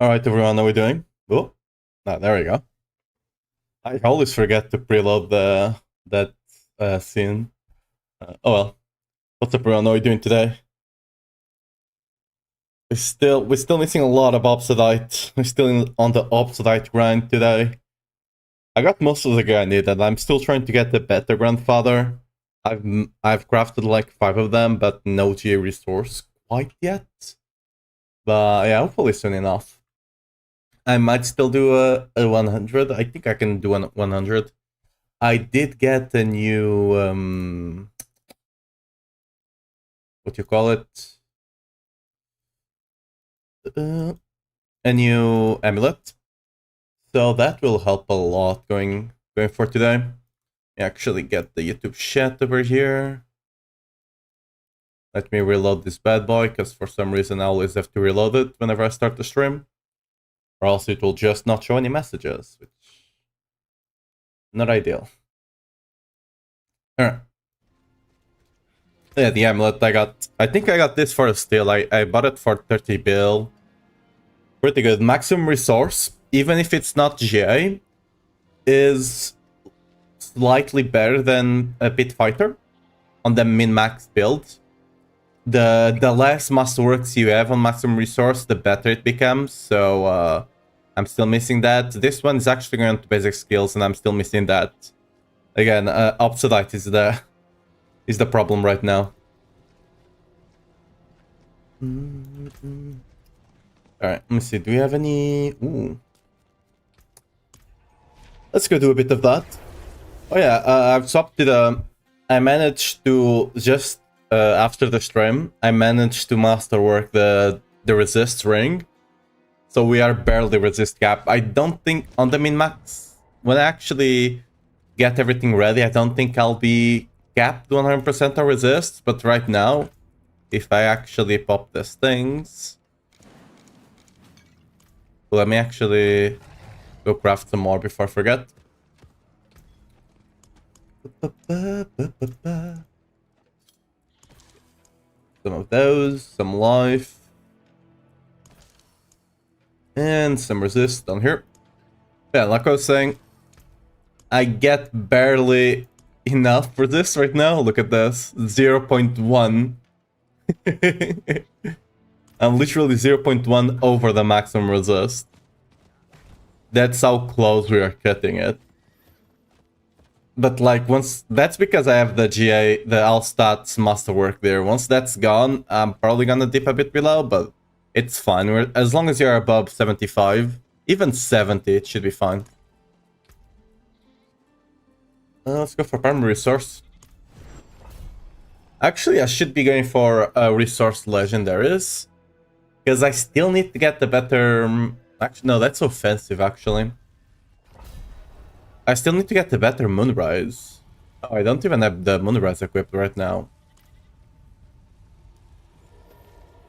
Alright everyone, how are we doing? Oh, there we go. I always forget to preload that scene. Oh well. What's up everyone, how are we doing today? We're still missing a lot of Obsidite. We're still on the Obsidite grind today. I got most of the gear I need and I'm still trying to get the better grandfather. I've crafted like 5 of them, but no GA resource quite yet. But yeah, hopefully soon enough. I might still do a 100. I think I can do 100. I did get a new what you call it? A new amulet. So that will help a lot going for today. Actually get the YouTube chat over here. Let me reload this bad boy, because for some reason I always have to reload it whenever I start the stream. Or else it will just not show any messages, which not ideal. Alright. Yeah, the amulet I think I got this for a steal. I bought it for 30 bill. Pretty good. Maximum resource, even if it's not GA, is slightly better than a pit fighter on the min-max build. The less masterworks you have on maximum resource, the better it becomes. So I'm still missing that. This one is actually going to basic skills, and I'm still missing that. Again, Obsidite is the problem right now. Alright, let me see. Do we have any... Ooh. Let's go do a bit of that. Oh yeah, I've swapped to the... I managed to just... after the stream, I managed to masterwork the resist ring. So we are barely resist cap. I don't think on the min-max, when I actually get everything ready, I don't think I'll be capped 100% on resist. But right now, if I actually pop these things... Let me actually go craft some more before I forget. Some of those, some life. And some resist down here. Yeah, like I was saying, I get barely enough for this right now. Look at this, 0.1. I'm literally 0.1 over the maximum resist. That's how close we are cutting it. But like once, that's because I have the GA, the all stats masterwork there. Once that's gone, I'm probably gonna dip a bit below, but it's fine. As long as you're above 75, even 70, it should be fine. Let's go for primary resource. Actually, I should be going for a resource legendaries, because I still need to get the better... Actually, no, that's offensive, actually. I still need to get the better Moonrise. Oh, I don't even have the Moonrise equipped right now.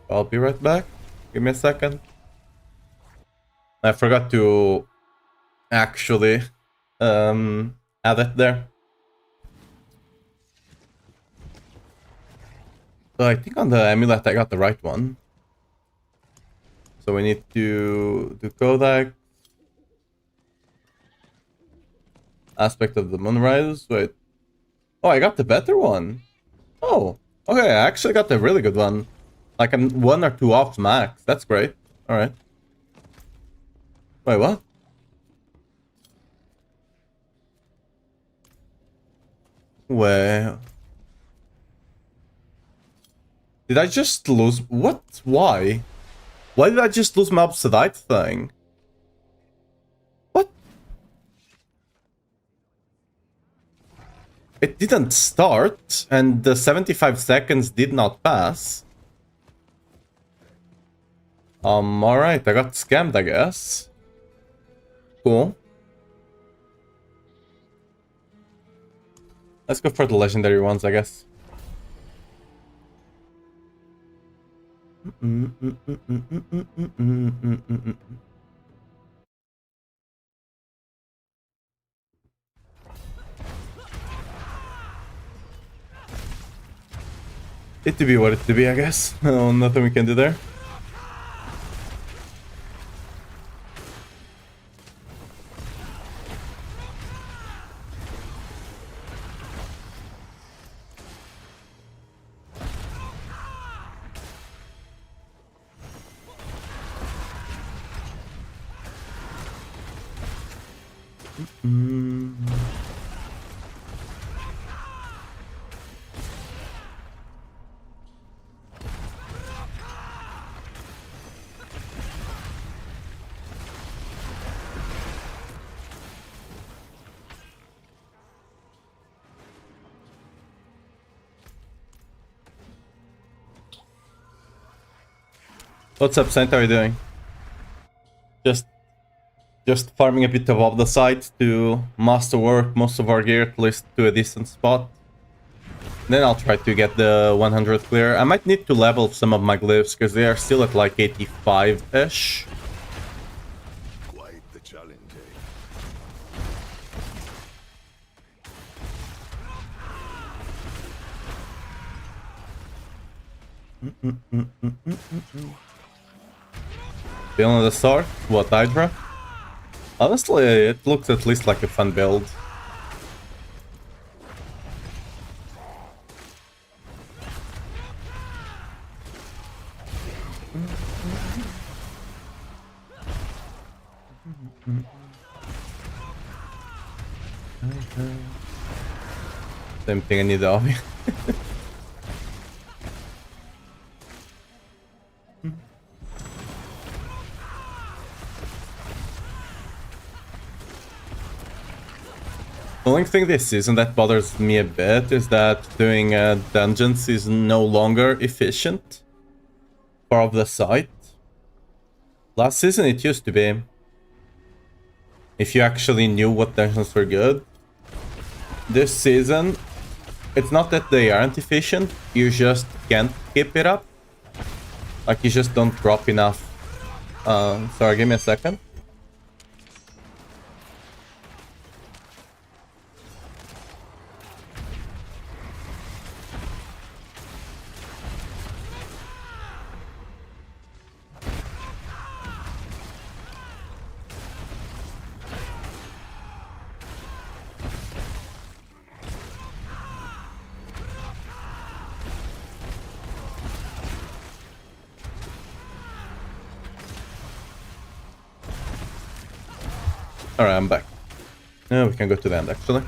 I'll be right back. Give me a second. I forgot to actually add it there. So I think on the amulet I got the right one. So we need to do Kodak. Aspect of the Moonrise. Wait. Oh, I got the better one. Oh, okay. I actually got the really good one. Like I'm 1 or 2 off max. That's great. All right. Wait, what? Wait. Did I just lose? What? Why? Why did I just lose my Obsidite thing? What? It didn't start, and the 75 seconds did not pass. Alright, I got scammed, I guess. Cool. Let's go for the legendary ones, I guess. It to be what it to be, I guess. No, nothing we can do there. What's up, Saint? How are you doing? Just farming a bit above the site to master work most of our gear at least to a decent spot. Then I'll try to get the 100 clear. I might need to level some of my glyphs because they are still at like 85-ish. Quite the challenge, eh? Feeling the sword? What, Hydra? Honestly, it looks at least like a fun build. Same thing, I need the obby. The only thing this season that bothers me a bit is that doing dungeons is no longer efficient for the site. Last season it used to be. If you actually knew what dungeons were good. This season, it's not that they aren't efficient, you just can't keep it up. Like, you just don't drop enough. Sorry, give me a second. Alright, I'm back. Now we can go to the end, actually.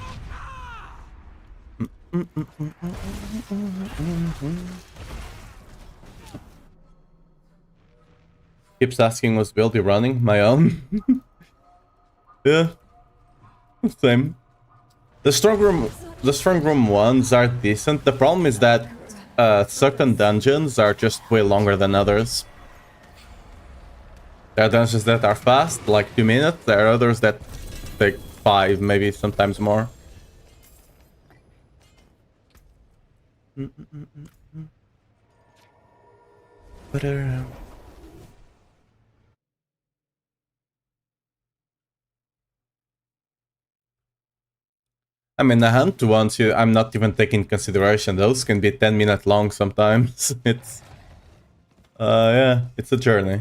Keeps asking, was build you running? My own? Yeah. Same. The strong room ones are decent. The problem is that certain dungeons are just way longer than others. There are dungeons that are fast, like 2 minutes. There are others that take 5, maybe sometimes more. I mean, the hunt ones, I'm not even taking consideration. Those can be 10-minute long sometimes. It's... yeah, it's a journey.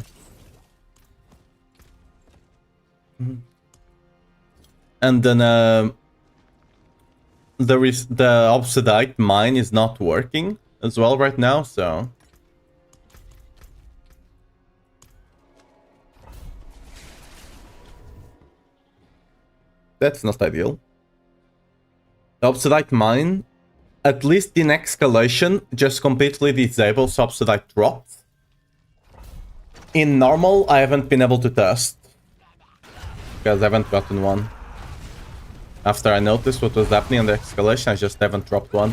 And then, the obsidian mine is not working as well right now, so... That's not ideal. The obsidian mine, at least in escalation, just completely disables obsidian drops. In normal, I haven't been able to test. Because I haven't gotten one. After I noticed what was happening on the escalation, I just haven't dropped one.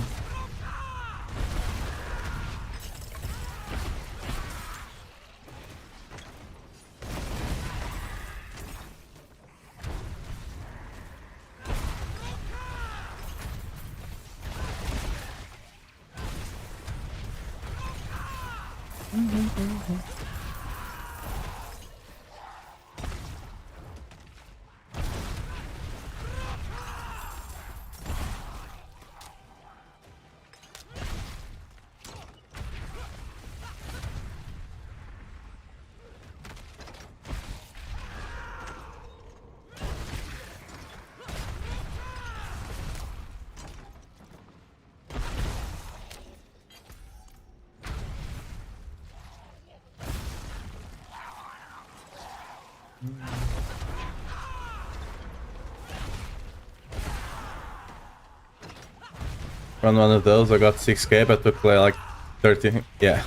run one of those. I got 6k, but took like 30. Yeah.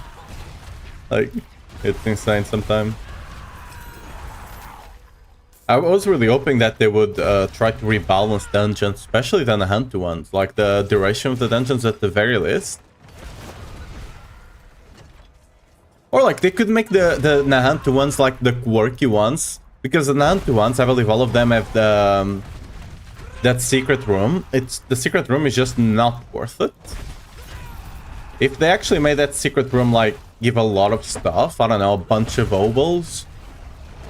Like, it's insane sometimes. I was really hoping that they would try to rebalance dungeons, especially the Nahantu ones. Like, the duration of the dungeons at the very least. Or, like, they could make the Nahantu ones like the quirky ones. Because the Nahantu ones, I believe all of them have the... that secret room. The secret room is just not worth it. If they actually made that secret room, like, give a lot of stuff, I don't know, a bunch of obols.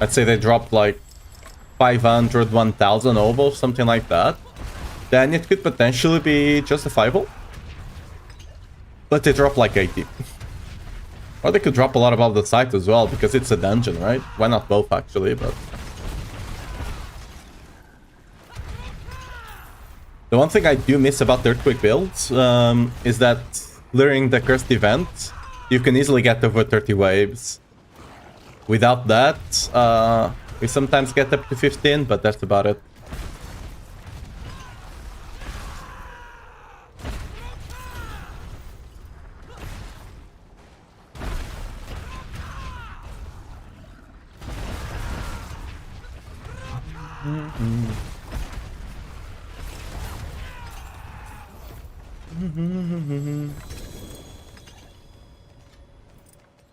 Let's say they dropped, like, 500, 1000 obols, something like that. Then it could potentially be justifiable. But they drop, like, 80. Or they could drop a lot above the site as well, because it's a dungeon, right? Why not both, actually, but... The one thing I do miss about their quick builds is that clearing the cursed event, you can easily get over 30 waves. Without that, we sometimes get up to 15, but that's about it.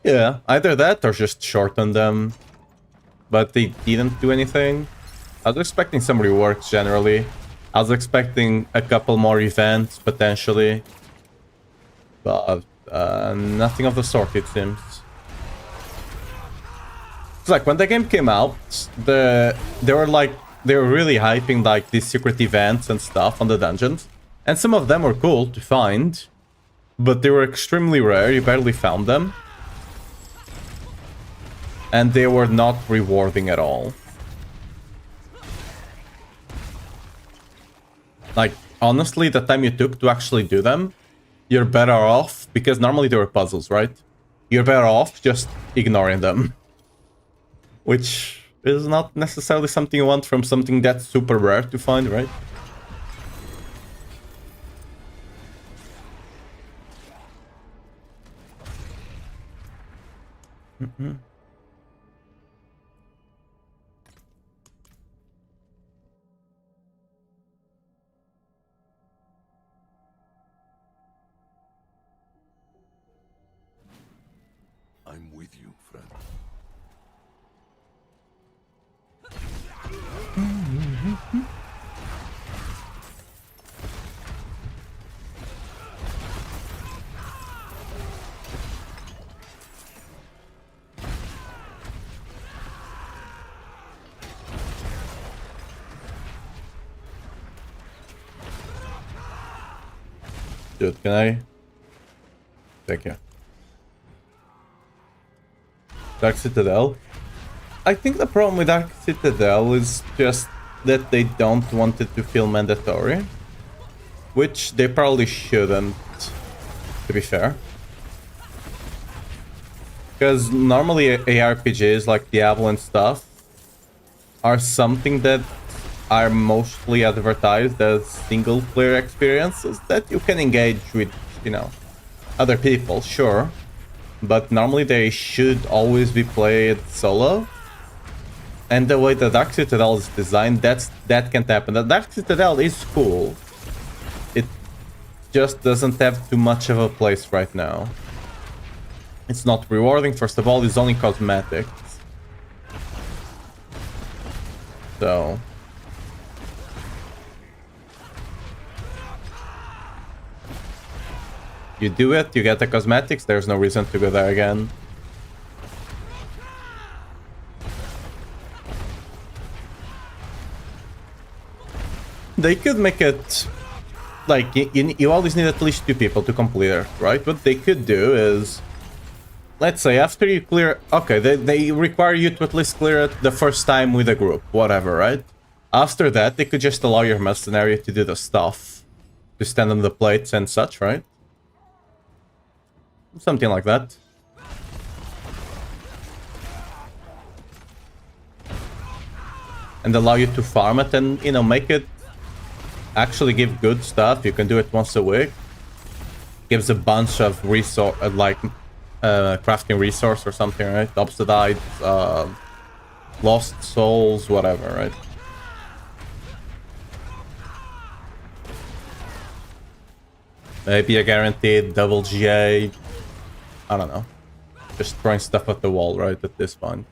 Yeah, either that or just shorten them. But they didn't do anything. I was expecting some reworks generally. I was expecting a couple more events potentially. But nothing of the sort, it seems. It's like when the game came out, they were really hyping like these secret events and stuff on the dungeons. And some of them were cool to find, but they were extremely rare, you barely found them. And they were not rewarding at all. Like, honestly, the time you took to actually do them, you're better off, because normally they were puzzles, right? You're better off just ignoring them. Which is not necessarily something you want from something that's super rare to find, right? I'm with you, friend. Dude, can I? Thank you. Dark Citadel? I think the problem with Dark Citadel is just that they don't want it to feel mandatory. Which they probably shouldn't, to be fair. Because normally ARPGs like Diablo and stuff are something that are mostly advertised as single player experiences that you can engage with, you know, other people, sure. But normally they should always be played solo. And the way the Dark Citadel is designed, that can't happen. The Dark Citadel is cool. It just doesn't have too much of a place right now. It's not rewarding, first of all, it's only cosmetics. So... you do it, you get the cosmetics, there's no reason to go there again. They could make it... like, you always need at least 2 people to complete it, right? What they could do is... let's say, after you clear... okay, they require you to at least clear it the first time with a group, whatever, right? After that, they could just allow your mercenary to do the stuff. To stand on the plates and such, right? Something like that. And allow you to farm it and, you know, make it actually give good stuff. You can do it once a week. gives a bunch of resource, like crafting resource or something, right? Obsidian, lost souls, whatever, right? Maybe a guaranteed double GA. I don't know. Just throwing stuff at the wall, right, at this point.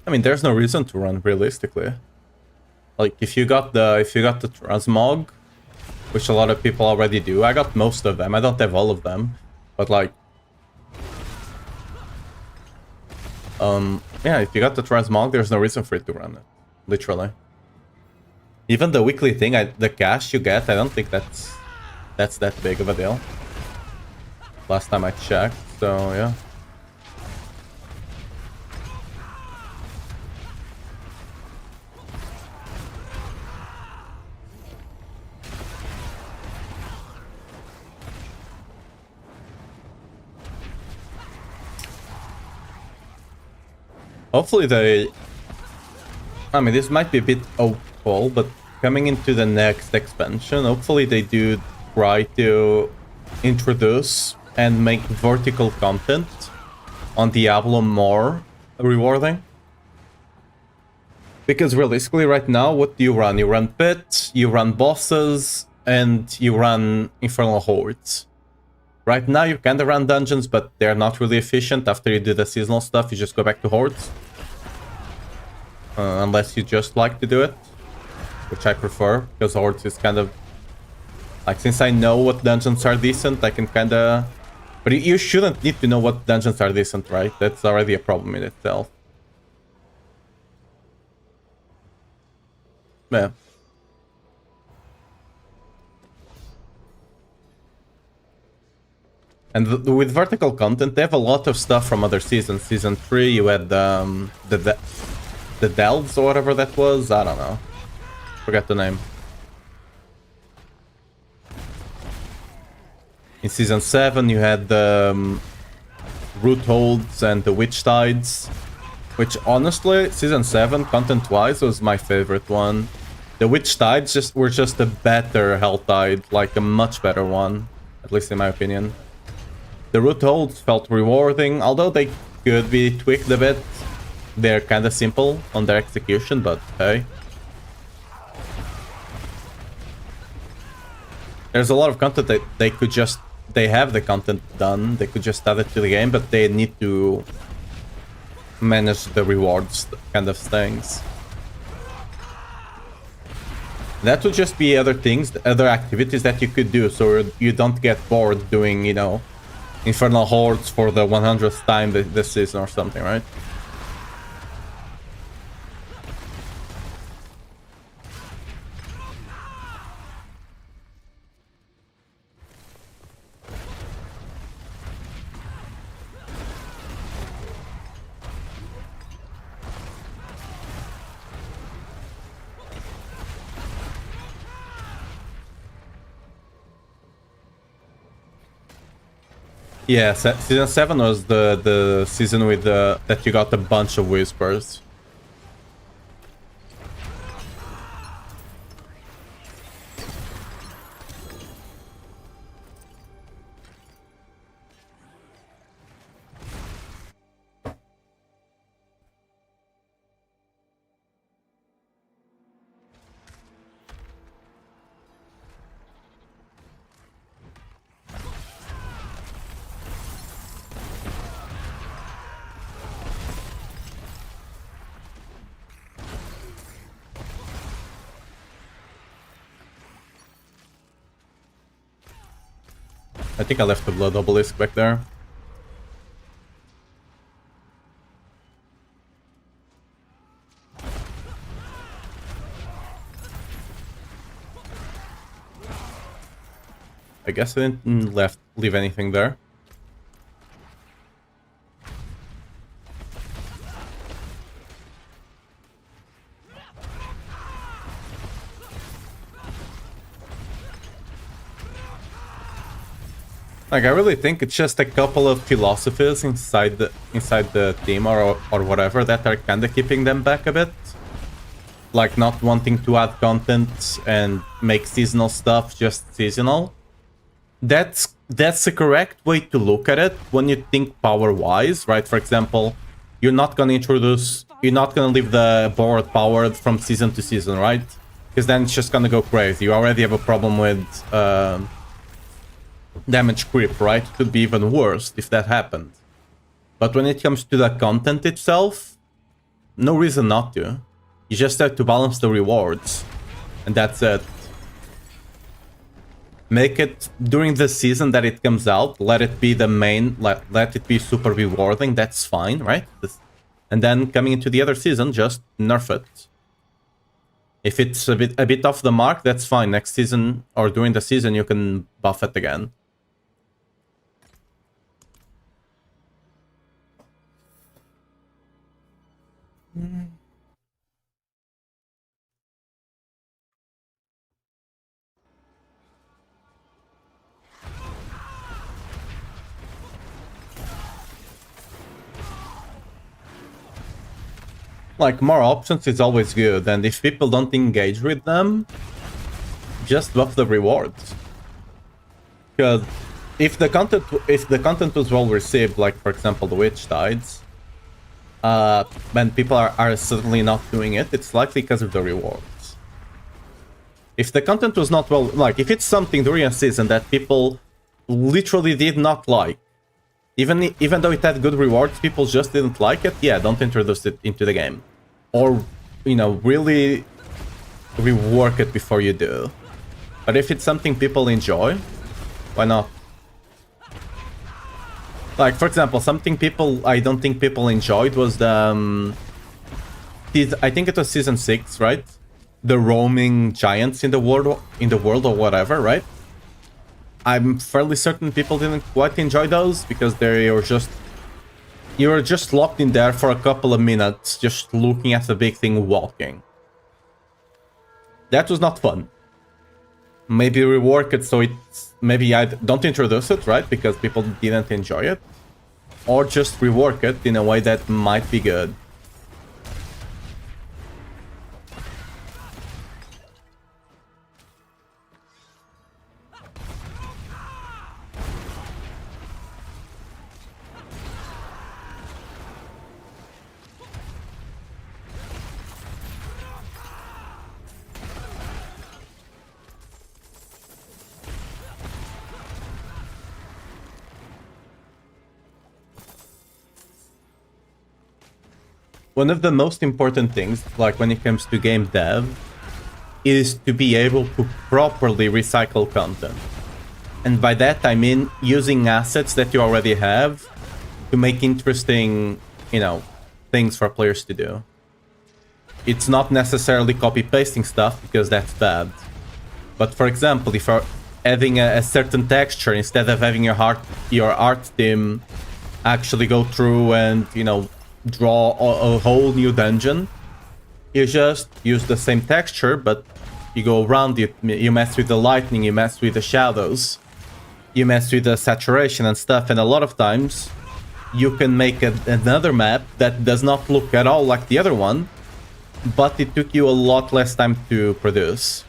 I mean, there's no reason to run realistically. Like, if you got the transmog, which a lot of people already do, I got most of them. I don't have all of them, but like, yeah, if you got the transmog, there's no reason for it to run it, literally. Even the weekly thing, the cash you get, I don't think that's that big of a deal. Last time I checked, so yeah. Hopefully they... I mean, this might be a bit hopeful, but coming into the next expansion, hopefully they do try to introduce and make vertical content on Diablo more rewarding. Because realistically, right now, what do you run? You run pit, you run bosses, and you run infernal hordes. Right now, you kind of run dungeons, but they're not really efficient. After you do the seasonal stuff, you just go back to hordes. Unless you just like to do it, which I prefer, because hordes is kind of... Like, since I know what dungeons are decent, I can kind of... But you shouldn't need to know what dungeons are decent, right? That's already a problem in itself. Yeah. And with vertical content, they have a lot of stuff from other seasons. Season 3, you had the delves or whatever that was. I don't know. Forget the name. In Season 7, you had the root holds and the witch tides. Which, honestly, Season 7, content-wise, was my favorite one. The witch tides were just a better hell tide. Like, a much better one. At least in my opinion. The root holds felt rewarding, although they could be tweaked a bit. They're kind of simple on their execution, but hey. There's a lot of content that they could just... They have the content done, they could just add it to the game, but they need to manage the rewards kind of things. That would just be other things, other activities that you could do, so you don't get bored doing, you know, Infernal Hordes for the 100th time this season or something, right? Yeah, Season 7 was the season with that you got a bunch of whispers. I think I left the blood obelisk back there. I guess I didn't leave anything there. Like, I really think it's just a couple of philosophies inside the team or whatever that are kind of keeping them back a bit. Like not wanting to add content and make seasonal stuff just seasonal. That's the correct way to look at it when you think power-wise, right? For example, you're not gonna leave the board powered from season to season, right? Because then it's just gonna go crazy. You already have a problem with damage creep, right? It could be even worse if that happened. But when it comes to the content itself, no reason not to. You just have to balance the rewards. And that's it. Make it during the season that it comes out. Let it be the main. Let it be super rewarding. That's fine, right? And then coming into the other season, just nerf it. If it's a bit off the mark, that's fine. Next season or during the season, you can buff it again. Like, more options is always good, and if people don't engage with them, just buff the rewards. Because if the content was well received, like for example the witch tides, when people are suddenly not doing it, it's likely because of the rewards. If the content was not well, like if it's something during a season that people literally did not like, even though it had good rewards, people just didn't like it, yeah, don't introduce it into the game. Or, you know, really rework it before you do. But if it's something people enjoy, why not? Like, for example, something I don't think people enjoyed was the... I think it was Season 6, right? The roaming giants in the world or whatever, right? I'm fairly certain people didn't quite enjoy those because you were just locked in there for a couple of minutes just looking at the big thing walking. That was not fun. Maybe rework it so it's... Maybe I don't introduce it, right? Because people didn't enjoy it. Or just rework it in a way that might be good. One of the most important things, like when it comes to game dev, is to be able to properly recycle content. And by that I mean using assets that you already have to make interesting, you know, things for players to do. It's not necessarily copy-pasting stuff, because that's bad. But for example, if you're having a certain texture, instead of having your art team actually go through and, you know, draw a whole new dungeon, you just use the same texture, but you go around it, you mess with the lighting, you mess with the shadows, you mess with the saturation and stuff, and a lot of times you can make another map that does not look at all like the other one, but it took you a lot less time to produce.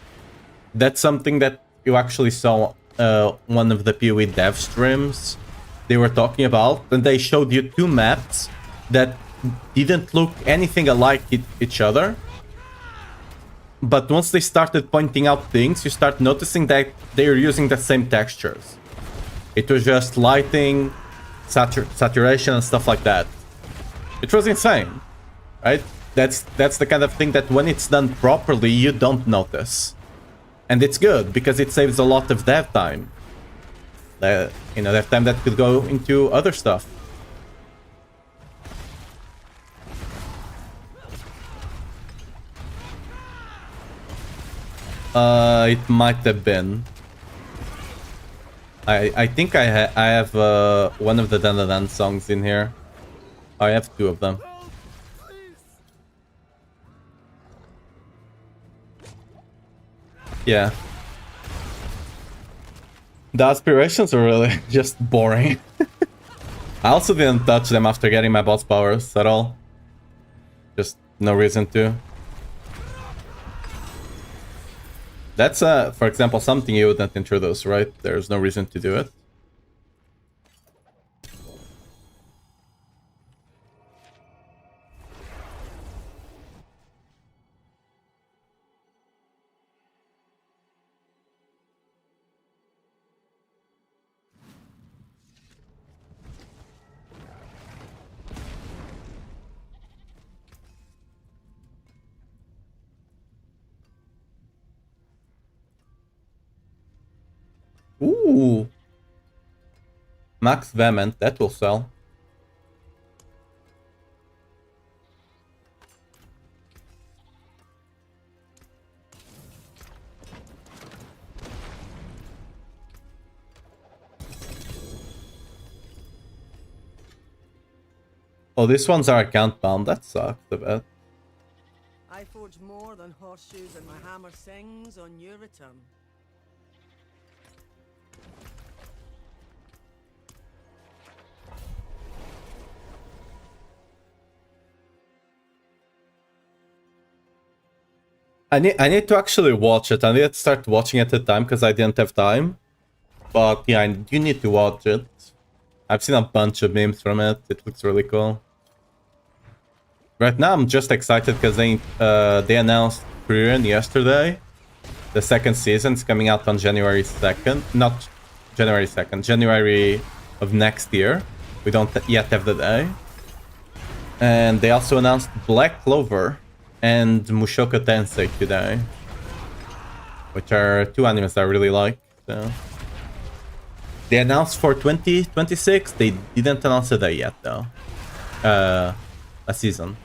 That's something that you actually saw one of the PoE dev streams they were talking about, and they showed you two maps that didn't look anything alike each other. But once they started pointing out things, you start noticing that they're using the same textures. It was just lighting, saturation and stuff like that. It was insane, right? That's the kind of thing that when it's done properly, you don't notice. And it's good, because it saves a lot of dev time. You know, dev time that could go into other stuff. It might have been. I think I have one of the Dan songs in here. I have two of them. Yeah. The aspirations are really just boring. I also didn't touch them after getting my boss powers at all. Just no reason to. That's, for example, something you wouldn't introduce, right? There's no reason to do it. Ooh. Max Vehement, that will sell. Oh, these ones are account bound. That sucks a bit. I forge more than horseshoes and my hammer sings on your return. I need to actually watch it. I need to start watching it at the time because I didn't have time. But yeah, you need to watch it. I've seen a bunch of memes from it. It looks really cool. Right now, I'm just excited because they announced Freerun yesterday. The second season is coming out on January 2nd. Not January 2nd. January of next year. We don't yet have the day. And they also announced Black Clover and Mushoku Tensei today. Which are two animes I really like. So. They announced for 2026. They didn't announce a day yet, though. A season.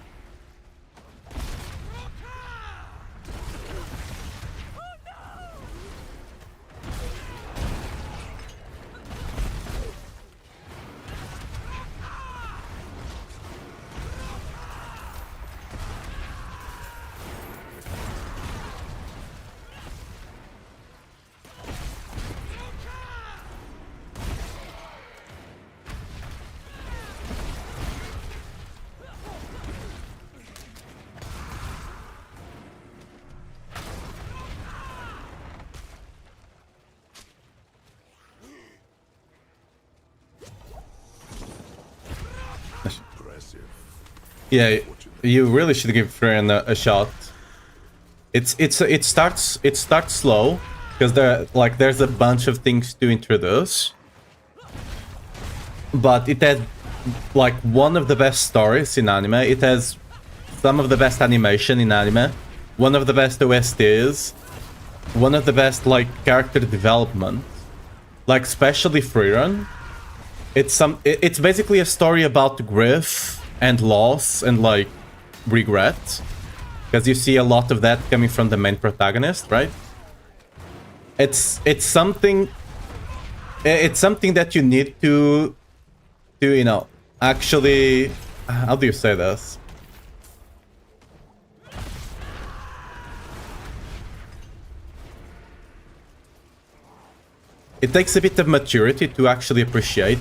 Yeah, you really should give Freerun a shot. It starts slow because there's a bunch of things to introduce, but it has like one of the best stories in anime. It has some of the best animation in anime, one of the best OSTs, one of the best like character development, like especially Freerun. It's basically a story about grief and loss and like regret, because you see a lot of that coming from the main protagonist, right? It's something that you need to you know, actually, how do you say this? It takes a bit of maturity to actually appreciate.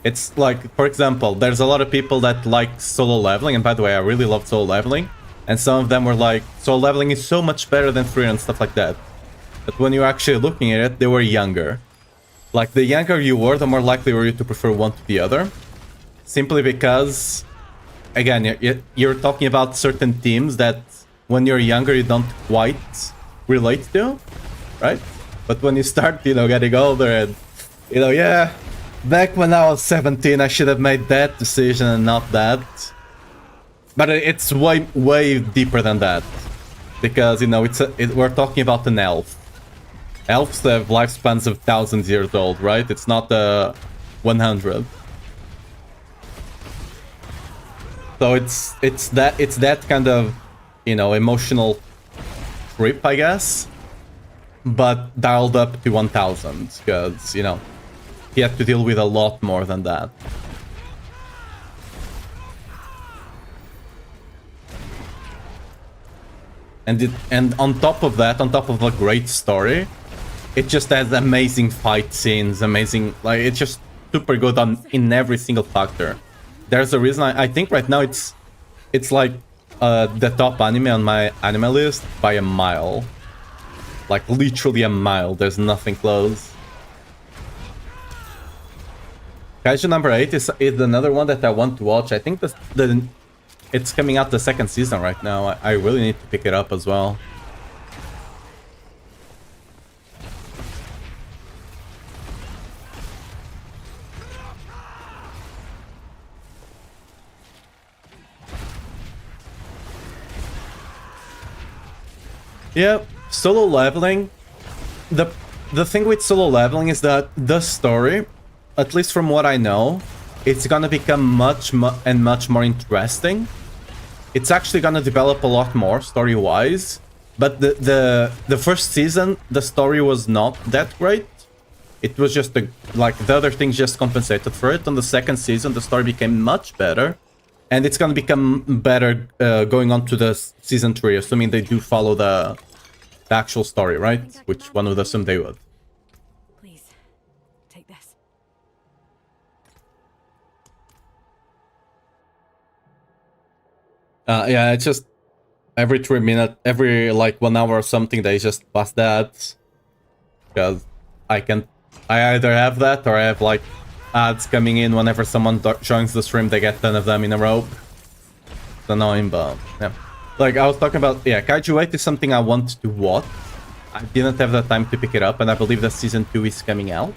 It's like, for example, there's a lot of people that like solo leveling, and by the way, I really love solo leveling, and some of them were like, solo leveling is so much better than free and stuff like that. But when you're actually looking at it, they were younger. Like, the younger you were, the more likely were you to prefer one to the other. Simply because, again, you're talking about certain themes that when you're younger you don't quite relate to, right? But when you start, you know, getting older and, you know, yeah, back when I was 17, I should have made that decision and not that. But it's way deeper than that. Because, you know, we're talking about an elf. Elves have lifespans of thousands years old, right? It's not 100. So it's that kind of, you know, emotional trip, I guess. But dialed up to 1000, because, you know, he had to deal with a lot more than that. And on top of that, on top of a great story, it just has amazing fight scenes, amazing, like, it's just super good in every single factor. There's a reason I think right now it's like the top anime on my anime list by a mile. Like literally a mile. There's nothing close. Kaiju number 8 is another one that I want to watch. I think it's coming out the second season right now. I really need to pick it up as well. Yeah, solo leveling. The thing with solo leveling is that the story, at least from what I know, it's gonna become much more interesting. It's actually gonna develop a lot more story-wise. But the first season, the story was not that great. It was just like the other things just compensated for it. On the second season, the story became much better. And it's gonna become better going on to the season 3, assuming they do follow the actual story, right? Which one would assume they would. Please, take this. Yeah, it's just every 3 minutes, every like 1 hour or something, they just pass that. Because I either have that or I have like ads coming in whenever someone joins the stream. They get 10 of them in a row. It's annoying, but yeah. Like I was talking about, yeah, Kaiju 8 is something I want to watch. I didn't have the time to pick it up, and I believe that season 2 is coming out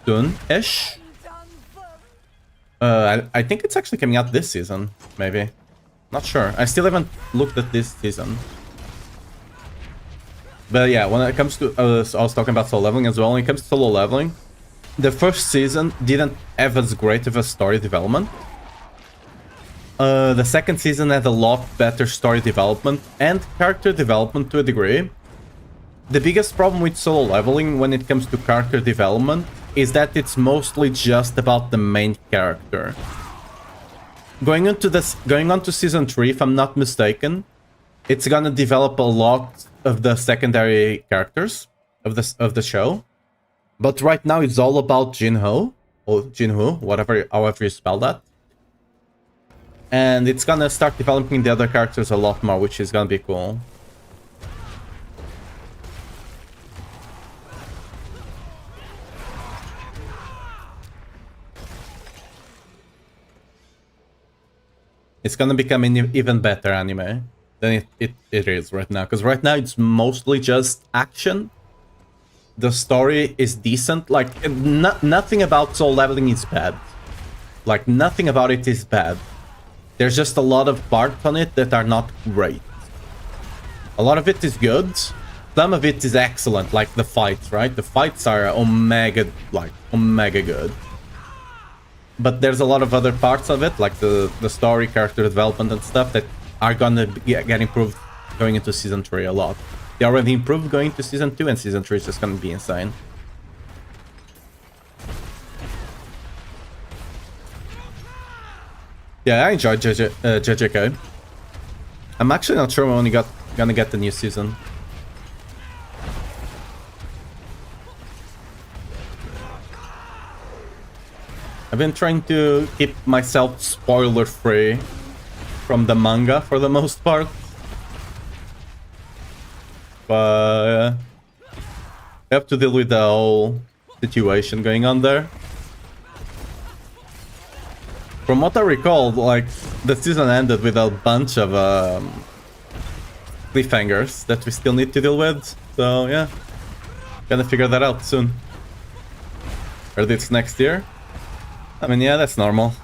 soon-ish. I think it's actually coming out this season, maybe. Not sure. I still haven't looked at this season. But yeah, when it comes to... I was talking about solo leveling as well. When it comes to solo leveling, the first season didn't have as great of a story development. The second season had a lot better story development and character development to a degree. The biggest problem with solo leveling when it comes to character development is that it's mostly just about the main character. Going on to season 3, if I'm not mistaken, it's gonna develop a lot of the secondary characters of the show. But right now it's all about Jinho, or Jinho, however you spell that. And it's gonna start developing the other characters a lot more, which is gonna be cool. It's gonna become an even better anime than it is right now. Because right now it's mostly just action. The story is decent. Like, nothing about soul leveling is bad. Like, nothing about it is bad. There's just a lot of parts on it that are not great. A lot of it is good. Some of it is excellent, like the fights, right? The fights are omega good. But there's a lot of other parts of it, like the story, character development and stuff that are gonna get improved going into Season 3 a lot. They already improved going to Season 2, and Season 3 is just gonna be insane. Yeah, I enjoyed JJK. I'm actually not sure when we're gonna get the new season. I've been trying to keep myself spoiler-free from the manga for the most part. But I have to deal with the whole situation going on there. From what I recall, like, the season ended with a bunch of cliffhangers that we still need to deal with. So yeah, gonna figure that out soon. Or it's next year. I mean, yeah, that's normal.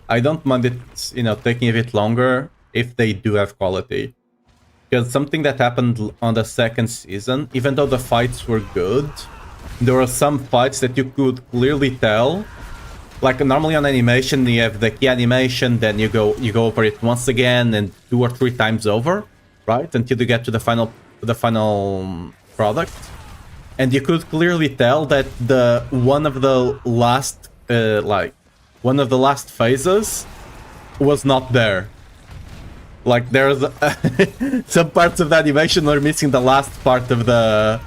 I don't mind it, you know, taking a bit longer if they do have quality. Because something that happened on the second season, even though the fights were good, there were some fights that you could clearly tell. Like normally on animation, you have the key animation, then you go over it once again and 2 or 3 times over, right? Until you get to the final product. and you could clearly tell that one of the last phases was not there. Like there's some parts of the animation are missing the last part of the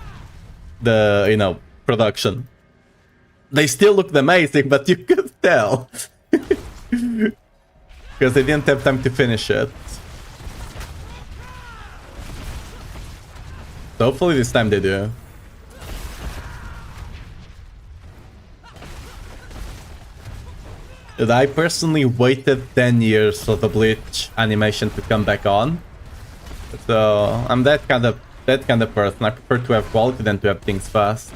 production. They still looked amazing, but you could tell because they didn't have time to finish it. So hopefully this time they do. I personally waited 10 years for the Bleach animation to come back on. So I'm that kind of person. I prefer to have quality than to have things fast.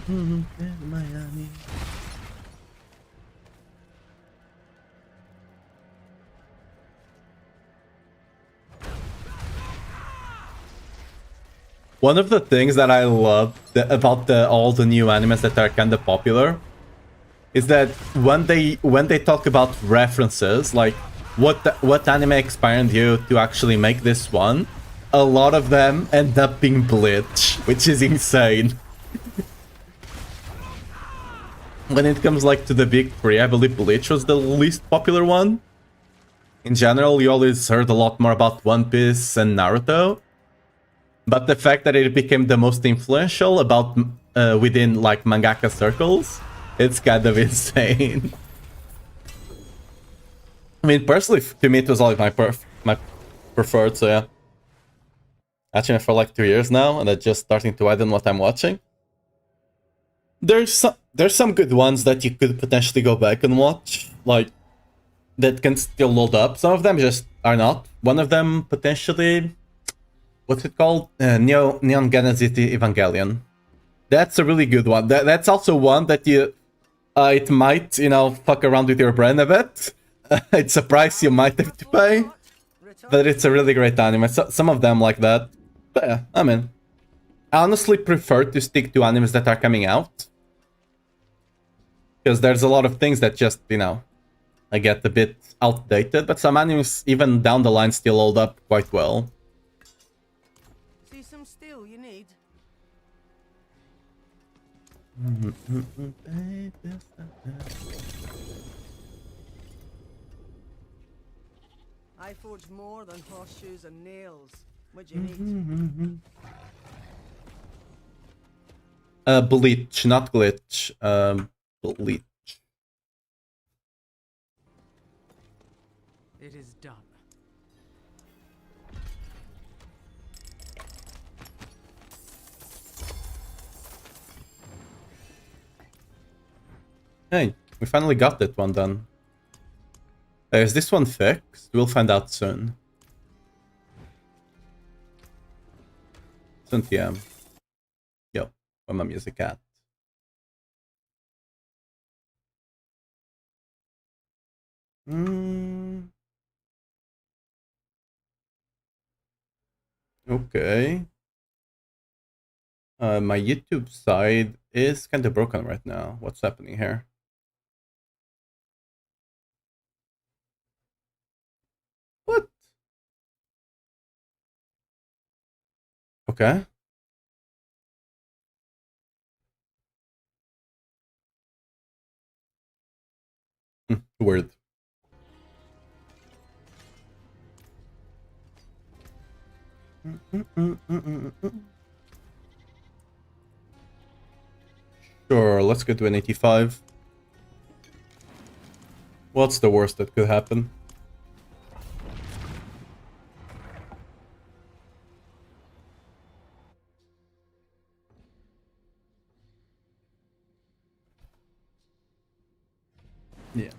Miami. One of the things that I love about all the new animes that are kind of popular is that when they talk about references, like what anime inspired you to actually make this one, a lot of them end up being Bleach, which is insane. When it comes like to the big three, I believe Bleach was the least popular one. In general, you always heard a lot more about One Piece and Naruto. But the fact that it became the most influential about within like mangaka circles, it's kind of insane. I mean, personally, to me, it was always my preferred, so yeah. Watching it for like 2 years now, and I'm just starting to widen what I'm watching. There's some good ones that you could potentially go back and watch, like that can still hold up. Some of them just are not. One of them potentially, what's it called? Neon Genesis Evangelion. That's a really good one. That's also one that you, it might, fuck around with your brain a bit. It's a price you might have to pay, but it's a really great anime. So, some of them like that. But yeah, I mean, I honestly prefer to stick to animes that are coming out. Because there's a lot of things that just, I get a bit outdated, but some animes, even down the line, still hold up quite well. See some steel you need? I forge more than horseshoes and nails. What you need? Bleach, not glitch. Bleach. It is done. Hey, we finally got that one done. Is this one fixed? We'll find out soon. Soon TM. Yo, where my music at? Okay. My YouTube side is kind of broken right now. What's happening here? What? Okay. Weird. Sure, let's go to an 85. What's the worst that could happen? Yeah.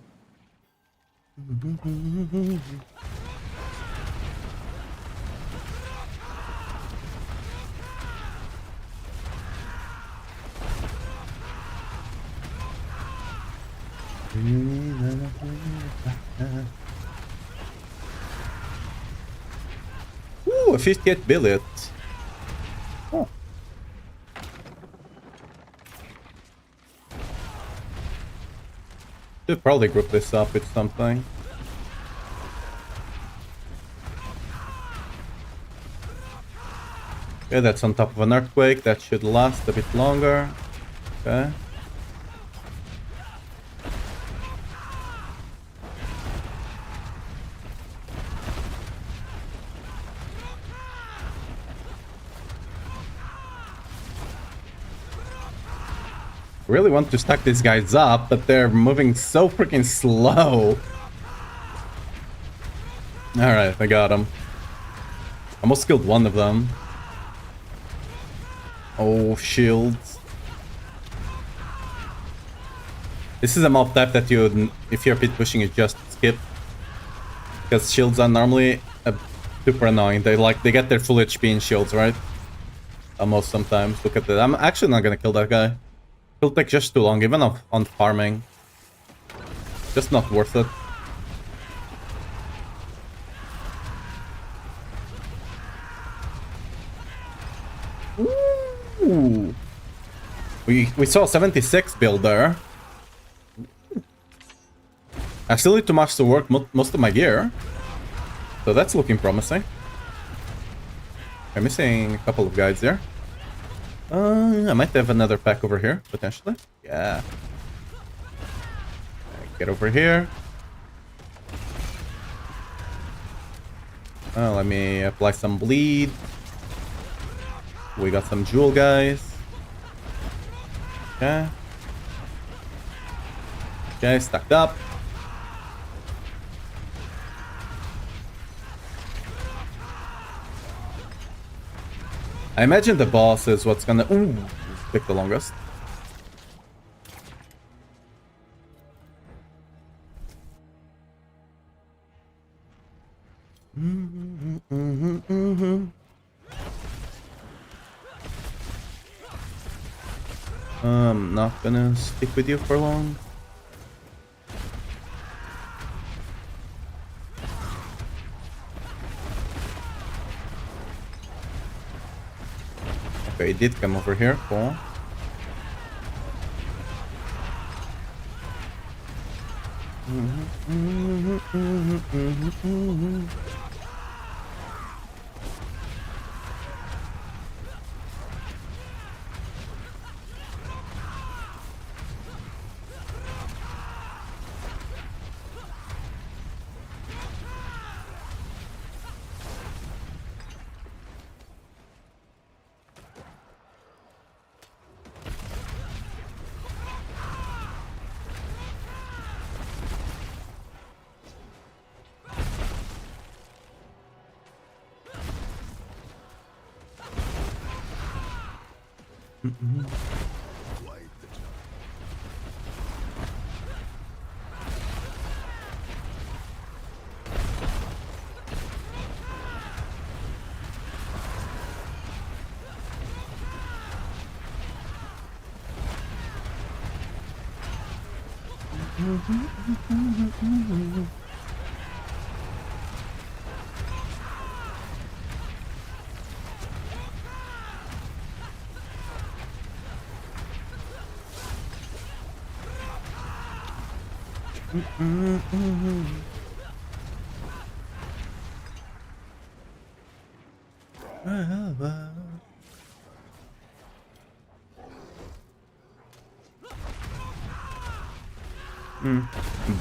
58 billet. Oh. Should probably group this up with something. Okay, that's on top of an earthquake. That should last a bit longer. Okay. Really want to stack these guys up, but they're moving so freaking slow. Alright, I got him. Almost killed one of them. Oh, shields. This is a mob type that you, if you're pit pushing, you just skip. Because shields are normally super annoying. They get their full HP in shields, right? Almost sometimes. Look at that. I'm actually not gonna kill that guy. It'll take just too long, even on farming. Just not worth it. Ooh. We saw 76 build there. I still need to match to work most of my gear. So that's looking promising. I'm missing a couple of guys there. I might have another pack over here, potentially. Yeah. Get over here. Let me apply some bleed. We got some jewel guys. Okay. Okay, stacked up. I imagine the boss is what's gonna take the longest. I'm not gonna stick with you for long. Okay, he did come over here. Cool.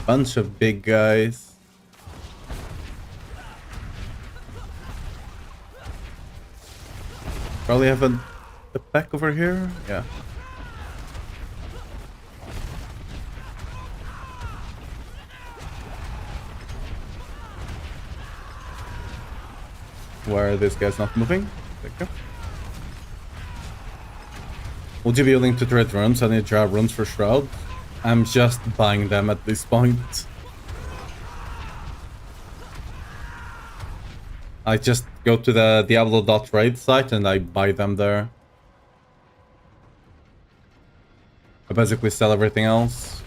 Bunch of big guys. Probably have a pack over here. Yeah. Why are these guys not moving? Thank you. Would you be willing to trade runes? I need to draw runes for Shroud. I'm just buying them at this point. I just go to the Diablo.raid site and I buy them there. I basically sell everything else.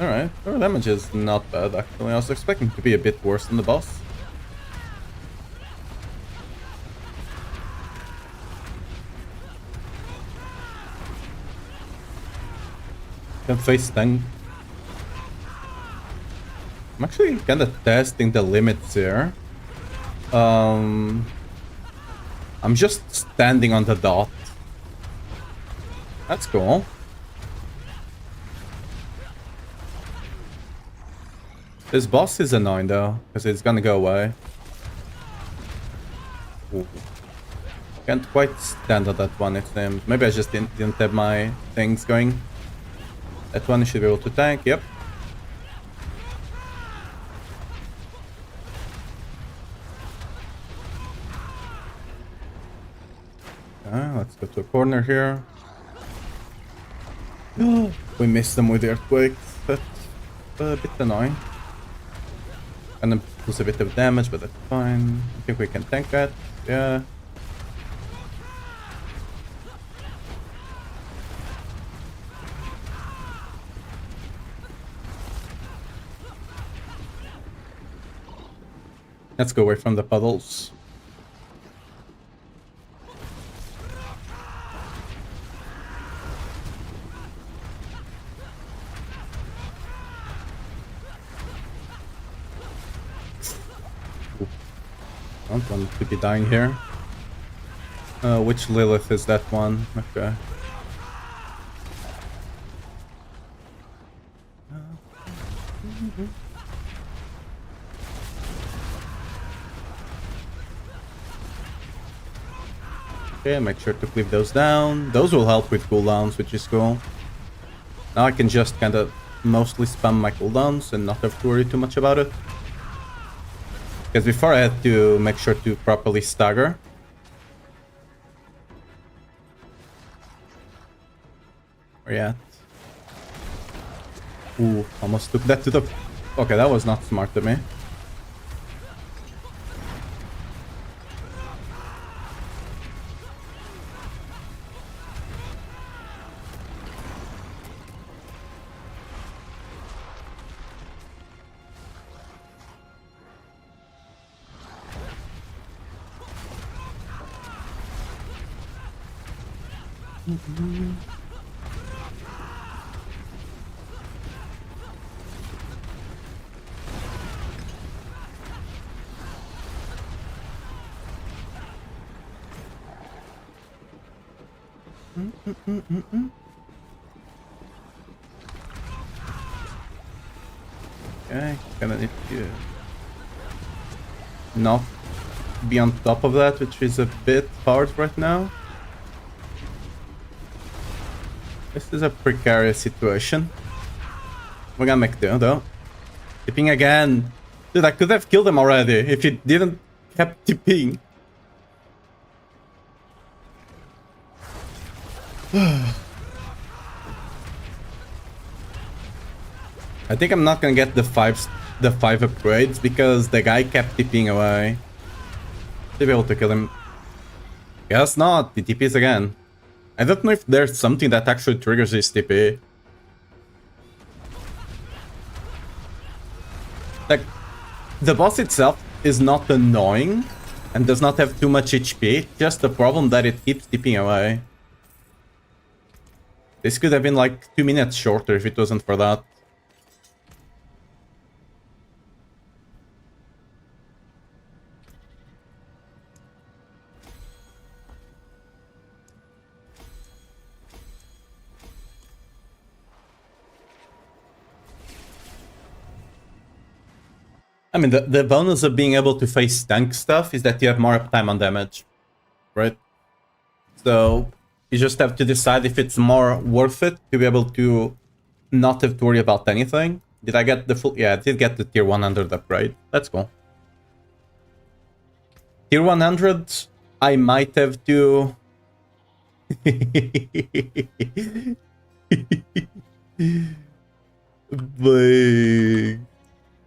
Alright, our damage is not bad actually. I was expecting to be a bit worse than the boss. Can face tank. I'm actually kind of testing the limits here. I'm just standing on the dot. That's cool. This boss is annoying though, because it's gonna go away. Ooh. Can't quite stand on that one, it seems. Maybe I just didn't have my things going. That one should be able to tank, yep. Let's go to a corner here. We missed them with the earthquakes. That's a bit annoying. Gonna lose a bit of damage, but that's fine. I think we can tank that. Yeah. Let's go away from the puddles. I don't want to be dying here. Which Lilith is that one? Okay. Okay, make sure to clip those down. Those will help with cooldowns, which is cool. Now I can just kind of mostly spam my cooldowns and not have to worry too much about it. Because before I had to make sure to properly stagger. Where you at? Ooh, almost took that to the... Okay, that was not smart of me. Okay, gonna need to not be on top of that, which is a bit hard right now. This is a precarious situation. We're gonna make do though. Tipping again. Dude, I could have killed him already if he didn't kept tipping. I think I'm not gonna get the five upgrades because the guy kept tipping away. To be able to kill him. Guess not. He TPs again. I don't know if there's something that actually triggers his TP. Like, the boss itself is not annoying and does not have too much HP. Just the problem that it keeps tipping away. This could have been like 2 minutes shorter if it wasn't for that. I mean, the bonus of being able to face tank stuff is that you have more uptime on damage, right? So you just have to decide if it's more worth it to be able to not have to worry about anything. Did I get the full... Yeah, I did get the tier 100 upgrade. That's cool. Tier 100, I might have to... Like...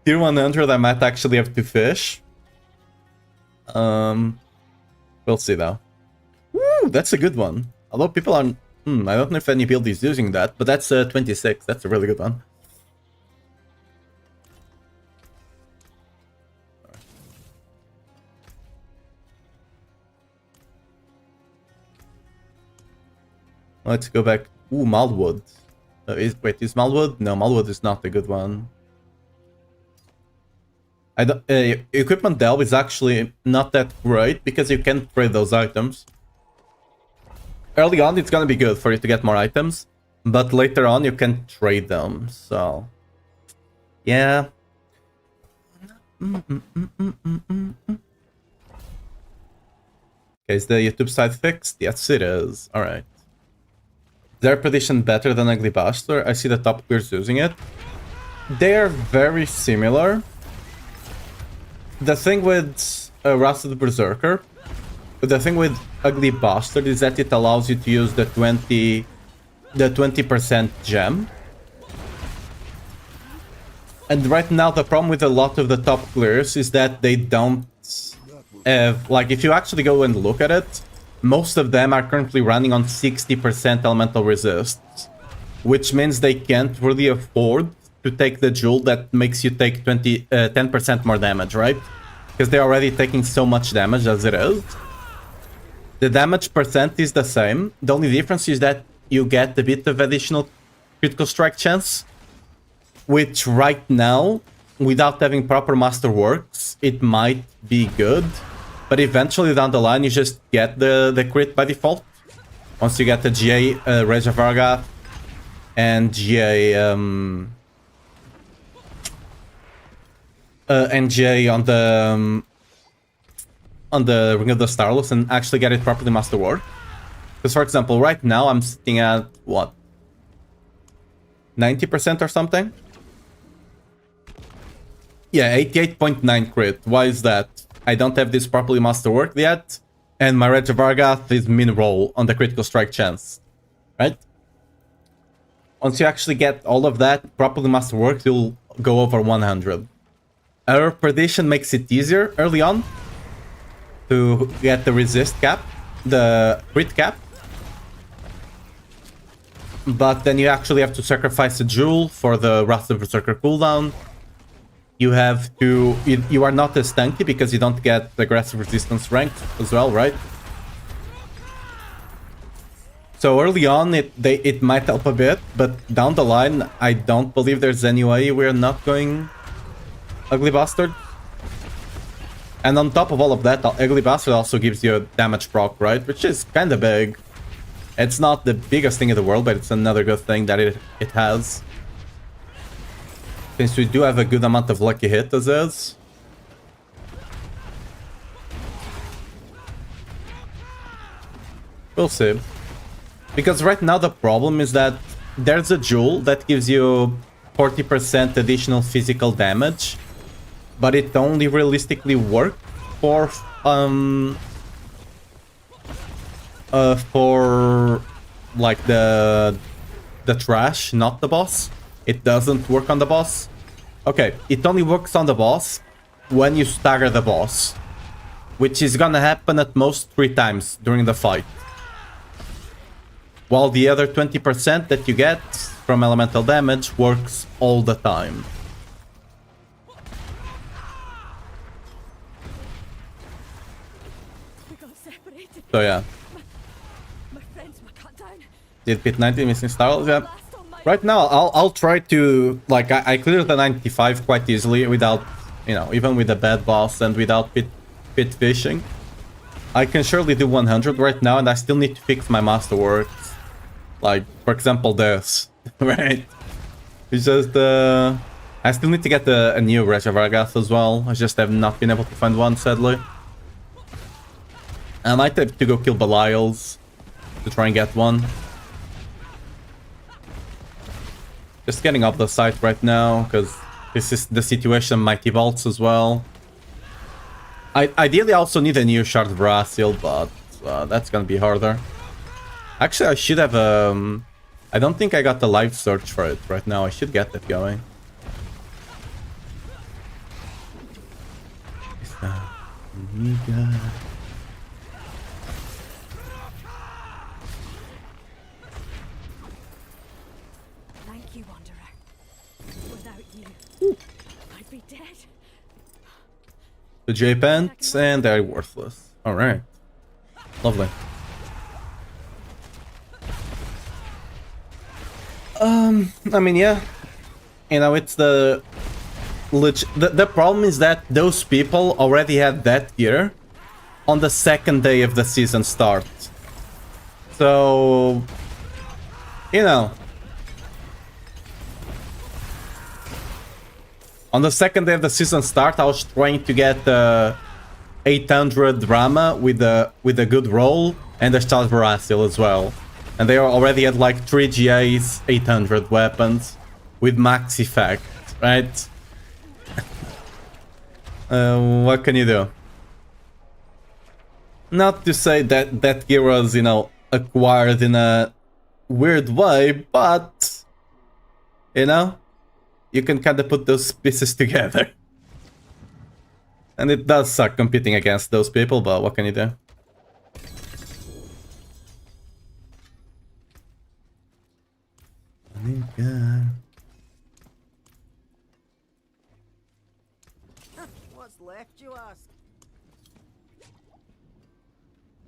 Tier 100, I might actually have to fish. We'll see though. Woo, that's a good one. Although people are... I don't know if any build is using that, but that's 26. That's a really good one. Let's go back. Ooh, Malwood. Is Malwood? No, Malwood is not a good one. I don't, equipment delve is actually not that great because you can't trade those items. Early on, it's gonna be good for you to get more items, but later on, you can trade them. So, yeah. Okay, is the YouTube side fixed? Yes, it is. All right. Is their prediction better than Ugly Bastard? I see the top players using it. They are very similar. The thing with Rusted Berserker, the thing with Ugly Bastard is that it allows you to use the 20% gem. And right now the problem with a lot of the top players is that they don't have, like, if you actually go and look at it, most of them are currently running on 60% elemental resists, which means they can't really afford to take the jewel that makes you take 10% more damage, right? Because they're already taking so much damage as it is. The damage percent is the same. The only difference is that you get a bit of additional critical strike chance, which right now, without having proper masterworks, it might be good. But eventually down the line, you just get the crit by default. Once you get the GA Reja Varga and GA on the Ring of the Starless and actually get it properly masterwork. Because for example, right now I'm sitting at what? 90% or something? Yeah, 88.9 crit. Why is that? I don't have this properly masterworked yet, and my Reja Vargath is min roll on the critical strike chance, right? Once you actually get all of that properly masterworked, you'll go over 100. Our prediction makes it easier early on to get the resist cap, the crit cap. But then you actually have to sacrifice a jewel for the Wrath of Berserker cooldown. You have to... You are not as tanky because you don't get the aggressive resistance rank as well, right? So early on, it might help a bit, but down the line, I don't believe there's any way we're not going Ugly Bastard. And on top of all of that, Ugly Bastard also gives you a damage proc, right? Which is kind of big. It's not the biggest thing in the world, but it's another good thing that it has. Since we do have a good amount of lucky hit as is. We'll see. Because right now the problem is that there's a jewel that gives you 40% additional physical damage, but it only realistically works for like the trash, not the boss. It doesn't work on the boss. Okay, it only works on the boss when you stagger the boss, which is gonna happen at most 3 times during the fight. While the other 20% that you get from elemental damage works all the time. We got separated. So yeah. My friends were cut down. Did pit 90 missing stars? Yeah. Last on my Right now, I'll try to, like, I cleared the 95 quite easily without, you know, even with a bad boss and without pit fishing. I can surely do 100 right now, and I still need to fix my masterworks. Like, for example, this, right? It's just, I still need to get a new Reja Vargath as well. I just have not been able to find one, sadly. I might have to go kill Belials to try and get one. Just getting off the site right now, because this is the situation might evolve as well. I ideally also need a new Shard Brasil, but that's gonna be harder. Actually, I should have I don't think I got the live search for it right now. I should get that going. Is that Omega? Thank you, Wanderer. Without you, I'd be dead. The J pants, and they're worthless. Alright. Lovely. I mean, yeah. You know, it's the problem is that those people already had that gear on the second day of the season start. So, you know, on the second day of the season start, I was trying to get 800 drama with a good roll and a Star Verasil as well. And they already had like 3 GAs, 800 weapons with max effect, right? What can you do? Not to say that that gear was, you know, acquired in a weird way, but, you know, you can kind of put those pieces together. And it does suck competing against those people, but what can you do? What's left, you ask?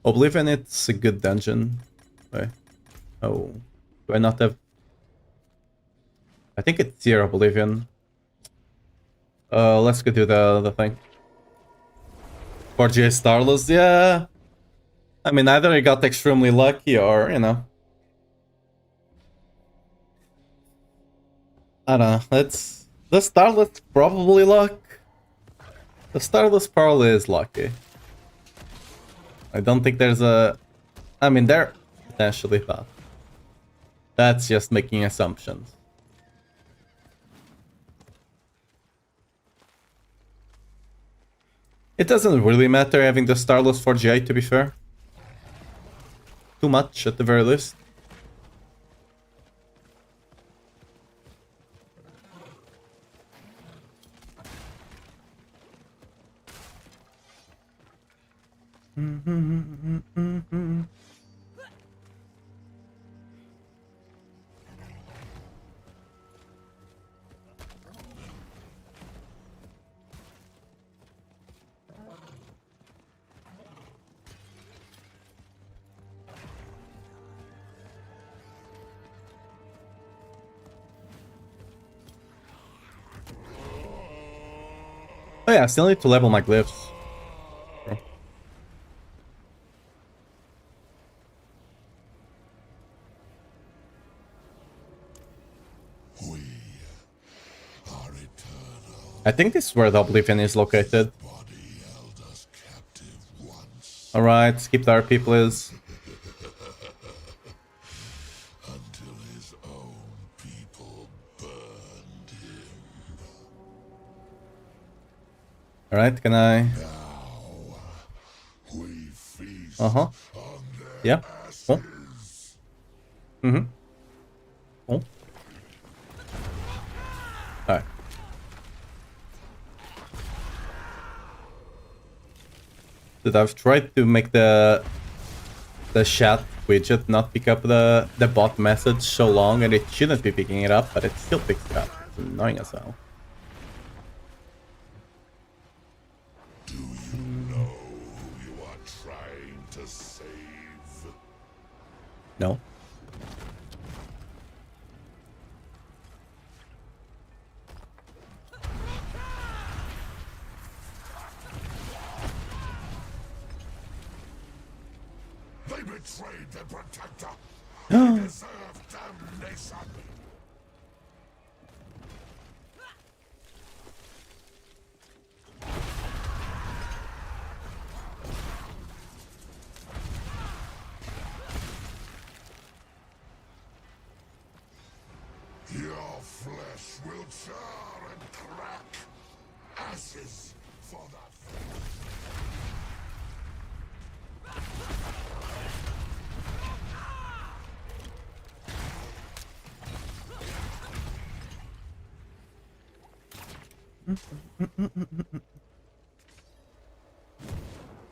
Oblivion, it's a good dungeon. Wait. Oh. Do I not have... I think it's here, Oblivion. Let's go do the thing. 4J Starless, yeah. I mean, either I got extremely lucky or, you know. I don't know. It's... The Starless probably luck. The Starless probably is lucky. I don't think there's a... I mean, there potentially, but... That's just making assumptions. It doesn't really matter having the Starless 4GI, to be fair. Too much, at the very least. Oh yeah, I still need to level my glyphs. Bro. We are eternal. I think this is where the Oblivion is located. Body held us captive once Alright, skip the RP, please. until his own people burned him. Alright, can I... Now we feast Uh-huh. on their Yeah. Cool. ashes. Mm-hmm. Cool. Alright. Dude, I've tried to make the chat widget not pick up the bot message so long, and it shouldn't be picking it up, but it still picks it up. It's annoying as hell. Do you know who you are trying to save? No. They betrayed their protector. They deserve damnation. Your flesh will char and crack. Ashes for the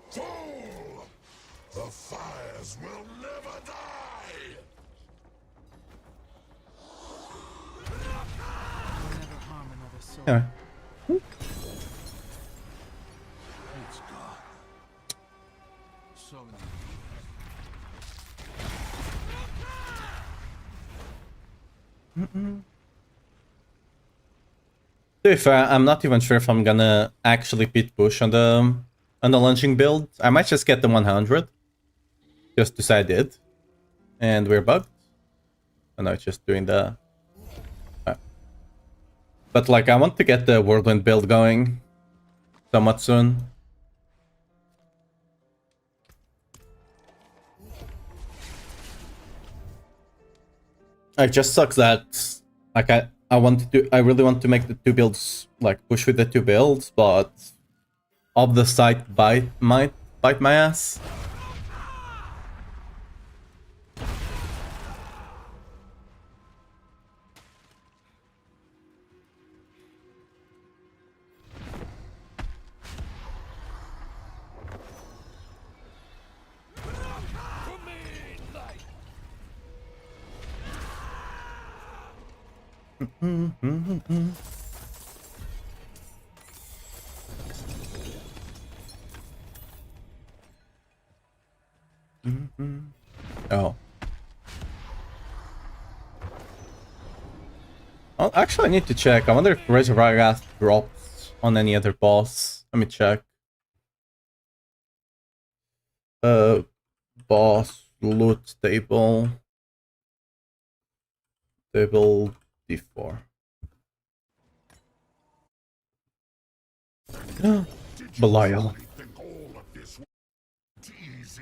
Fool! The fires will never die! Anyway. It's gone. So many years. To be fair, I'm not even sure if I'm gonna actually pit push on the launching build. I might just get the 100. Just to say I did. And we're bugged. And now it's just doing the... But like, I want to get the whirlwind build going somewhat soon. It just sucks that like I really want to make the two builds, like push with the two builds, but of the site might bite my ass. Oh. Oh, actually, I need to check. I wonder if Reservoir Gas drops on any other boss. Let me check. Boss loot table. Table D4. Belial. Think all of this was easy.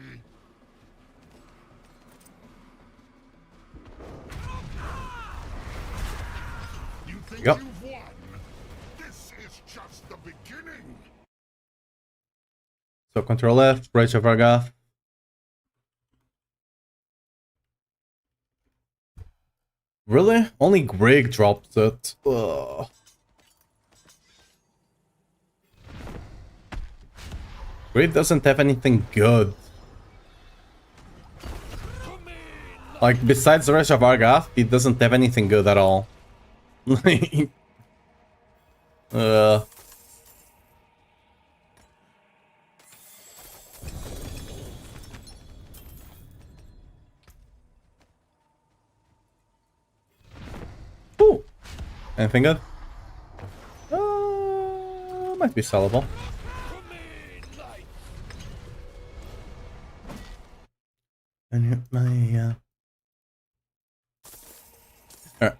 You think Yep. you've won? This is just the beginning. So Control F, Rage of Argath. Really? Only Greg drops it. Ugh. Greg doesn't have anything good. Like, besides the Rage of Argath, he doesn't have anything good at all. uh... Ooh. Anything good? Might be sellable. And my Alright.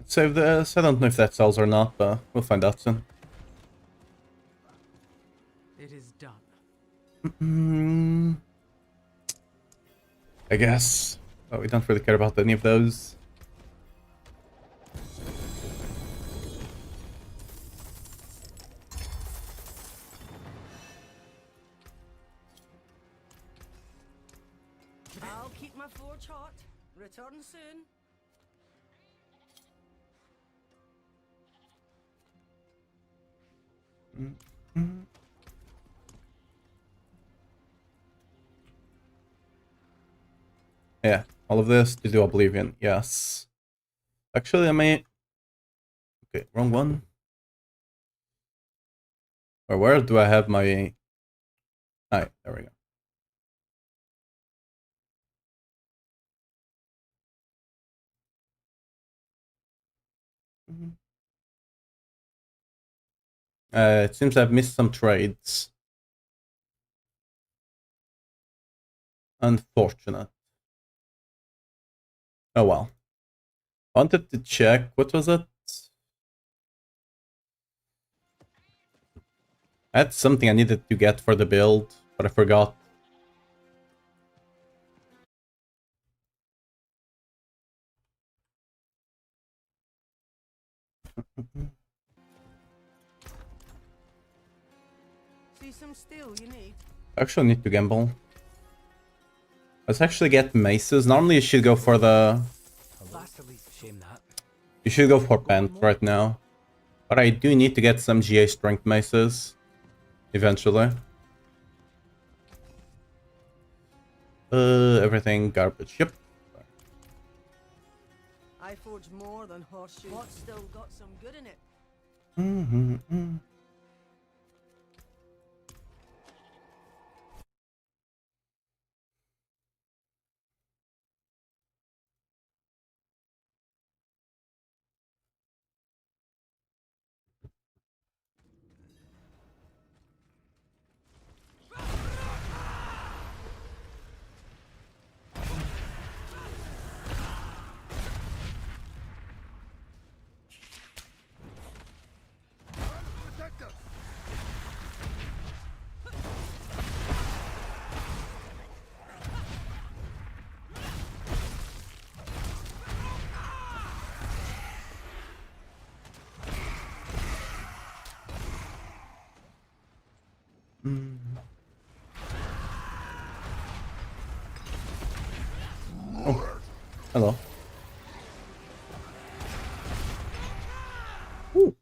Save this. I don't know if that sells or not, but we'll find out soon. It is done. I guess. But we don't really care about any of those. I'll keep my forge hot. Return soon. Yeah, all of this to do Oblivion. Yes. Actually, I may... Okay, wrong one. Or where do I have my... Alright, there we go. It seems I've missed some trades. Unfortunate. Oh well. Wanted to check, what was it? I had something I needed to get for the build, but I forgot. See some steel you need. I actually need to gamble. Let's actually get maces. Normally you should go for the... That's at least a shame that. You should go for Pent right now. But I do need to get some GA strength maces. Eventually. Everything garbage. Yep. I forge more than horseshoes. What's still got some good in it? Protect us! Oh, hello. Ooh.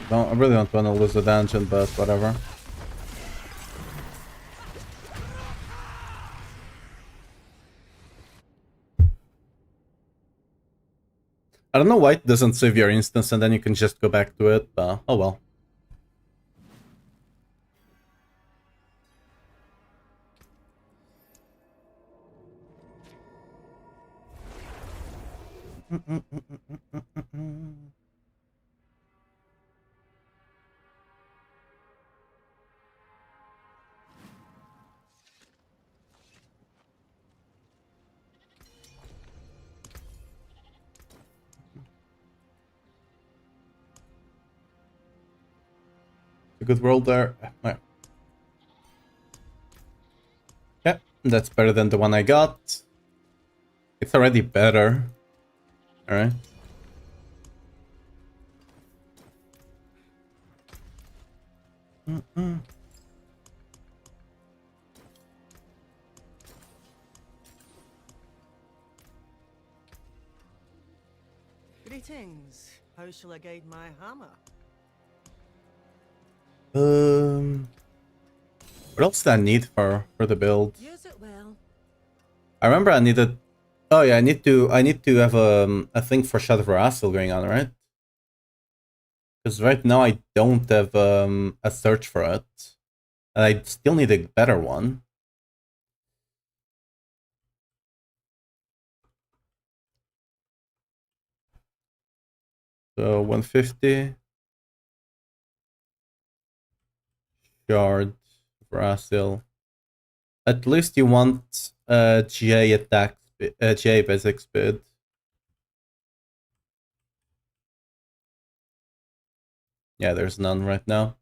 I really don't want to lose the dungeon, but whatever. I don't know why it doesn't save your instance and then you can just go back to it, but oh well. A good roll there. Right. Yeah, that's better than the one I got. It's already better. Alright. Greetings. How shall I guide my hammer? What else do I need for the build? Use it well. I remember I needed... Oh yeah, I need to have a thing for Shadow Veracil going on, right? Because right now I don't have a search for it. And I still need a better one. So 150. Shard, Veracil. At least you want GA attack, GA basic speed. Yeah, there's none right now.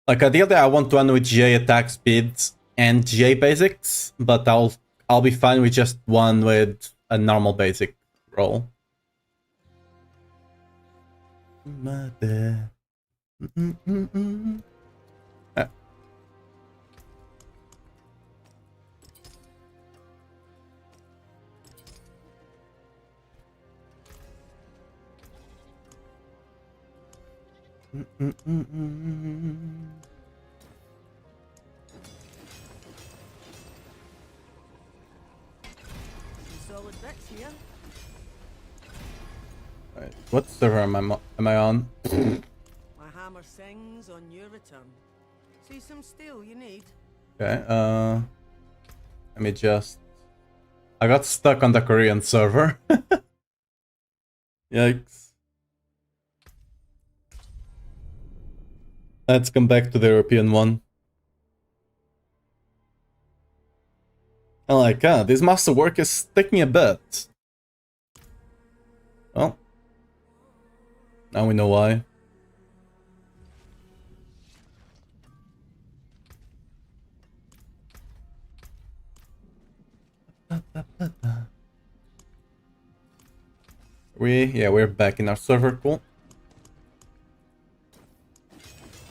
Like ideally, I want one with GA attack speeds and GA basics, but I'll be fine with just one with a normal basic roll. Ah. Some solid bits here. Right. What server am I on? My hammer sings on your return. See some steel you need? Okay, let me just... I got stuck on the Korean server. Yikes. Let's come back to the European one. I'm like, this masterwork is taking a bit. Well, now we know why. Yeah, we're back in our server. Cool.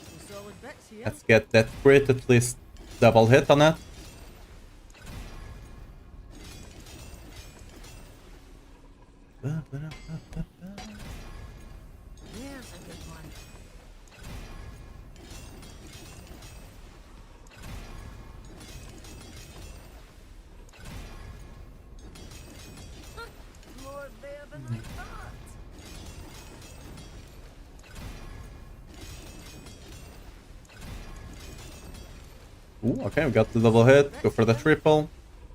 Some solid bits here. Let's get that crit, at least double hit on it. There's a good one. More there than I thought. Ooh, okay, we got the double hit. Go for the triple.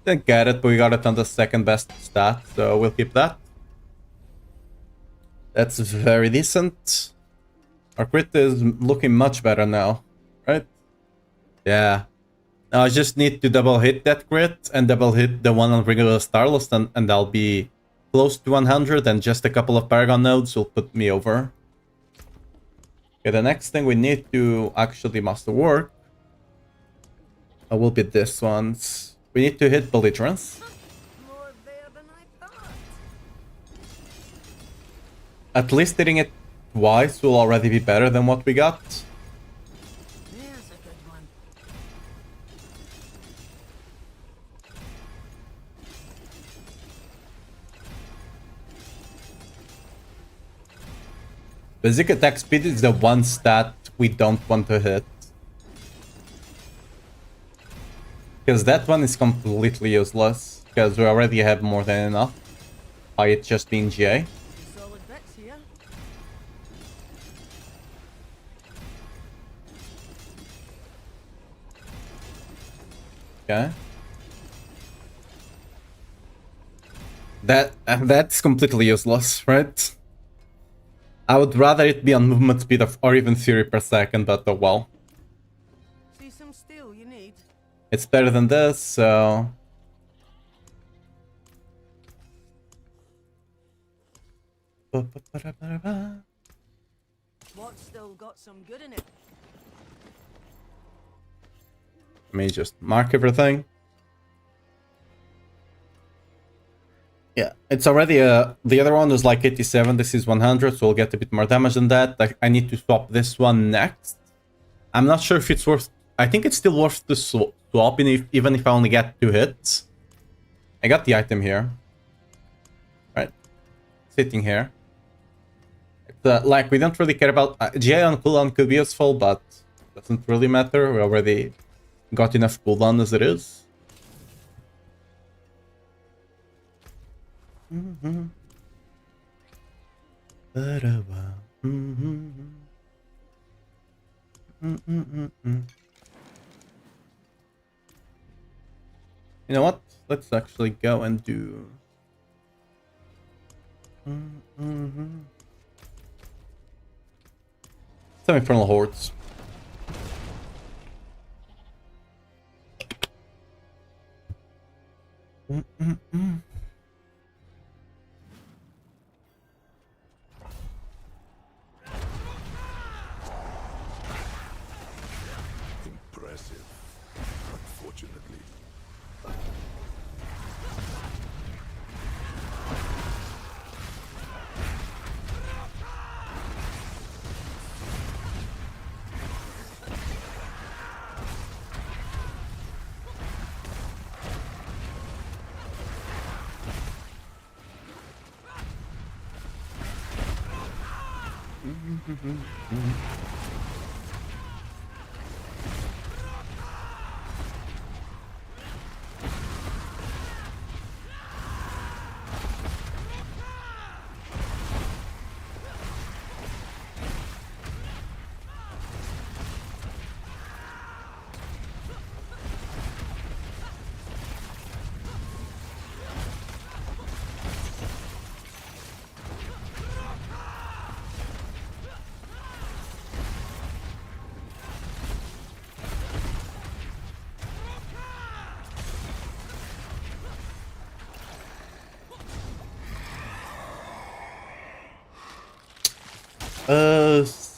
Didn't get it, but we got it on the second best stat, so we'll keep that. That's very decent. Our crit is looking much better now, right? Yeah. Now I just need to double hit that crit and double hit the one on regular Starlust, and I'll be close to 100, and just a couple of Paragon nodes will put me over. Okay, the next thing we need to actually master work will be this ones. We need to hit Belligerence. More there than I thought. At least hitting it twice will already be better than what we got. There's a good one. Basic attack speed is the one stat we don't want to hit. Because that one is completely useless. Because we already have more than enough. By it just being GA. Some solid bits here. Okay. That's completely useless, right? I would rather it be on movement speed or even theory per second, but oh well. See some steel you need. It's better than this, so... What's still got some good in it? Let me just mark everything. Yeah, it's already the other one was like 87, this is 100, so we'll get a bit more damage than that. I need to swap this one next. I'm not sure if it's worth... I think it's still worth to swap even if I only get 2 hits. I got the item here. Right. Sitting here. Like, we don't really care about... GA on cooldown could be useful, but doesn't really matter. We already got enough cooldown as it is. You know what? Let's actually go and do... some Infernal Hordes. Impressive. Unfortunately.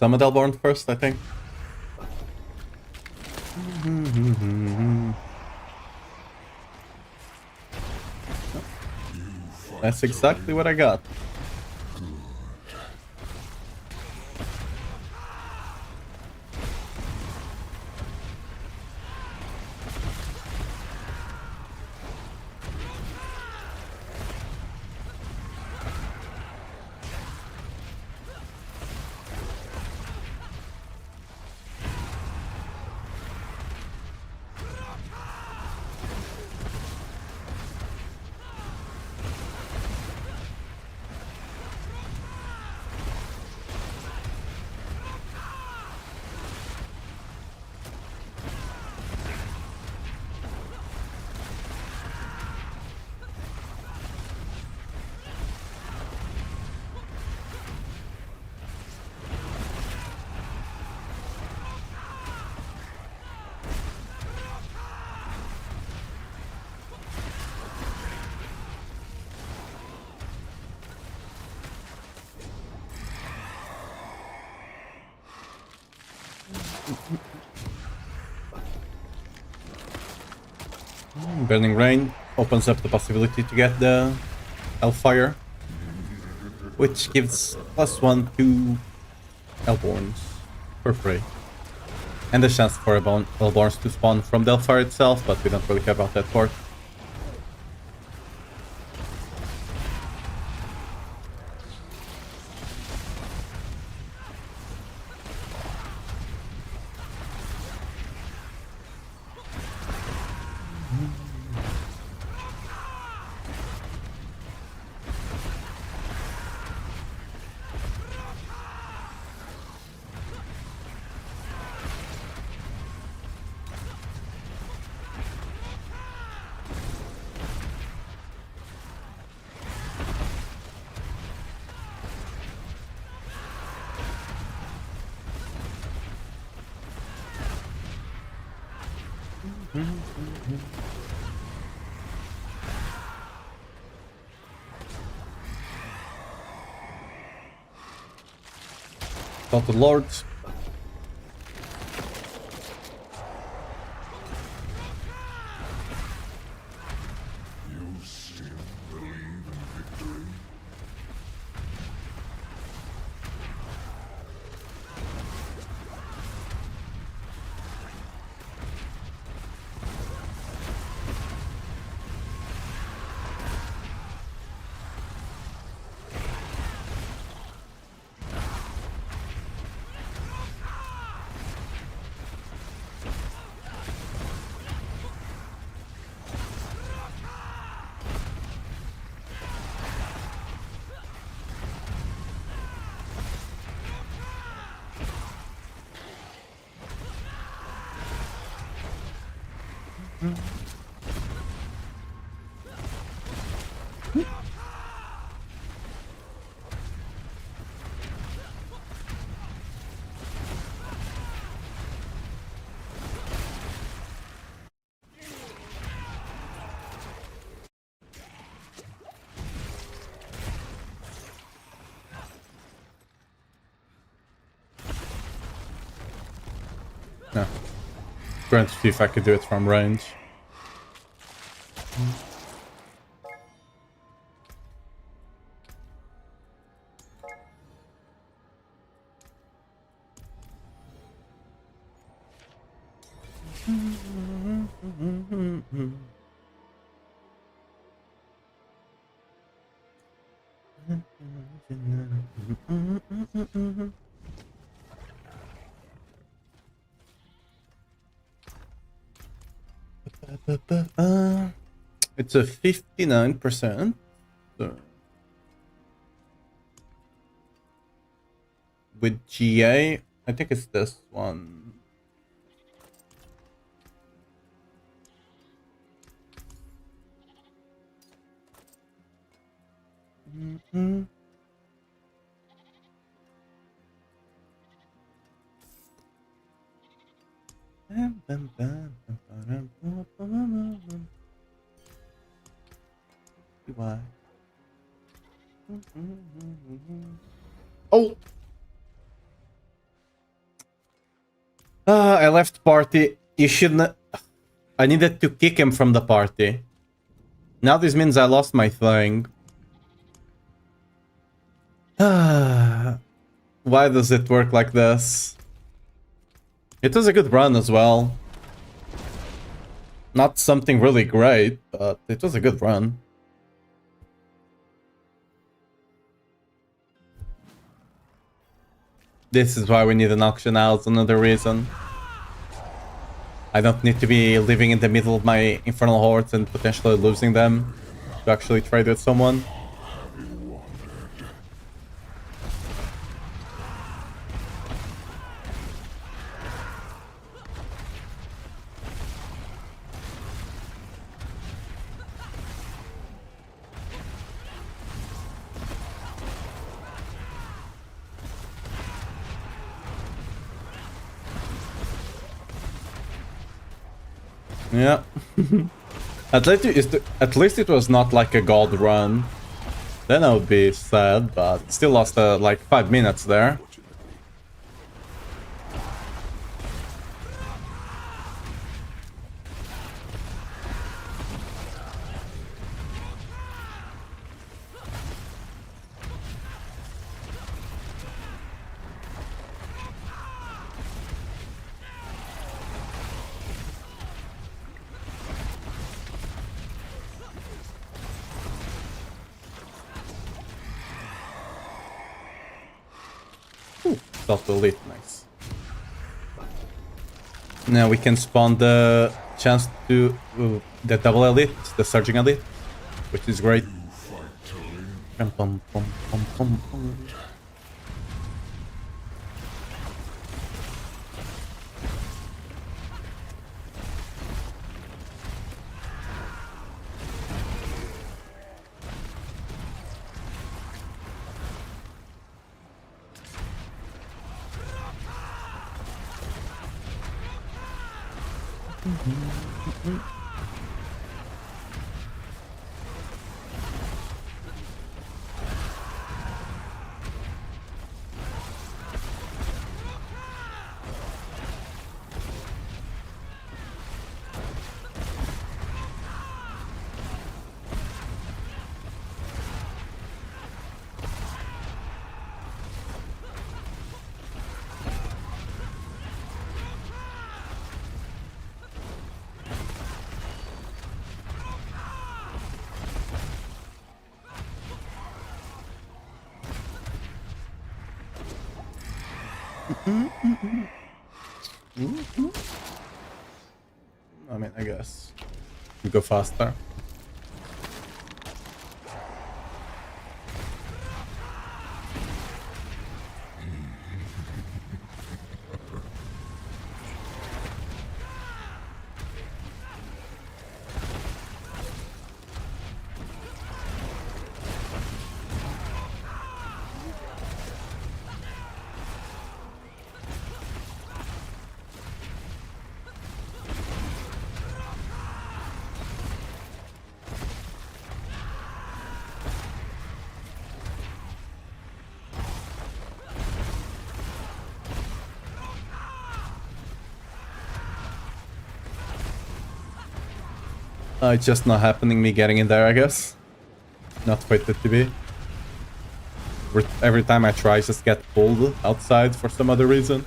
Summon Elborn first, I think. That's exactly what I got. Burning Rain opens up the possibility to get the Hellfire, which gives +1 to Hellborns for free. And the chance for Hellborns to spawn from the Hellfire itself, but we don't really care about that part. Salted Lords. You still believe in victory? No. Trying to see if I could do it from range. It's a 59%. So with GA, I think it's this one. Why? Oh! I left party. You shouldn't. I needed to kick him from the party. Now this means I lost my thing. Why does it work like this? It was a good run as well. Not something really great, but it was a good run. This is why we need an auction house, another reason. I don't need to be living in the middle of my infernal hordes and potentially losing them to actually trade with someone. Yeah. At least it was not like a gold run. Then I would be sad, but still lost like 5 minutes there. Stop the elite, nice. Now we can spawn the chance to the double elite, the surging elite, which is great. Pum, pum, pum, pum, pum, pum. I mean, I guess we go faster. It's just not happening, me getting in there, I guess. Not quite it to be. Every time I try, I just get pulled outside for some other reason.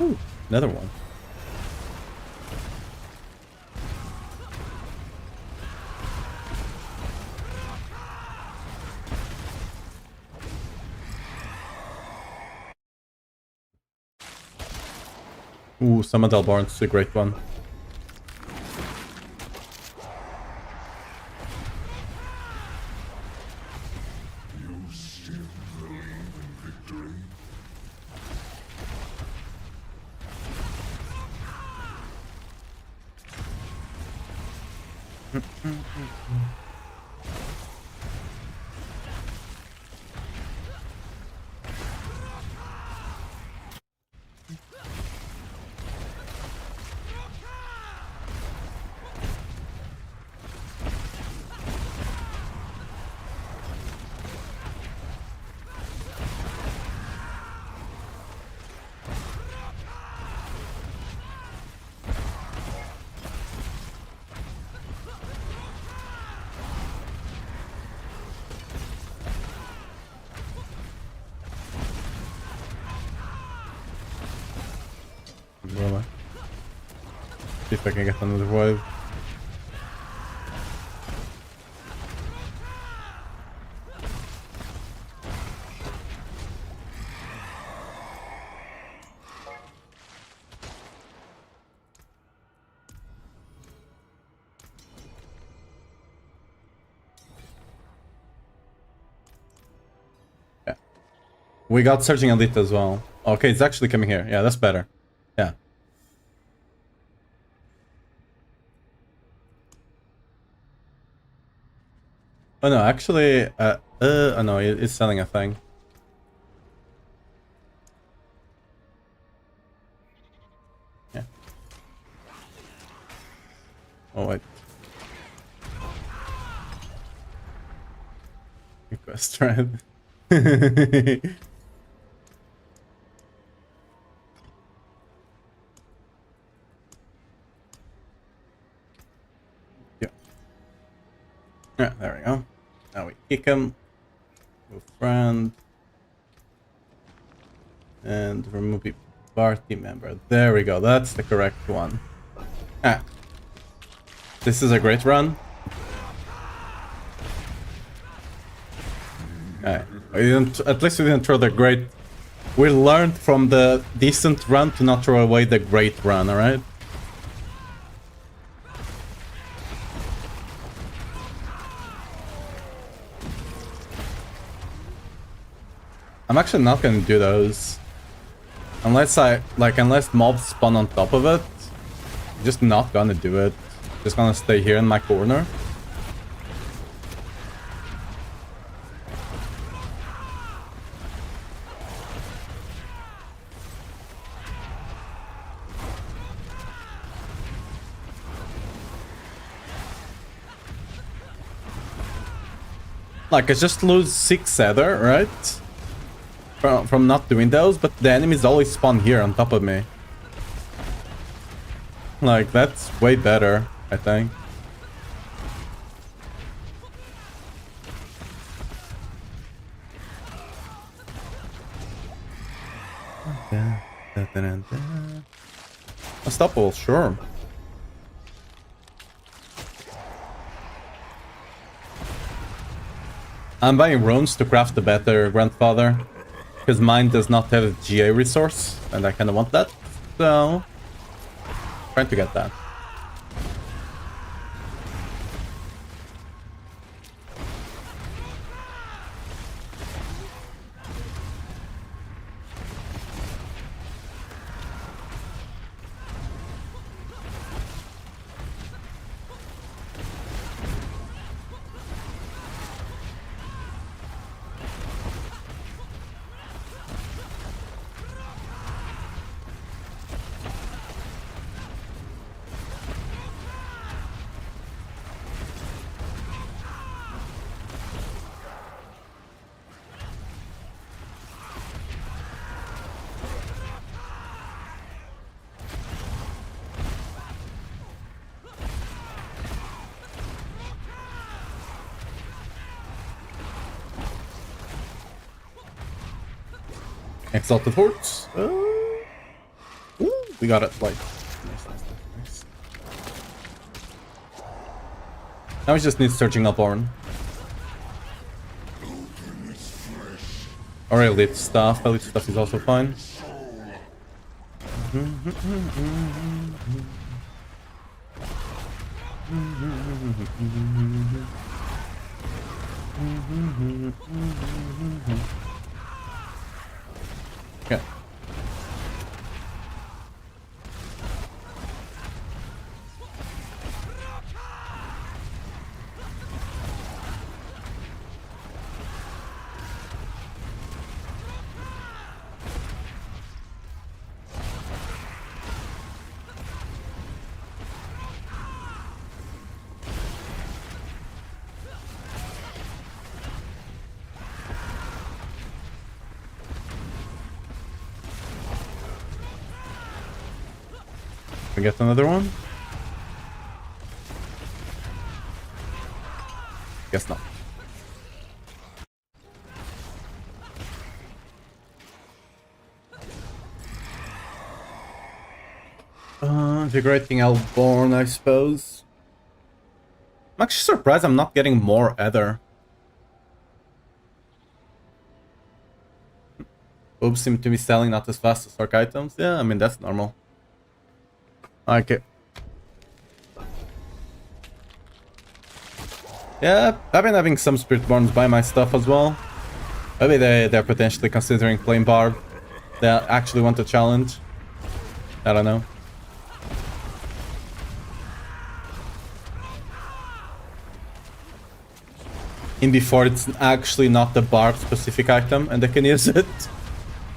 Ooh, another one. Ooh, Summon Dalbarn's a great one. You still believe in victory? Well, see if I can get another wave. Yeah. We got Surging Elite as well. Okay, it's actually coming here. Yeah, that's better. Yeah. Oh no, actually, oh no, it's selling a thing. Yeah. Oh wait. Request thread. Yeah. Yeah, there we go. Now we kick him. Move friend. And remove a party member. There we go. That's the correct one. Ah. This is a great run. Alright. At least we didn't throw the great... We learned from the decent run to not throw away the great run, alright? I'm actually not gonna do those. Unless mobs spawn on top of it. I'm just not gonna do it. Just gonna stay here in my corner. Like, I just lose 6 ether, right? From not doing those, but the enemies always spawn here on top of me. Like, that's way better, I think. Unstoppable, sure. I'm buying runes to craft the better grandfather, because mine does not have a GA resource, and I kind of want that, so trying to get that. Exalted Hordes. Ooh, we got it. Like, nice. Now we just need searching up Orn. Or elite stuff. Elite stuff is also fine. Okay. We get another one? Guess not. Invigorating Elborn, I suppose. I'm actually surprised I'm not getting more Ether. Boobs seem to be selling not as fast as Arc items. Yeah, I mean, that's normal. Okay. Yeah, I've been having some Spiritborns buy my stuff as well. Maybe they're potentially considering playing Barb. They actually want a challenge. I don't know. In before it's actually not the Barb specific item and they can use it.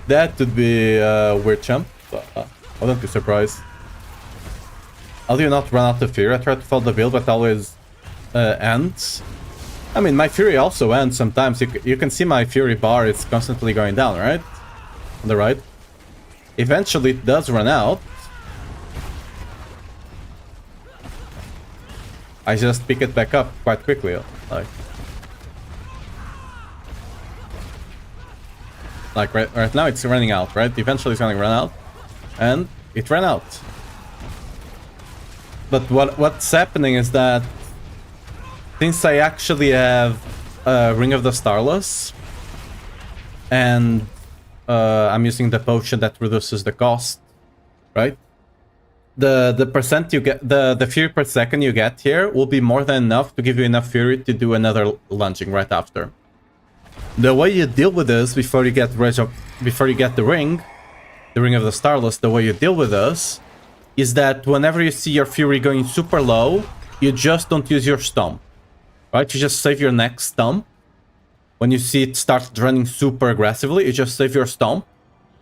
That would be a weird champ. But, I wouldn't be surprised. How do you not run out of Fury? I try to follow the build, but always ends. I mean, my Fury also ends sometimes. You can see my Fury bar is constantly going down, right? On the right. Eventually, it does run out. I just pick it back up quite quickly. Like right now, it's running out, right? Eventually, it's going to run out. And it ran out. But what's happening is that since I actually have Ring of the Starless, and I'm using the potion that reduces the cost, right? The percent you get, the fury per second you get here will be more than enough to give you enough fury to do another lunging right after. The way you deal with this before you get the ring of the Starless, the way you deal with this is that whenever you see your fury going super low, you just don't use your stomp, right? You just save your next stomp. When you see it start running super aggressively, you just save your stomp,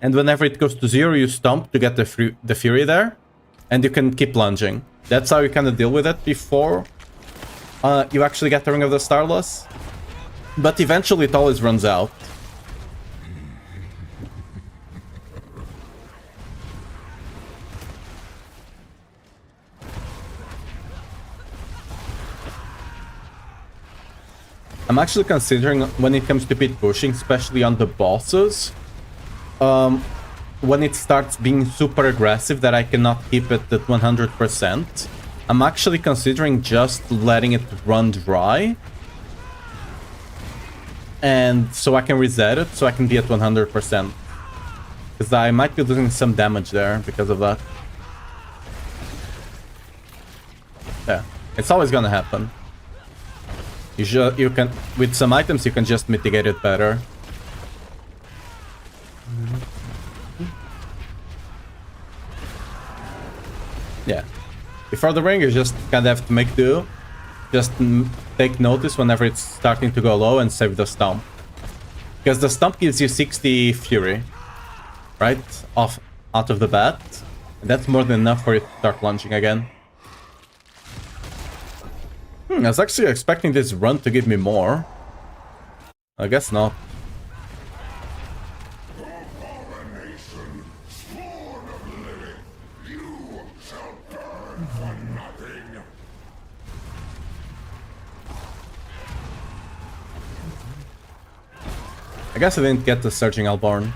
and whenever it goes to 0, you stomp to get the fury there, and you can keep lunging. That's how you kind of deal with it before you actually get the Ring of the Starless. But eventually it always runs out. I'm actually considering, when it comes to pit pushing, especially on the bosses, when it starts being super aggressive that I cannot keep it at 100%, I'm actually considering just letting it run dry. And so I can reset it, so I can be at 100%. Because I might be losing some damage there because of that. Yeah, it's always gonna happen. You can, with some items, you can just mitigate it better. Yeah. Before the ring, you just kind of have to make do. Just take notice whenever it's starting to go low and save the stomp. Because the stomp gives you 60 fury, right? Out of the bat. And that's more than enough for you to start launching again. I was actually expecting this run to give me more. I guess not. Abomination, spawn of Lilith, you shall burn for nothing. I guess I didn't get the Surging Hellborn.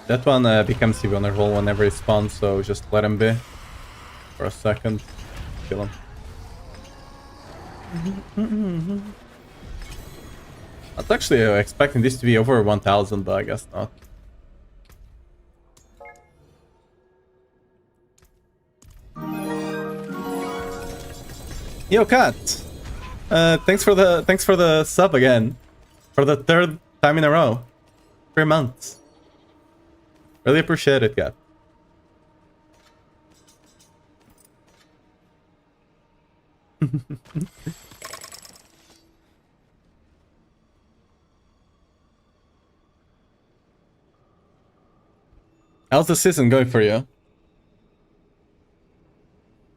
That one becomes vulnerable whenever he spawns, so just let him be for a second. Kill him. I was actually expecting this to be over 1000, but I guess not. Yo, Cat! Thanks for the sub again. For the 3rd time in a row. 3 months. Really appreciate it, Cat. How's the season going for you?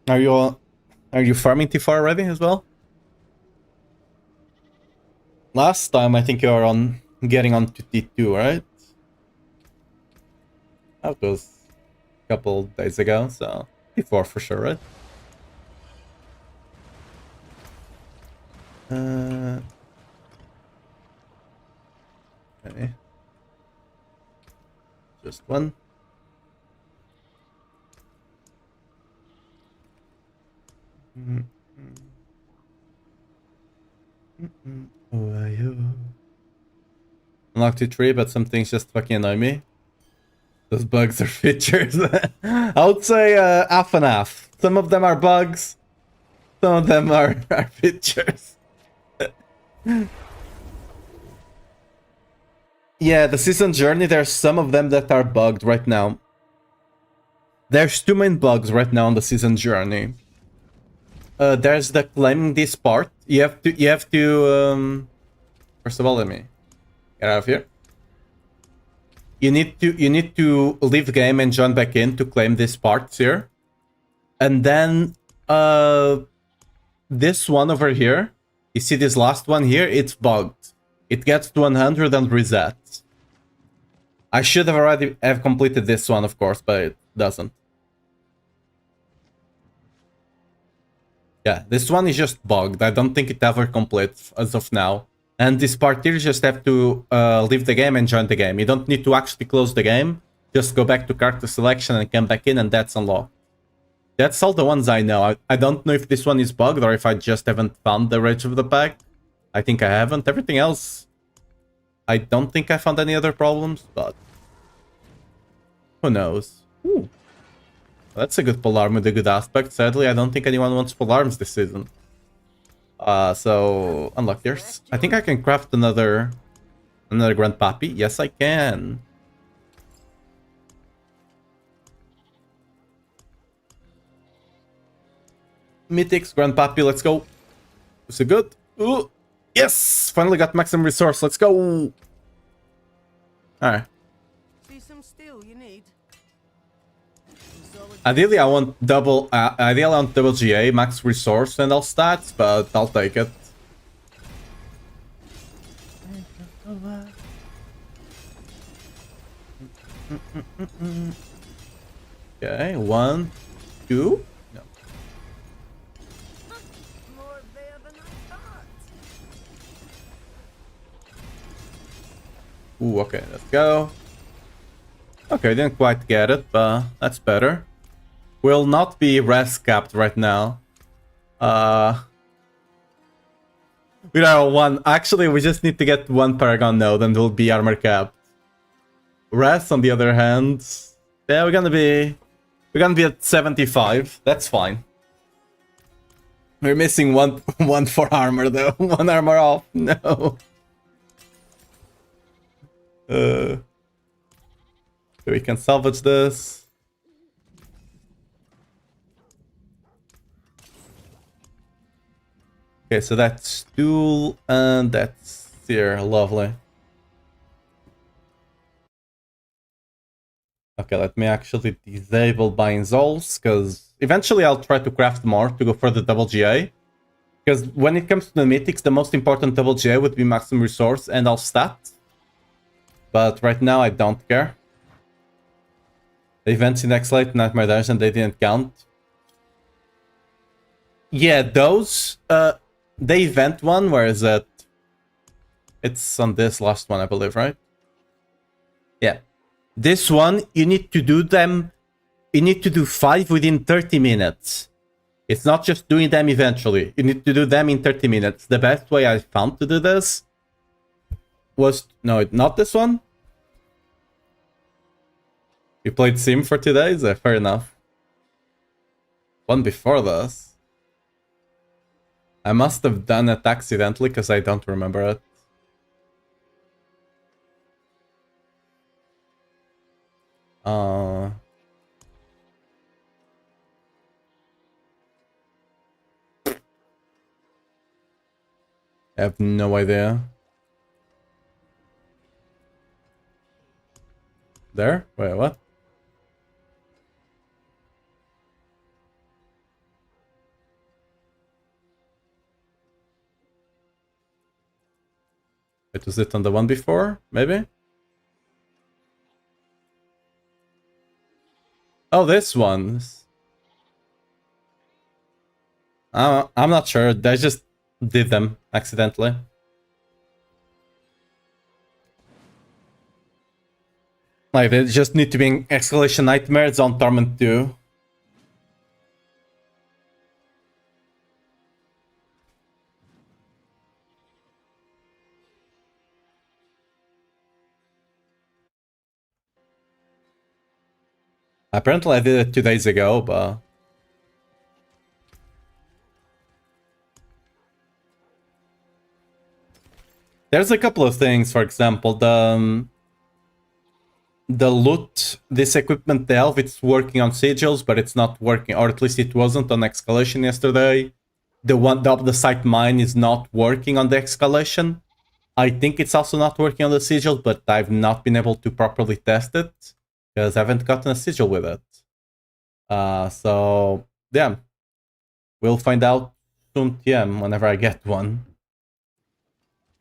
Are you farming T4 already as well? Last time I think you were getting on to T2, right? That was a couple days ago, so T4 for sure, right? Okay. Just one. Oh, are you? Unlocked to 3, but some things just fucking annoy me. Those bugs are features. I would say half and half. Some of them are bugs. Some of them are pictures. Yeah, the season journey, there's some of them that are bugged right now. There's two main bugs right now on the season journey. There's the claiming this part. You have to first of all, let me get out of here. You need to leave the game and join back in to claim these parts here. And then this one over here, you see this last one here, it's bugged. It gets to 100 and resets. I should have already have completed this one, of course, but it doesn't. Yeah, this one is just bugged. I don't think it ever completes as of now. And this part here, you just have to leave the game and join the game. You don't need to actually close the game. Just go back to character selection and come back in, and that's unlocked. That's all the ones I know. I don't know if this one is bugged or if I just haven't found the Rage of the Pack. I think I haven't. Everything else, I don't think I found any other problems, but who knows? Ooh. That's a good polearm with a good aspect. Sadly, I don't think anyone wants polearms this season. So unlock yours. I think I can craft another Grandpappy. Yes, I can. Mythics, Grandpappy, let's go. Is it good? Ooh. Yes! Finally got maximum resource. Let's go. Alright. See some steel you need? Ideally, I want double. Ideally, I want double GA, max resource, and all stats, but I'll take it. Okay, 1, 2. No. More there than I thought. Ooh, okay, let's go. Okay, didn't quite get it, but that's better. Will not be res capped right now. We are one. Actually, we just need to get one Paragon node and we'll be armor capped. Res, on the other hand, yeah, we're gonna be at 75. That's fine. We're missing one for armor though. One armor off. No. So we can salvage this. Okay, so that's stool and that's here. Lovely. Okay, let me actually disable buying Zols, because eventually I'll try to craft more to go for the double GA. Because when it comes to the mythics, the most important double GA would be maximum resource and all stat. But right now I don't care. The events in X-Lite, Nightmare Dungeon, they didn't count. Yeah, those... the event one, where is it? It's on this last one, I believe, right? Yeah. This one, you need to do them... You need to do 5 within 30 minutes. It's not just doing them eventually. You need to do them in 30 minutes. The best way I found to do this was... No, not this one. You played Sim for 2 days? Fair enough. One before this. I must have done it accidentally because I don't remember it. I have no idea. There? Wait, what? It was it on the one before? Maybe? Oh, this one. I'm not sure. I just did them accidentally. Like, they just need to be in Escalation Nightmares on Torment 2. Apparently I did it 2 days ago, but... There's a couple of things, for example, the loot, this equipment delve, it's working on sigils, but it's not working, or at least it wasn't on Escalation yesterday. The site mine is not working on the Escalation. I think it's also not working on the sigils, but I've not been able to properly test it because I haven't gotten a sigil with it. So yeah, we'll find out soon TM whenever I get one.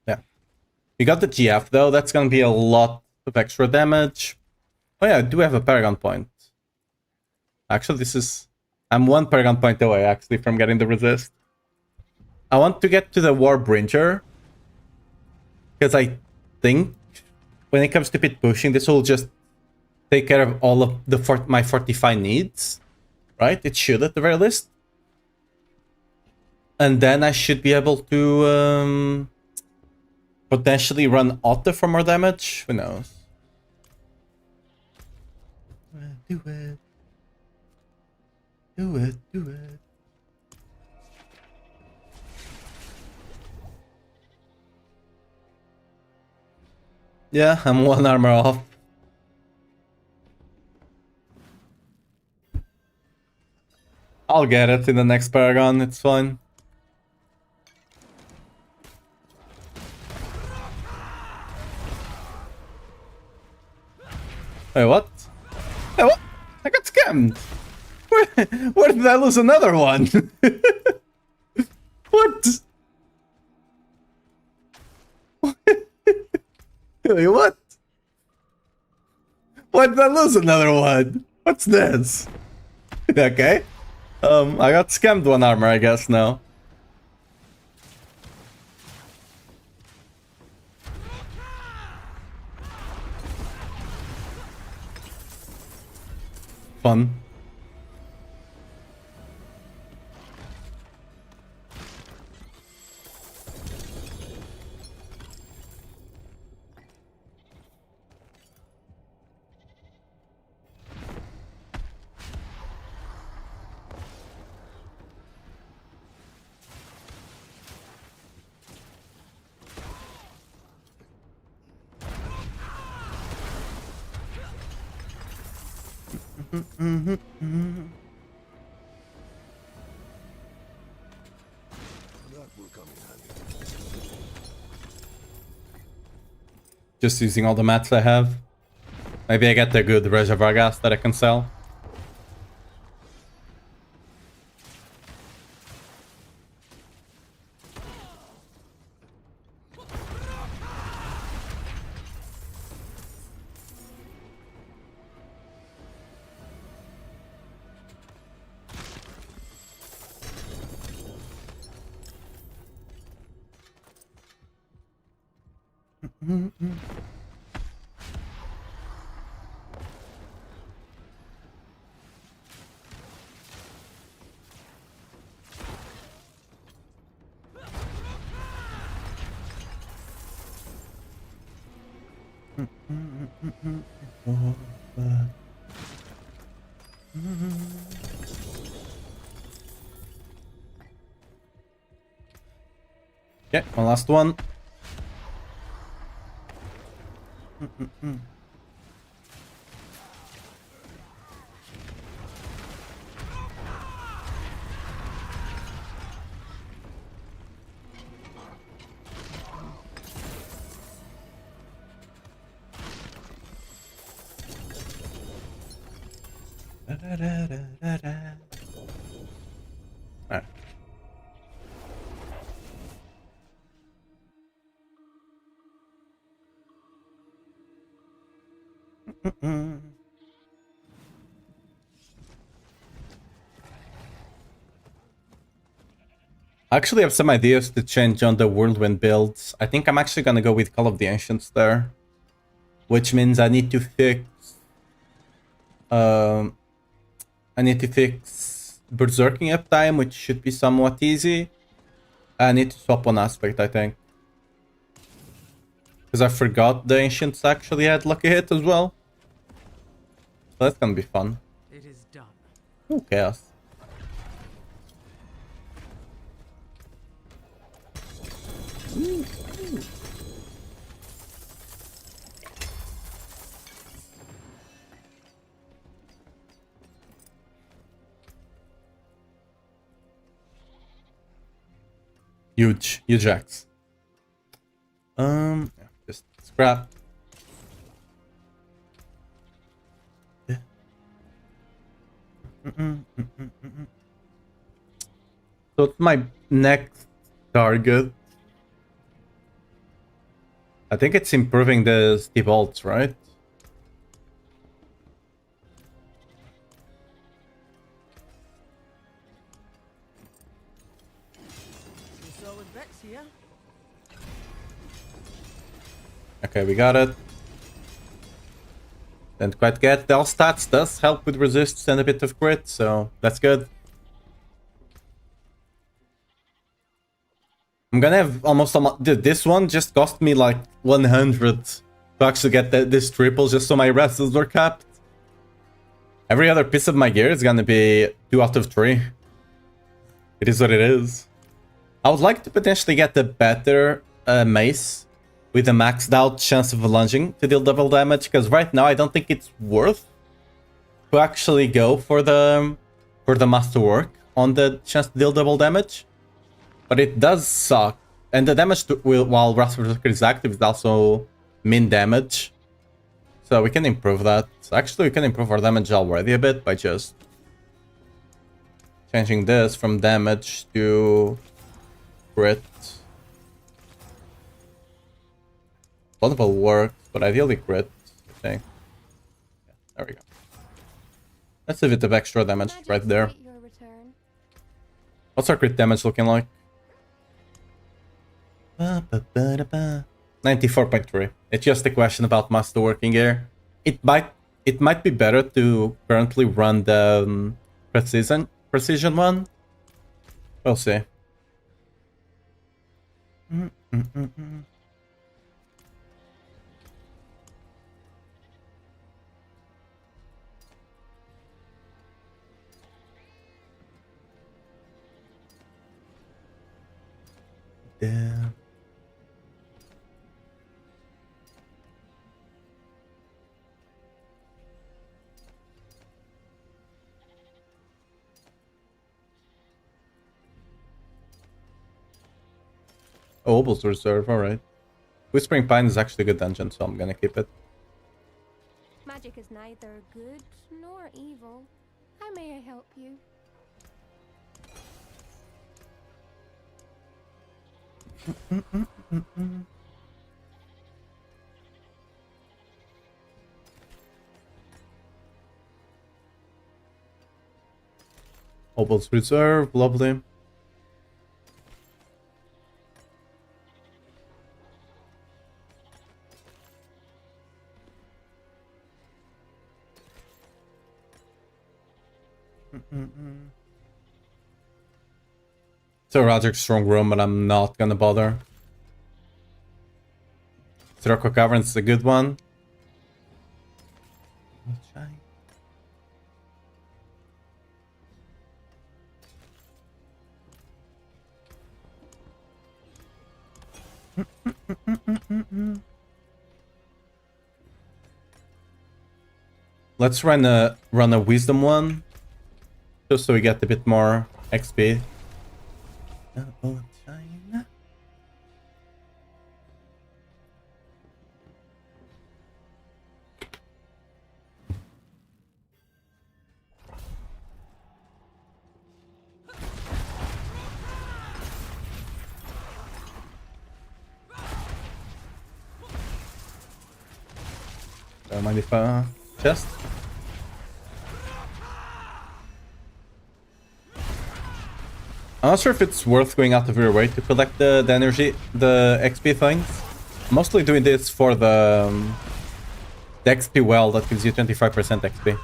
Yeah, we got the GF though. That's gonna be a lot of extra damage. Oh yeah, I do have a Paragon point. Actually, I'm one Paragon point away actually from getting the resist. I want to get to the Warbringer because I think when it comes to pit pushing, this will just take care of all of my fortify needs, right? It should at the very least. And then I should be able to potentially run Otter for more damage. Who knows? Do it. Do it. Do it. Yeah, I'm one armor off. I'll get it in the next Paragon, it's fine. Wait, what? Hey, what? I got scammed! Where did I lose another one? What? Wait, what? Why did I lose another one? What's this? Okay. I got scammed one armor, I guess, now. Fun. Just using all the mats I have. Maybe I get the good reservoir gas that I can sell. Okay, one last one. Alright. I actually have some ideas to change on the Whirlwind builds. I think I'm actually gonna go with Call of the Ancients there. Which means I need to fix... Berserking uptime, which should be somewhat easy. I need to swap one aspect, I think. Because I forgot the Ancients actually had Lucky Hit as well. So that's gonna be fun. It is done. Ooh, Chaos. Huge, huge axe. Yeah, just scrap. Yeah. So it's my next target. I think it's improving the Steve bolts, right? Some solid bits here. Okay, we got it. Didn't quite get the all stats. Does help with resist and a bit of crit, so that's good. I'm gonna have almost dude, this one just cost me like 100 to actually get this triple just so my wrestles were capped. Every other piece of my gear is gonna be 2 out of 3. It is what it is. I would like to potentially get the better mace with a maxed out chance of lunging to deal double damage, because right now I don't think it's worth to actually go for the masterwork on the chance to deal double damage. But it does suck. And the damage while Rasper is active is also min damage. So we can improve that. Actually, we can improve our damage already a bit by just changing this from damage to crit. Multiple works, but ideally crit, I think. Yeah, there we go. That's a bit of extra damage right there. What's our crit damage looking like? 94.3. It's just a question about masterworking here. It might be better to currently run the precision one. We'll see. Damn. Oh, Obel's Reserve, alright. Whispering Pine is actually a good dungeon, so I'm gonna keep it. Magic is neither good nor evil. How may I help you? Obel's Reserve, lovely. It's a Roderick strong room, but I'm not gonna bother. Sirocco Cavern is a good one. Let's run a wisdom one, just so we get a bit more XP. Don't mind if chest. I'm not sure if it's worth going out of your way to collect the energy, the XP things. I'm mostly doing this for the XP well that gives you 25% XP.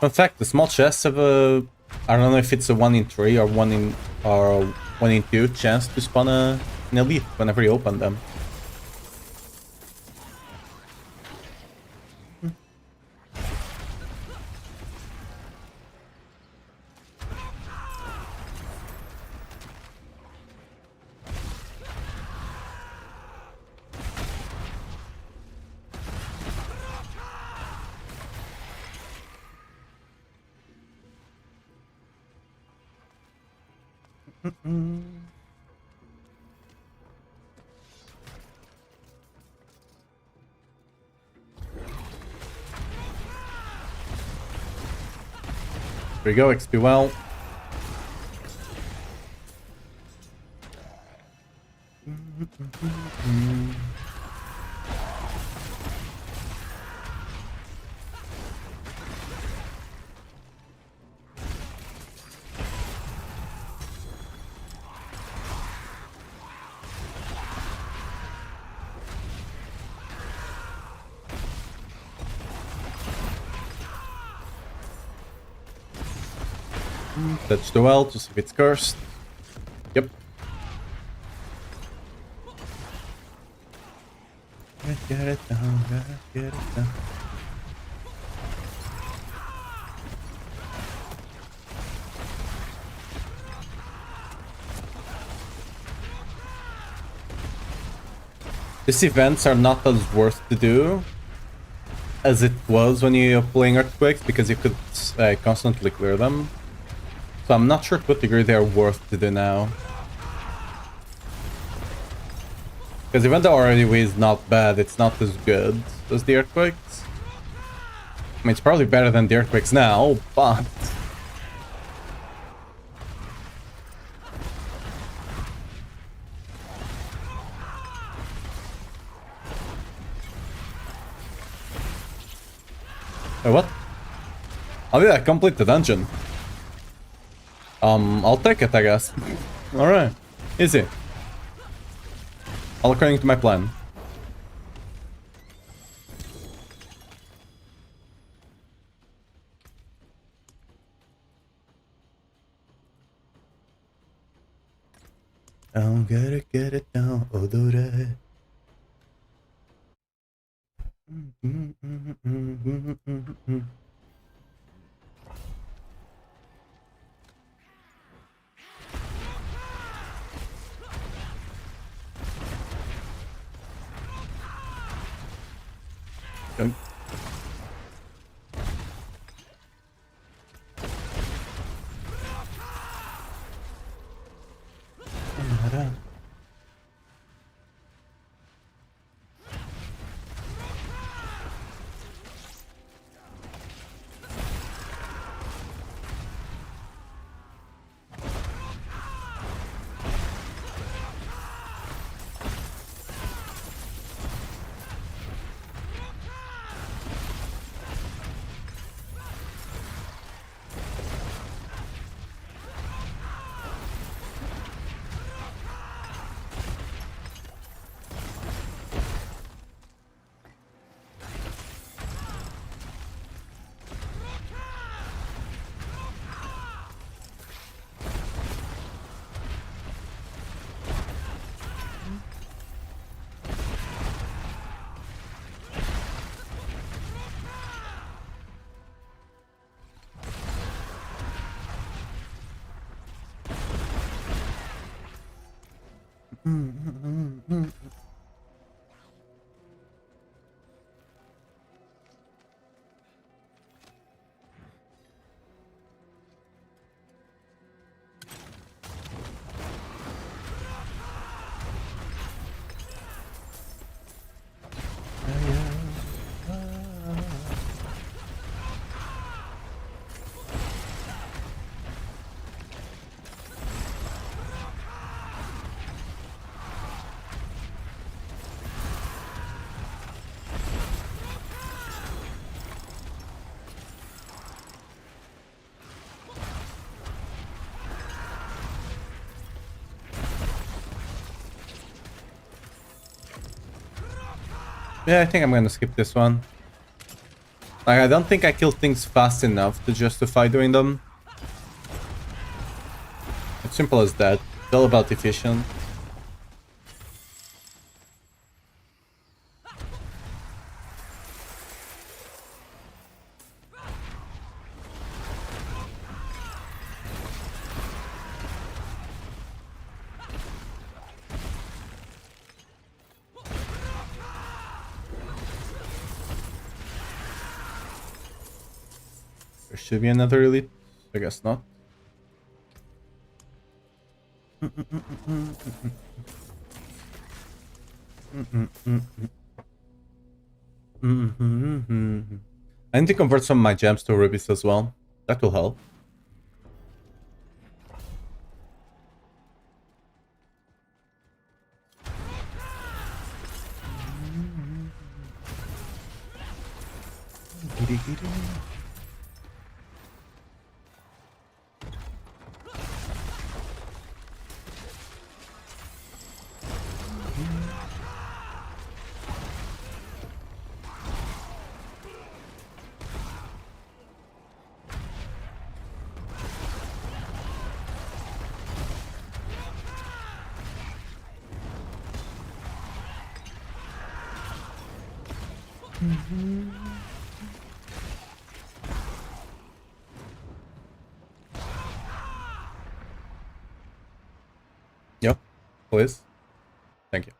In fact, the small chests have a, I don't know if it's a 1 in 3 or 1 in 2 chance to spawn an elite whenever you open them. Here we go, XP well. Touch the well to see if it's cursed. Yep. Get it down, gotta get it down. These events are not as worth to do as it was when you're playing Earthquakes, because you could constantly clear them. So I'm not sure to what degree they're worth to do now. Because even though already is not bad, it's not as good as the Earthquakes. I mean, it's probably better than the Earthquakes now, but... Wait, what? How did I complete the dungeon? I'll take it, I guess. Alright. Easy. All according to my plan. Don't get it down, odore. Don't. Yeah, I think I'm gonna skip this one. Like, I don't think I kill things fast enough to justify doing them. It's simple as that. It's all about efficient. There should be another elite. I guess not. I need to convert some of my gems to rubies as well. That will help. Yep, please. Thank you.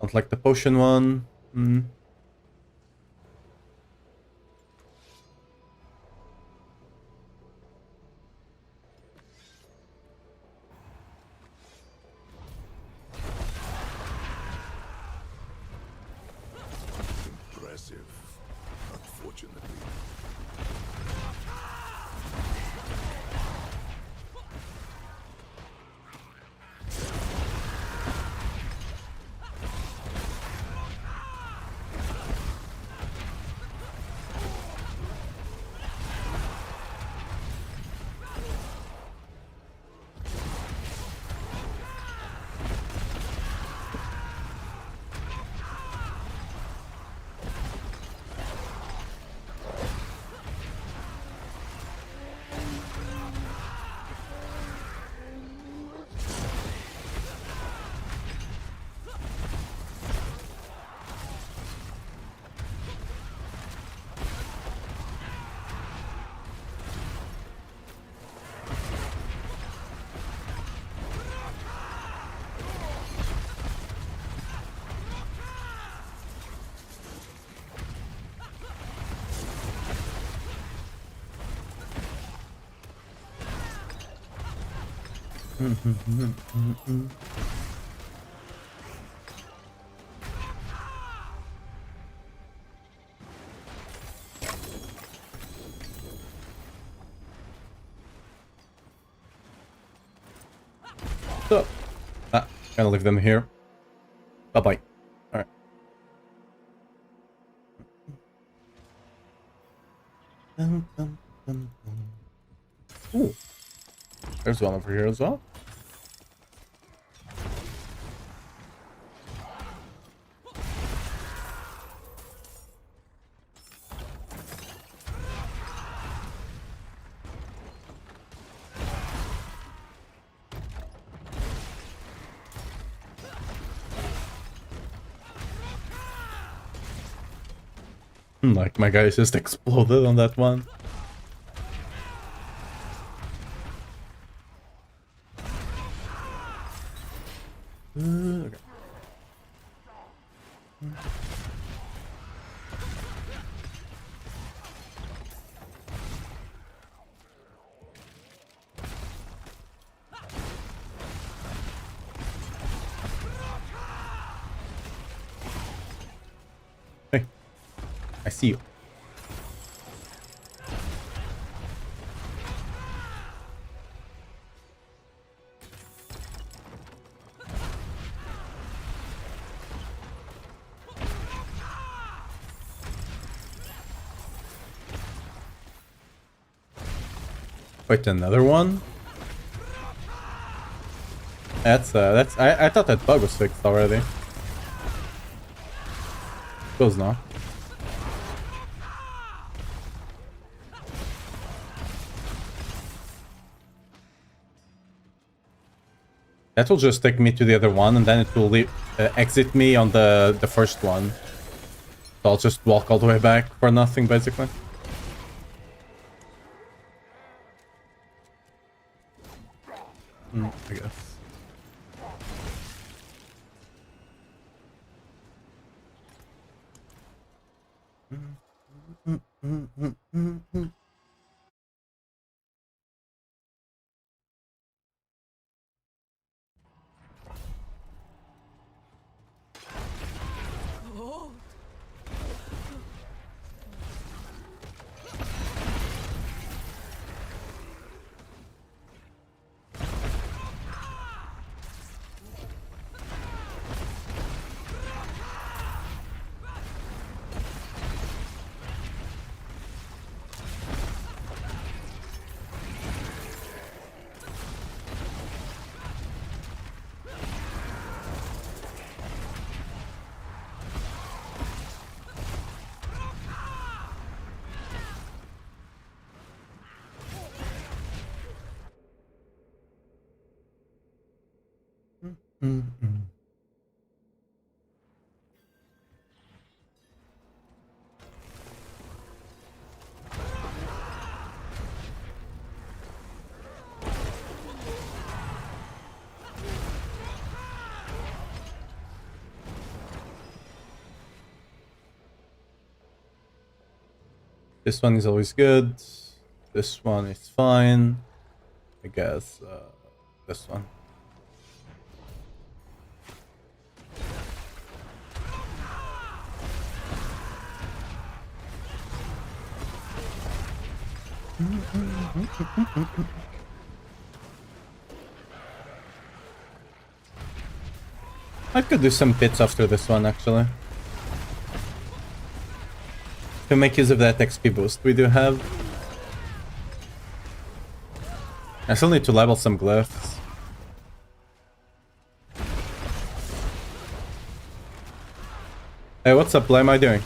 Don't like the potion one. Impressive. Unfortunately. So, gonna leave them here. Bye-bye. Alright. Ooh. There's one over here as well. Like, my guy just exploded on that one. Okay. Hey, I see you. Wait, another one? That's I thought that bug was fixed already. Feels not. That will just take me to the other one, and then it will exit me on the first one. So I'll just walk all the way back for nothing, basically. I guess. This one is always good. This one is fine. I guess this one. I could do some bits after this one, actually. To make use of that XP boost we do have. I still need to level some glyphs. Hey, what's up? What am I doing?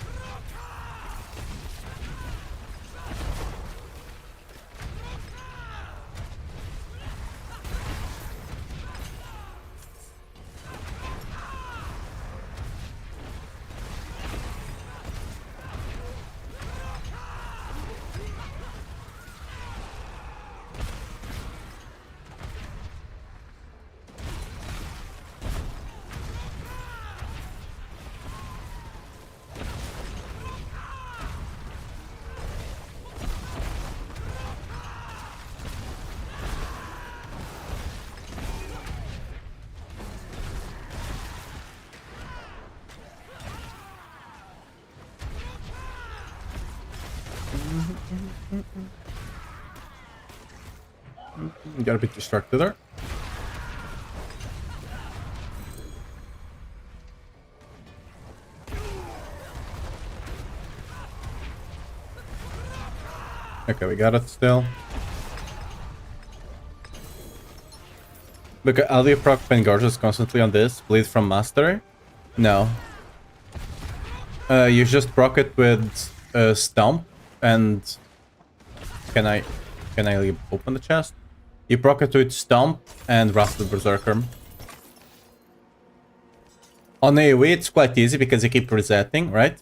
Got a bit distracted there. Okay, we got it still. Look, how do you proc Pengorgeous constantly on this? Bleed from Mastery? No. You just proc it with Stomp and... Can I open the chest? You proc it with Stomp and Rusted Berserker. On AoE it's quite easy because you keep resetting, right?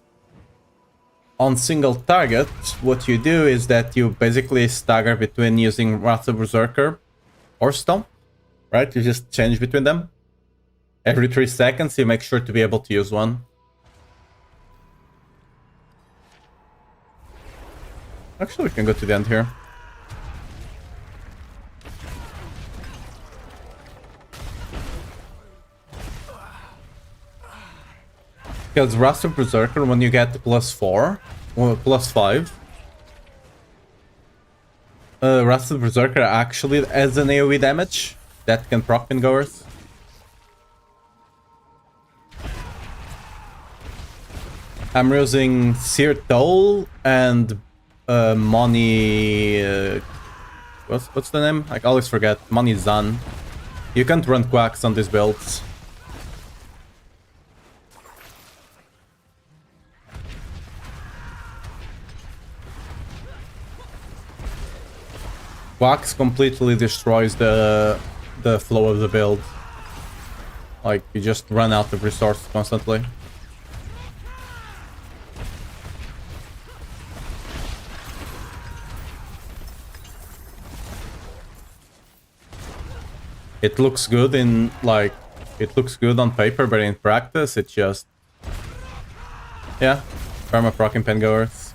On single target, what you do is that you basically stagger between using Rusted Berserker or Stomp, right? You just change between them. Every 3 seconds you make sure to be able to use one. Actually, we can go to the end here. Because Rusted Berserker, when you get +4 or +5, Rusted Berserker actually has an AoE damage that can proc Pingoers. I'm using Seared Toll and Money... what's the name? I always forget. Money Zan. You can't run quacks on these builds. Quacks completely destroys the flow of the build. Like, you just run out of resources constantly. It looks good in, like, it looks good on paper, but in practice, it just... Yeah, perma-proc in pengoers.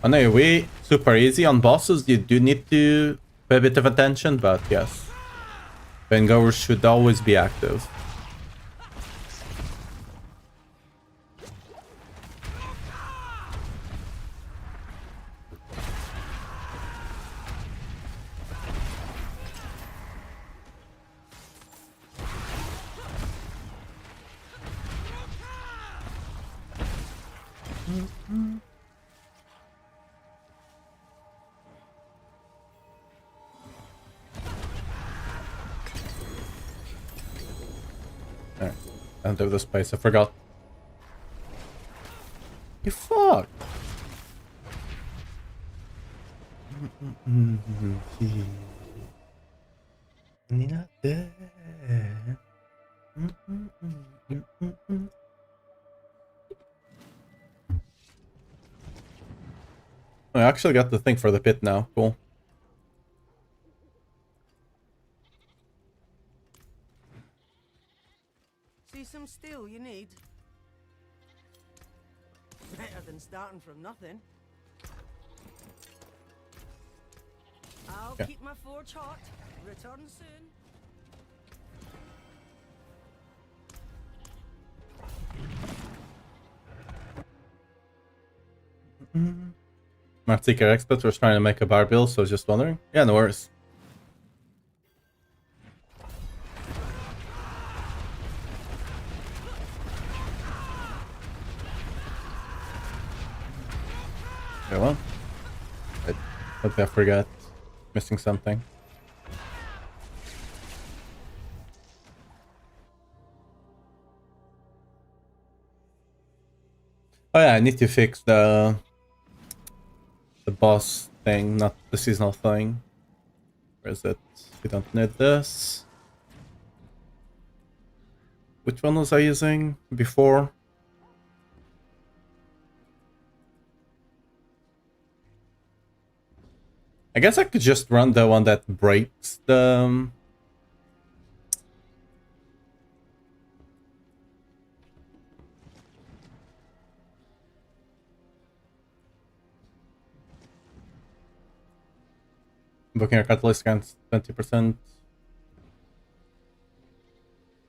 On AoE, super easy. On bosses, you do need to pay a bit of attention, but yes. Pengoers should always be active. Alright, I don't have the space, I forgot. You fuck! I actually got the thing for the pit now, cool. See some steel you need? Better than starting from nothing. I'll Yeah. keep my forge hot. Return soon. Martika Expert was trying to make a bar build, so I was just wondering. Yeah, no worries. Okay, well. I hope I forgot. Missing something. Oh yeah, I need to fix the boss thing, not the seasonal thing. Where is it? We don't need this. Which one was I using before? I guess I could just run the one that breaks the... Booking a catalyst against 20%.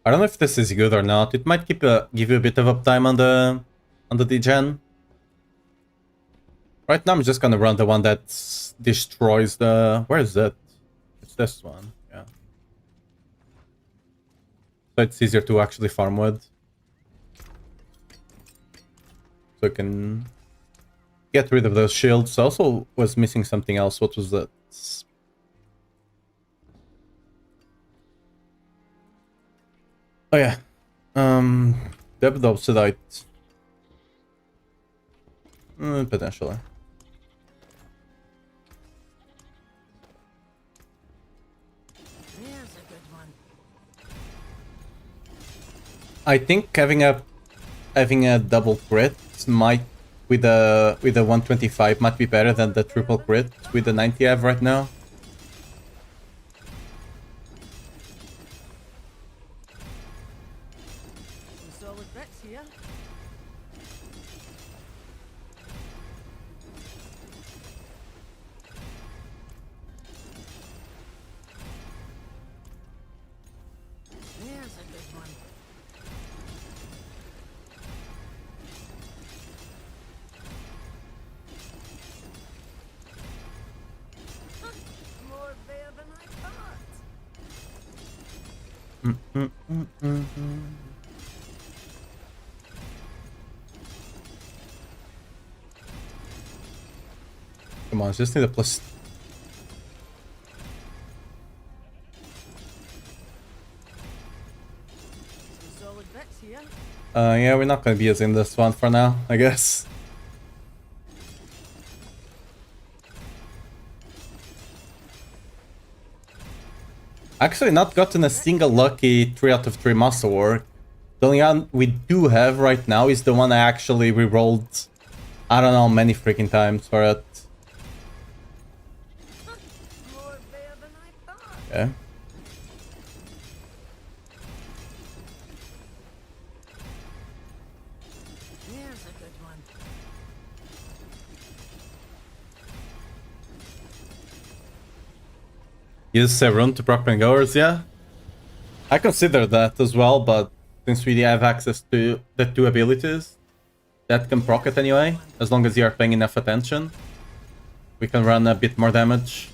I don't know if this is good or not. It might give you a bit of uptime on the degen. Right now I'm just gonna run the one that destroys the... Where is it? It's this one, yeah. So it's easier to actually farm with. So I can get rid of those shields. I also was missing something else. What was that? Oh yeah. Depth obsidite. Potentially. There's a good one. I think having a double crit might with a 125 might be better than the triple crit with the 90 I have right now. Some solid bits here. There's a good one. More there than I thought. Come on, I just need a plus. Some solid bits here. Yeah, we're not gonna be using this one for now, I guess. Actually, not gotten a single lucky 3 out of 3 muscle work. The only one we do have right now is the one I actually rerolled, I don't know, many freaking times for it. More there than I thought. Okay. Use Rune to proc Pengoers, yeah. I consider that as well, but since we have access to the two abilities that can proc it anyway, as long as you are paying enough attention, we can run a bit more damage.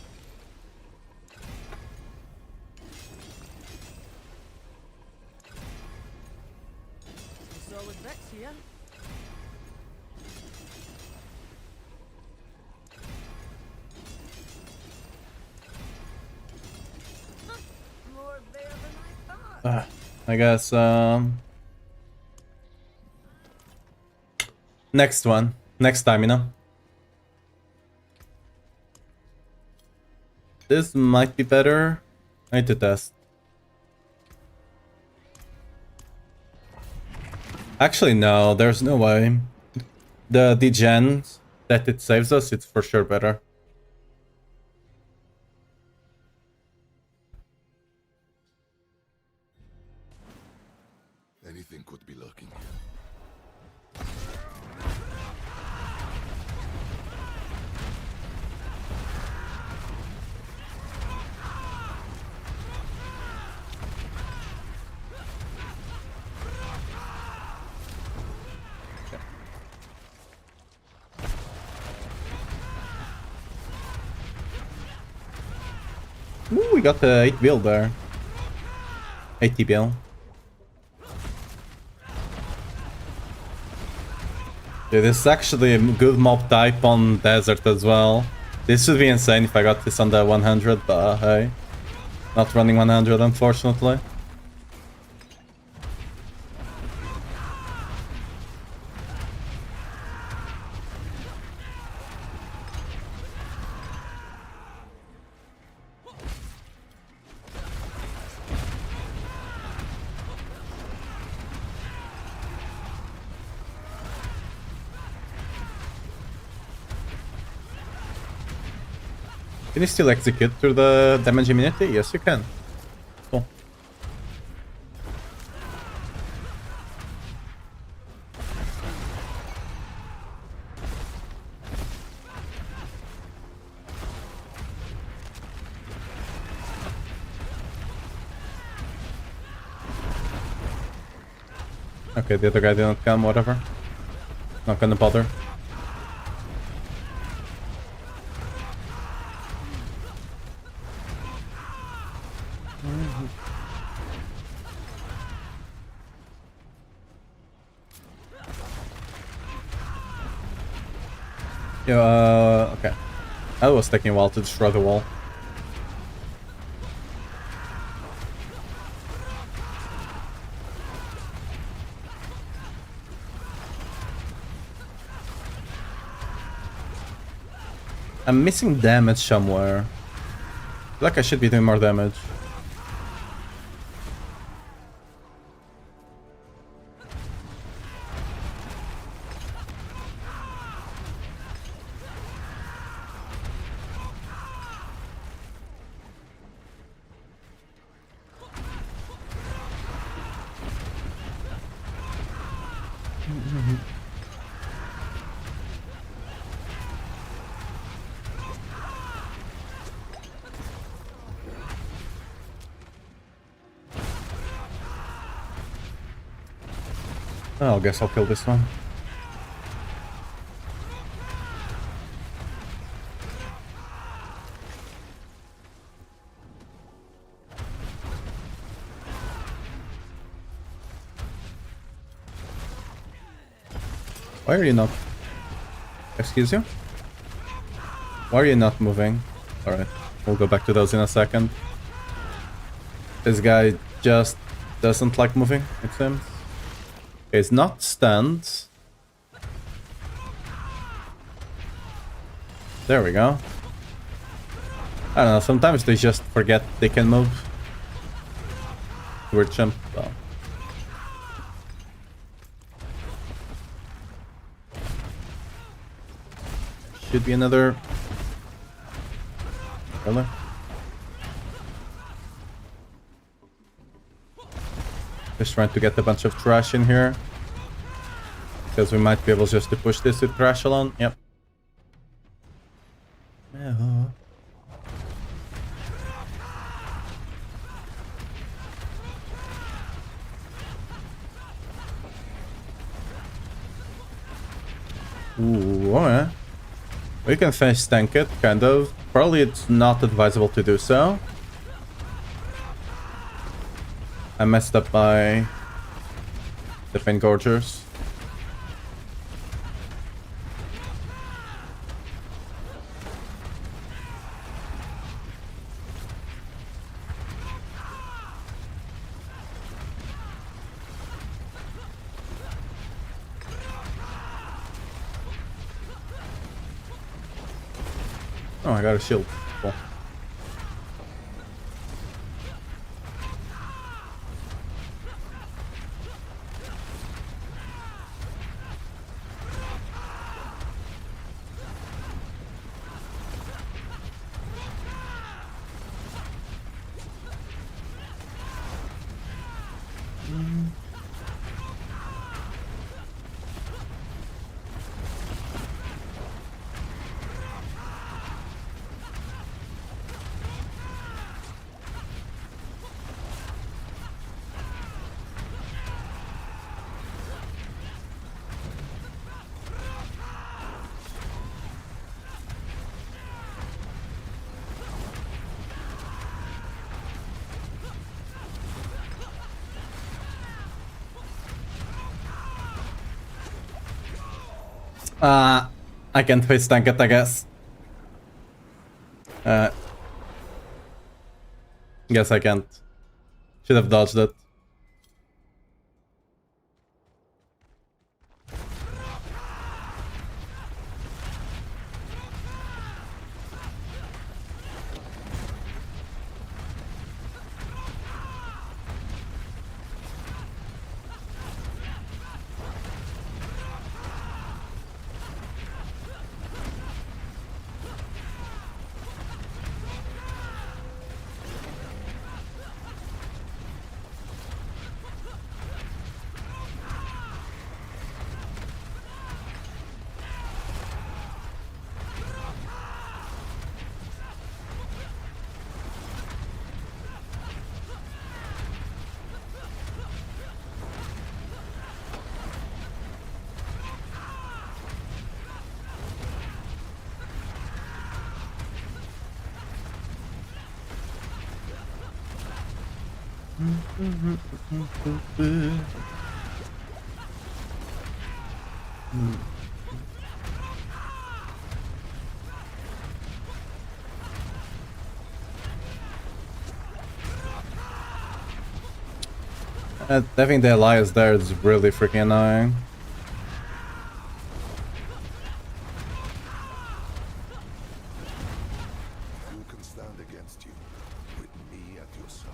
Solid bits here. More there than I thought. I guess, next one. Next time, you know? This might be better. I need to test. Actually, no, there's no way. The degen that it saves us, it's for sure better. Anything could be lurking. Ooh, we got the 8 bill there. 80 bill. Yeah, this is actually a good mob type on desert as well. This should be insane if I got this on the 100, but hey. Not running 100, unfortunately. Can you still execute through the damage immunity? Yes, you can. Cool. Okay, the other guy didn't come, whatever. Not gonna bother. Yeah, okay. That was taking a while to destroy the wall. I'm missing damage somewhere. I feel like I should be doing more damage. Oh, I guess I'll kill this one. Why are you not... Excuse you? Why are you not moving? Alright, we'll go back to those in a second. This guy just doesn't like moving, it seems. It's not stunned. There we go. I don't know, sometimes they just forget they can move. Weird jump. Oh. Should be another... Really? Just trying to get a bunch of trash in here. Because we might be able just to push this with trash alone. Yep. Ooh, alright. We can finish tank it, kind of. Probably it's not advisable to do so. I messed up my Defend Gorgers. Oh, I got a shield. Cool. I can't face tank it, I guess. Guess I can't. Should have dodged it. Having the alliance there is really freaking annoying. Who can stand against you? With me at your side.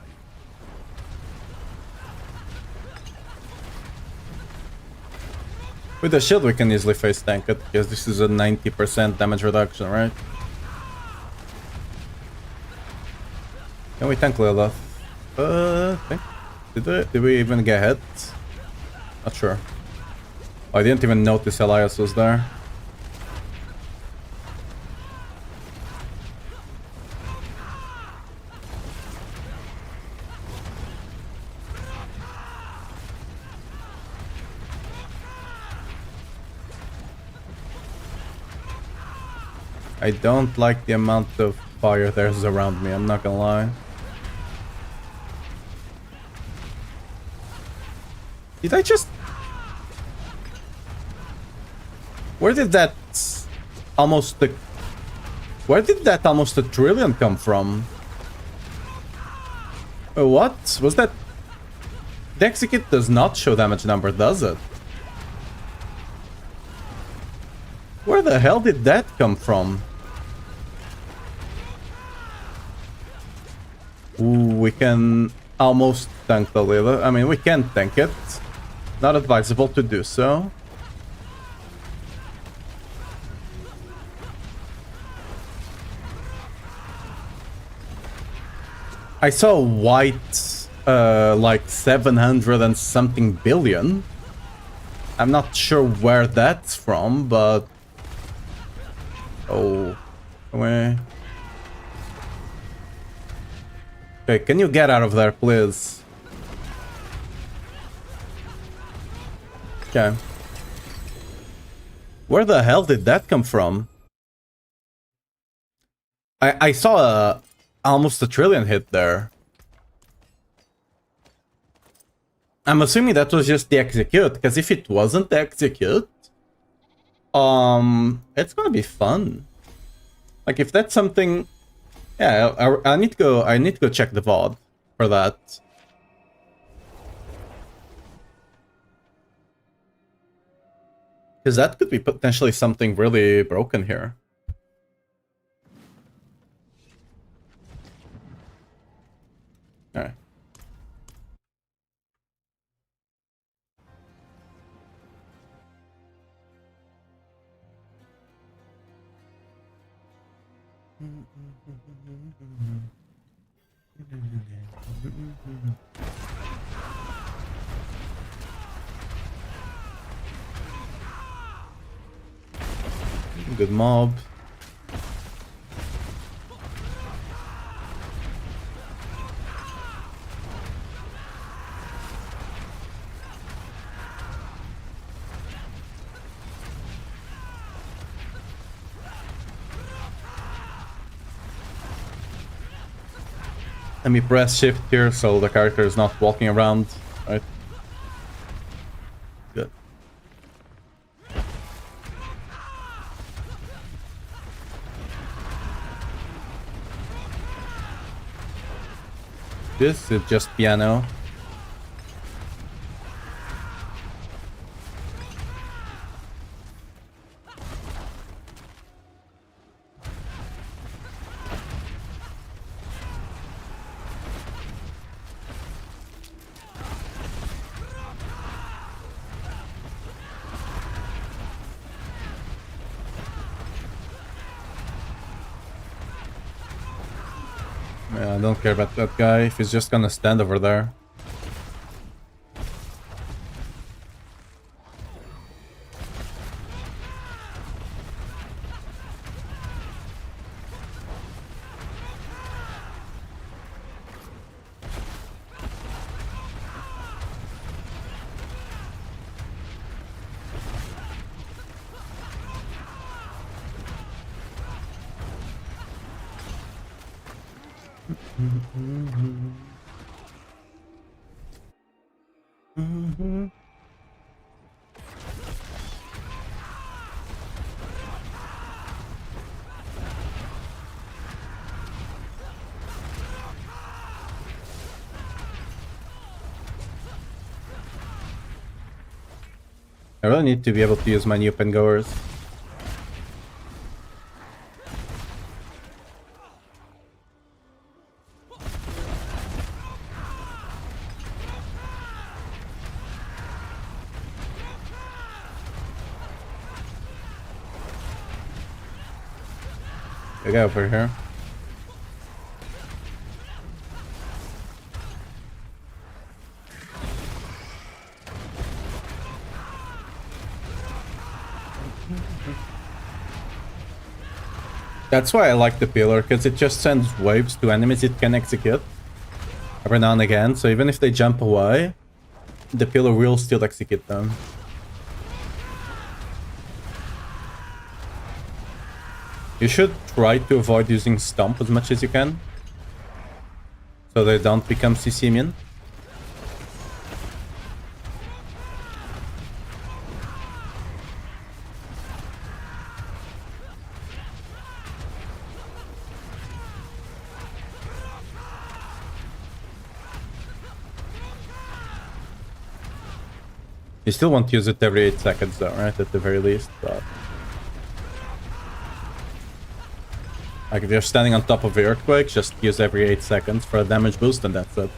With the shield we can easily face tank it, because this is a 90% damage reduction, right? Can we tank Lilith? Did we even get hit? Not sure. Oh, I didn't even notice Elias was there. I don't like the amount of fire there's around me, I'm not gonna lie. Did I just... Where did that almost a... Where did that almost a trillion come from? What? Was that... The execute does not show damage number, does it? Where the hell did that come from? Ooh, we can almost tank the Lila. I mean, we can tank it. Not advisable to do so. I saw white, like 700 and something billion. I'm not sure where that's from, but... Oh, where? Okay, can you get out of there, please? Okay. Where the hell did that come from? I saw almost a trillion hit there. I'm assuming that was just the execute, because if it wasn't the execute, it's gonna be fun. Like if that's something, yeah, I need to go. I need to go check the VOD for that. Because that could be potentially something really broken here. Alright. Good mob. Let me press shift here so the character is not walking around, right? Good. This is just piano. Yeah, I don't care about that guy if he's just gonna stand over there. I really need to be able to use my new pen goers. I got over here. That's why I like the pillar, because it just sends waves to enemies it can execute every now and again, so even if they jump away, the pillar will still execute them. You should try to avoid using Stomp as much as you can, so they don't become CC immune. You still want to use it every 8 seconds though, right? At the very least, but... like if you're standing on top of the earthquake, just use every 8 seconds for a damage boost and that's it.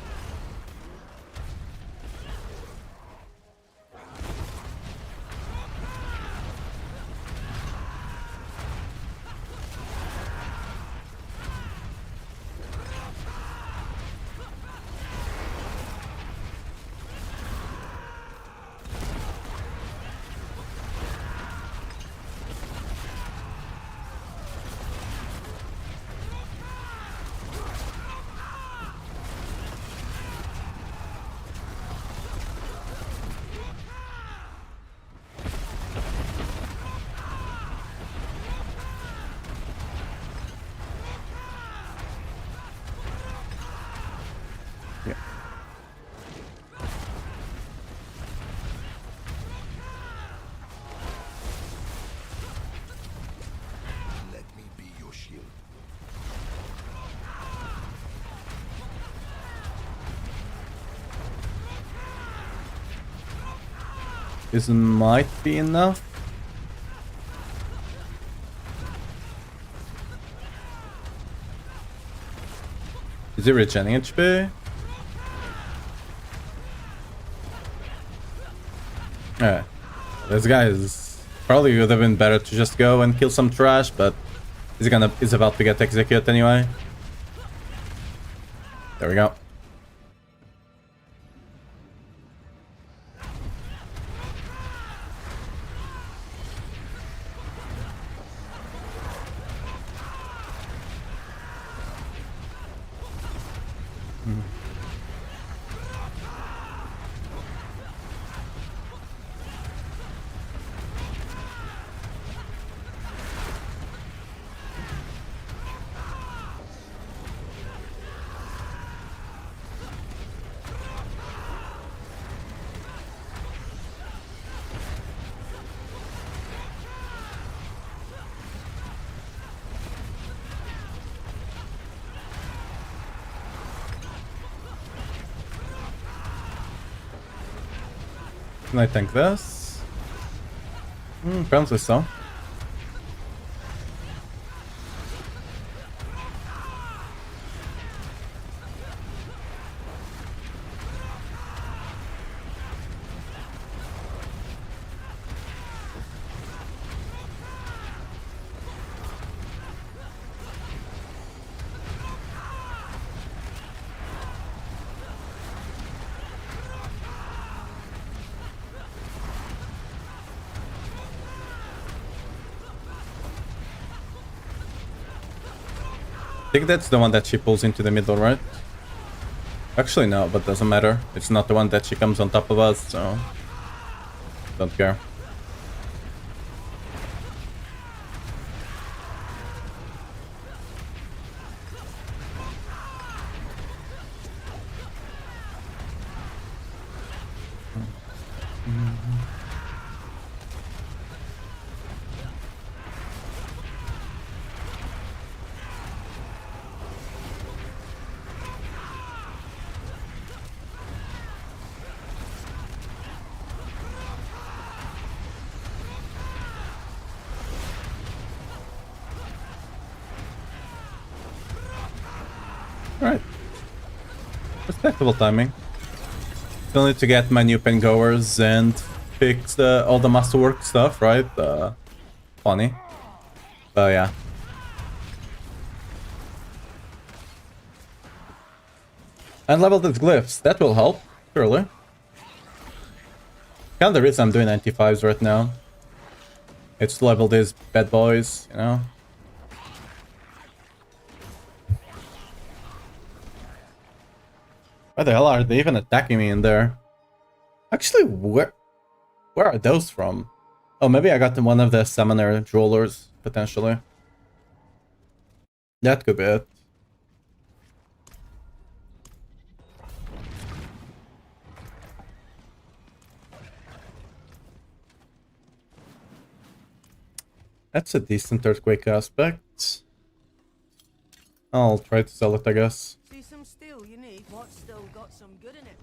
This might be enough. Is he regenerating HP? Alright. This guy is probably would have been better to just go and kill some trash, but he's about to get executed anyway. There we go. Can I tank this? Apparently so. I think that's the one that she pulls into the middle, right? Actually, no, but doesn't matter. It's not the one that she comes on top of us, so... Don't care. Alright. Respectable timing. Still need to get my new pen goers and fix all the masterwork stuff, right? Funny. But yeah. And level the glyphs. That will help, surely. Kind of the reason I'm doing 95s right now. It's to level these bad boys, you know? Why the hell are they even attacking me in there? Actually, where are those from? Oh, maybe I got one of the summoner jewelers, potentially. That could be it. That's a decent earthquake aspect. I'll try to sell it, I guess. See some steel you need? What's still got some good in it?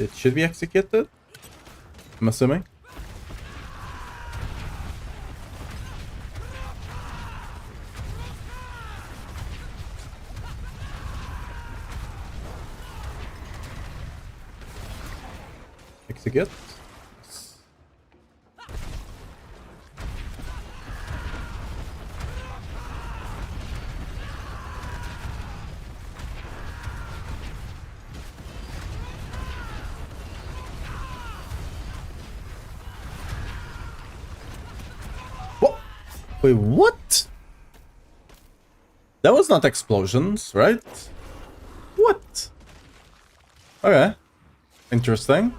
It should be executed, I'm assuming. Execute. Wait, what? That was not explosions, right? What? Okay. Interesting.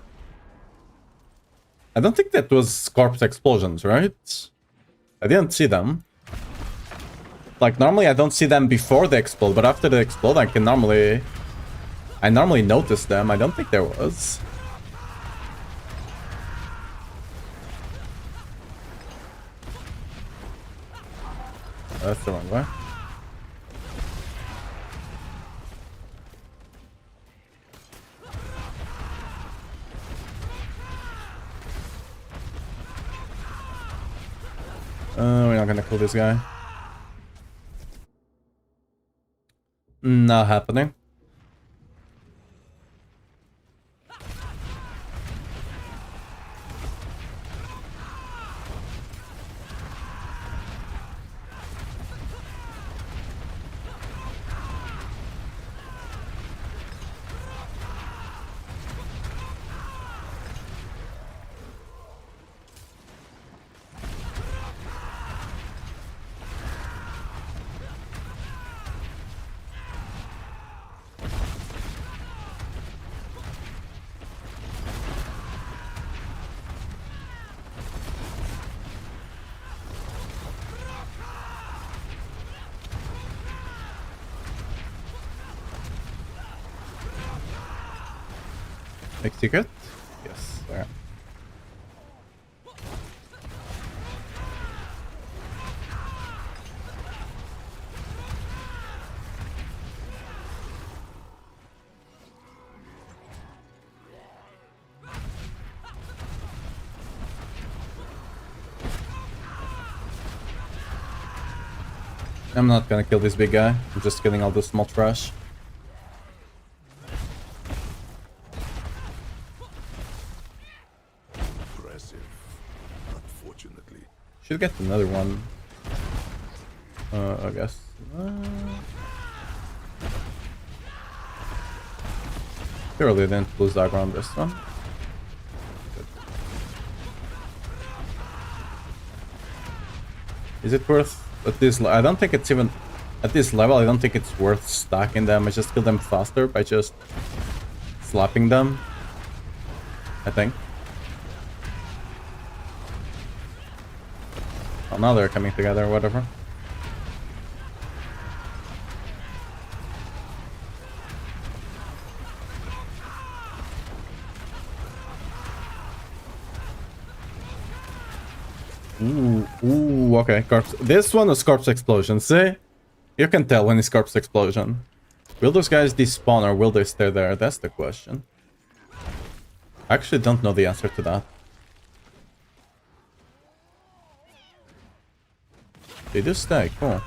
I don't think that was corpse explosions, right? I didn't see them. Like, normally I don't see them before they explode, but after they explode, I normally notice them. I don't think there was. That's the wrong way. We're not gonna kill this guy. Not happening. Big secret? Yes, there. I'm not gonna kill this big guy. I'm just killing all the small trash. Impressive. Unfortunately. Should get another one. I guess. Surely didn't lose aggro on this one. Good. Is it worth at this? I don't think it's even at this level. I don't think it's worth stacking them. I just kill them faster by just slapping them. I think. Oh, now they're coming together or whatever. Ooh, okay, corpse. This one was corpse explosion. See? You can tell when it's corpse explosion. Will those guys despawn or will they stay there? That's the question. I actually don't know the answer to that. They do stay, cool.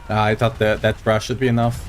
I thought that trash should be enough.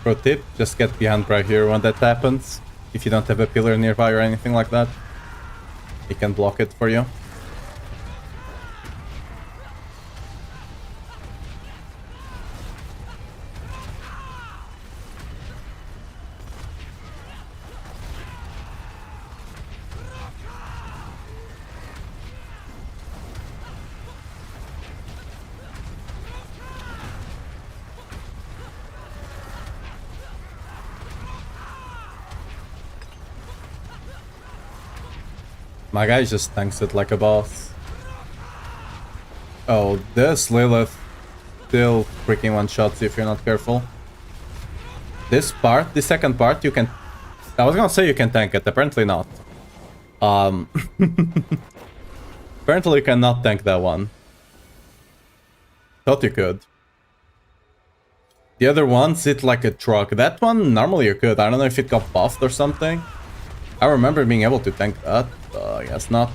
Pro tip, just get behind right here when that happens. If you don't have a pillar nearby or anything like that, he can block it for you. My guy just tanks it like a boss. Oh, this Lilith still freaking one-shots if you're not careful. This part, the second part, you can... I was gonna say you can tank it, apparently not. Apparently you cannot tank that one. Thought you could. The other ones hit like a truck. That one, normally you could. I don't know if it got buffed or something. I remember being able to tank that. I guess not.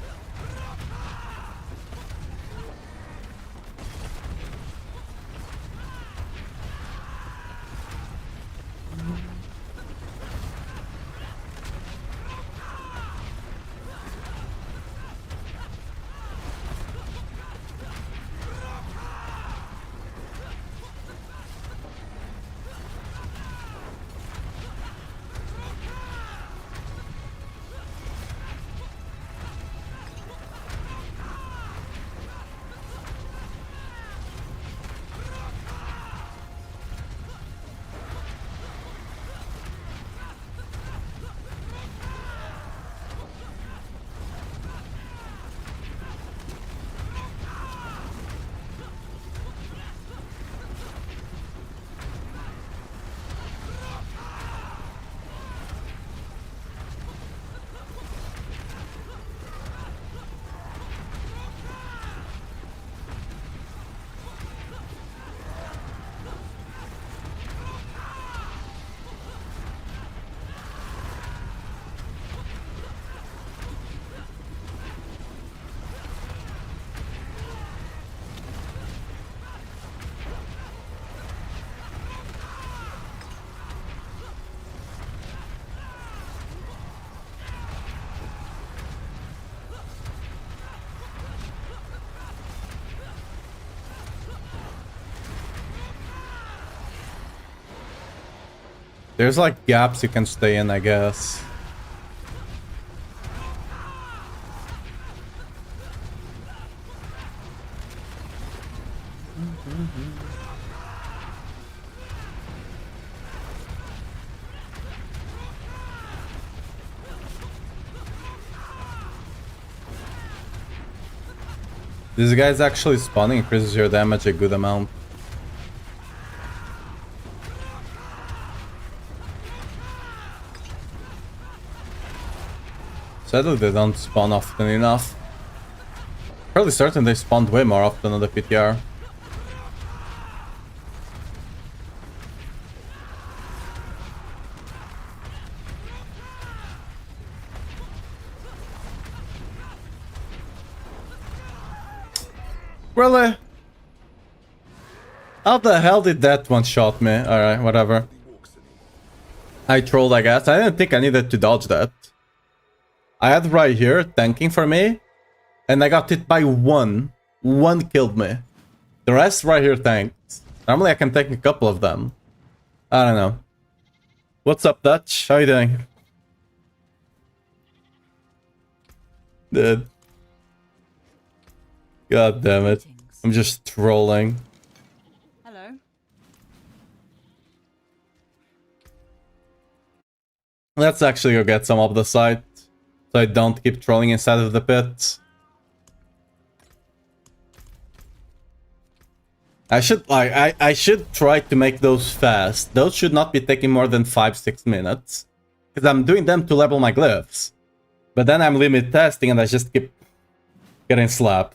There's like gaps you can stay in, I guess. This guy's actually spawning, increases your damage a good amount. Sadly, they don't spawn often enough. Fairly certain they spawned way more often on the PTR. Really? How the hell did that one shot me? Alright, whatever. I trolled, I guess. I didn't think I needed to dodge that. I had right here tanking for me, and I got hit by one. One killed me. The rest right here tanked. Normally I can tank a couple of them. I don't know. What's up, Dutch? How you doing? Dude. God damn it. I'm just trolling. Hello. Let's actually go get some up the site, so I don't keep trolling inside of the pit. I should try to make those fast. Those should not be taking more than 5-6 minutes. Because I'm doing them to level my glyphs. But then I'm limit testing and I just keep getting slapped.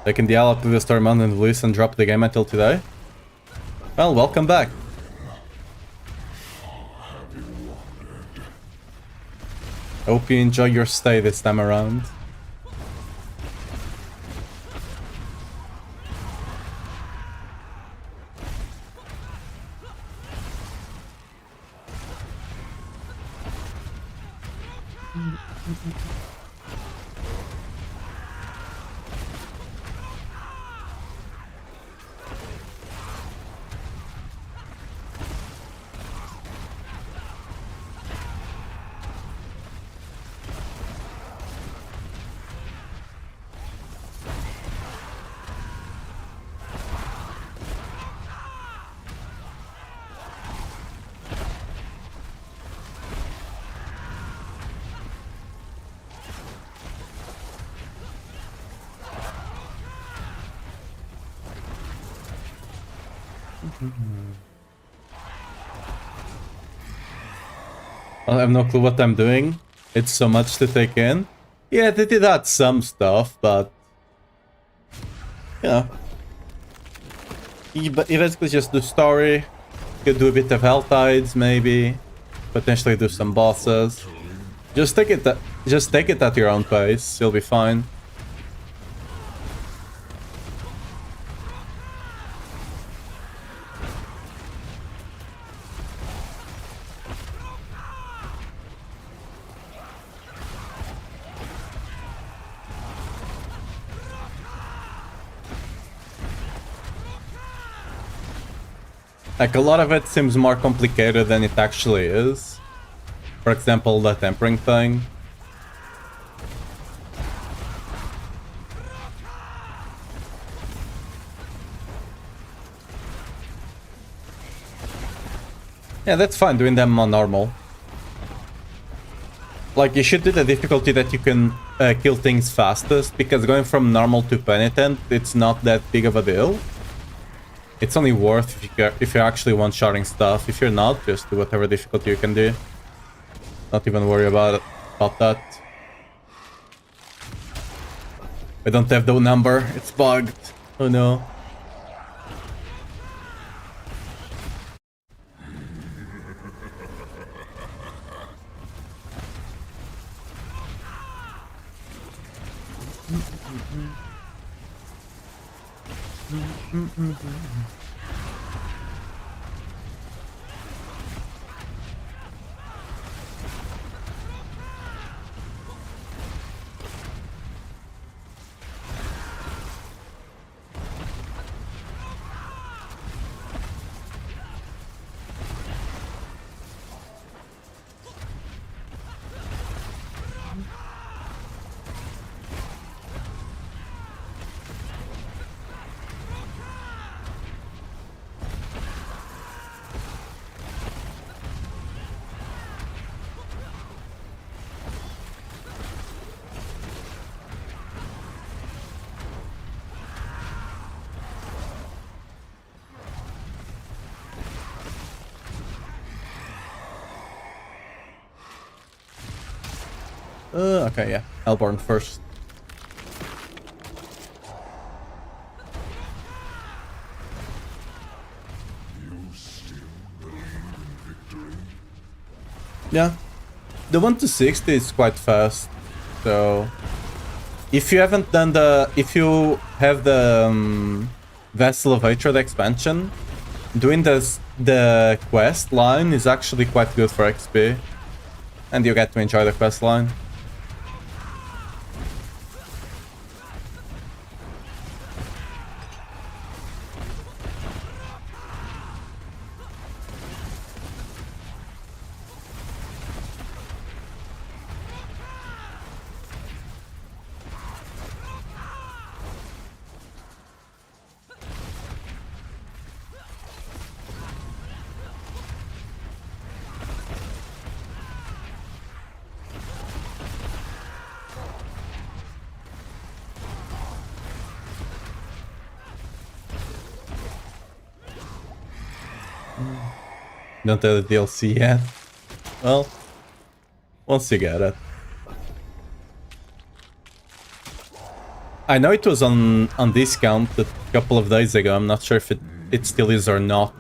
Taking Diablo to the Star Mountain release and drop the game until today? Well, welcome back. Hope you enjoy your stay this time around. I have no clue what I'm doing. It's so much to take in. Yeah, they did add some stuff, but... Yeah. You basically just do story. Could do a bit of Helltides, maybe. Potentially do some bosses. Just take it at your own pace. You'll be fine. Like, a lot of it seems more complicated than it actually is. For example, the tempering thing. Yeah, that's fine doing them on normal. Like, you should do the difficulty that you can kill things fastest, because going from normal to penitent, it's not that big of a deal. It's only worth if you're actually one-shotting stuff. If you're not, just do whatever difficulty you can do. Not even worry about that. I don't have the number. It's bugged. Oh no. Okay, yeah. Hellborn first. Yeah. The 1 to 60 is quite fast. So if you haven't done if you have the Vessel of Hatred expansion, doing the quest line is actually quite good for XP. And you get to enjoy the quest line. Don't have the DLC yet. Well, once you get it. I know it was on discount a couple of days ago. I'm not sure if it still is or not.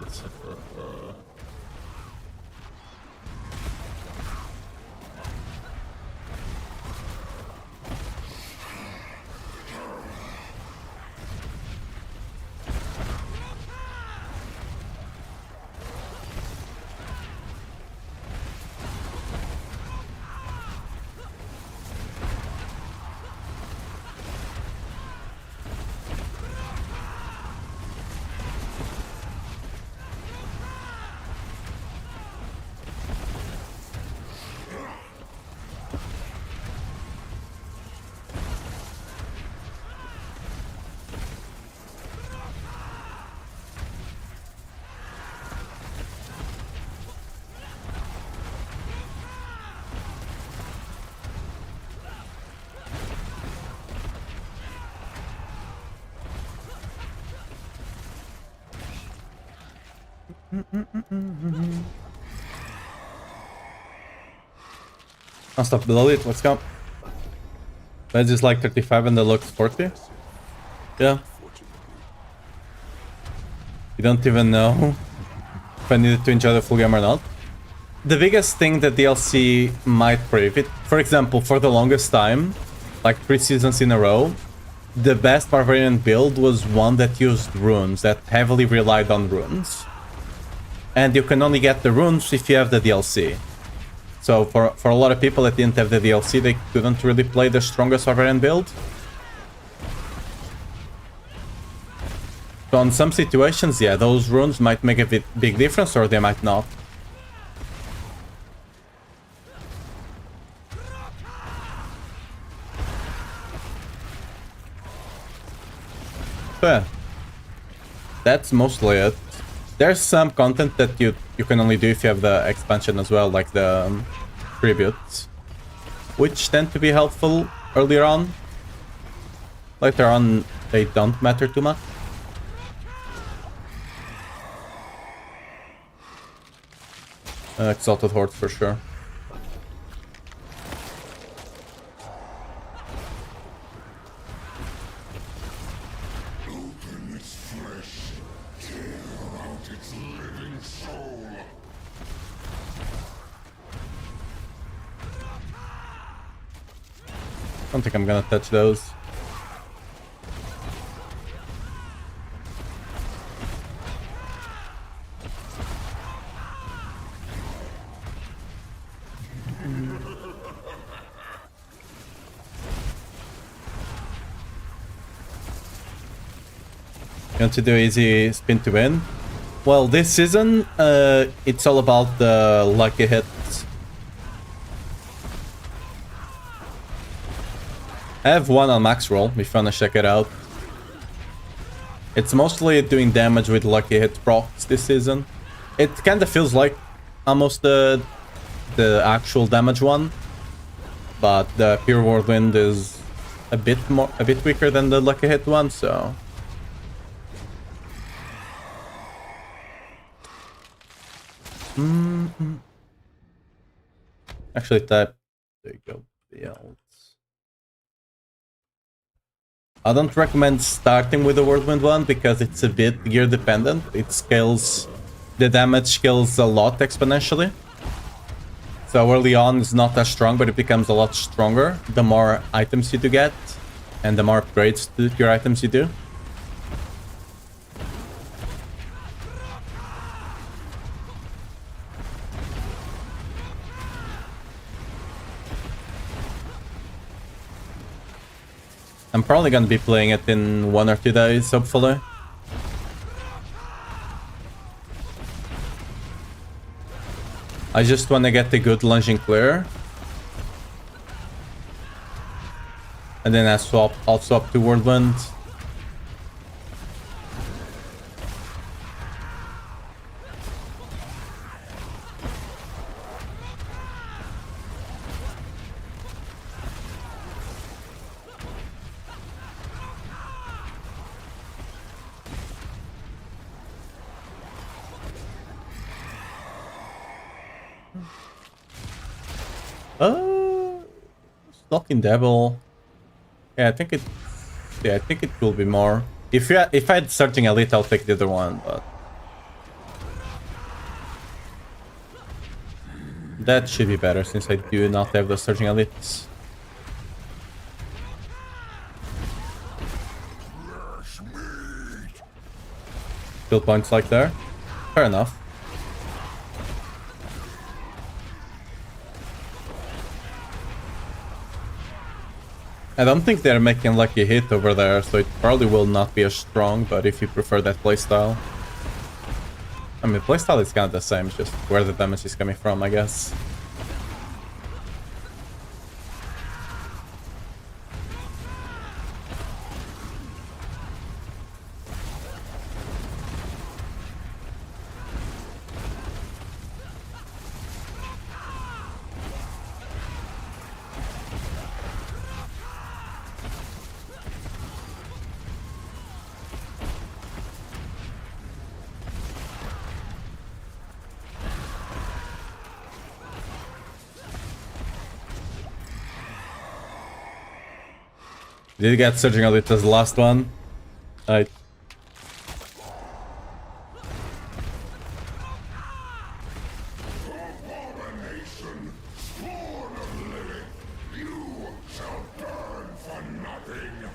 I'll stop below it, let's go. That's just like 35 and the looks 40. Yeah. You don't even know if I needed to enjoy the full game or not. The biggest thing that DLC might prohibit, for example, for the longest time, like 3 seasons in a row, the best Barbarian build was one that used runes, that heavily relied on runes. And you can only get the runes if you have the DLC. So for a lot of people that didn't have the DLC, they couldn't really play the strongest Barbarian build. So in some situations, yeah, those runes might make a big difference, or they might not. But that's mostly it. There's some content that you can only do if you have the expansion as well, like the tributes, which tend to be helpful earlier on. Later on, they don't matter too much. Exalted Horde for sure. Open its flesh, tear out its living soul. I don't think I'm gonna touch those. You want to do easy spin to win? Well, this season, it's all about the lucky hits. I have one on max roll, if you wanna check it out. It's mostly doing damage with lucky hit procs this season. It kinda feels like almost the actual damage one, but the pure whirlwind is a bit weaker than the lucky hit one, so actually type, there you go, the else. I don't recommend starting with the whirlwind one because it's a bit gear dependent. It scales, the damage scales a lot exponentially. So early on it's not as strong, but it becomes a lot stronger the more items you do get and the more upgrades to your items you do. I'm probably gonna be playing it in 1 or 2 days, hopefully. I just want to get the good lunging clear. And then I'll swap to Whirlwind. Stalking Devil. Yeah, I think it will be more. If I had Surging Elite, I'll take the other one, but that should be better since I do not have the Surging Elites. Kill points like there. Fair enough. I don't think they're making lucky hit over there, so it probably will not be as strong, but if you prefer that playstyle. I mean, playstyle is kind of the same, just where the damage is coming from, I guess. Did you get Surging Elite as the last one? Alright. Abomination, born of Lilith, you shall burn for nothing.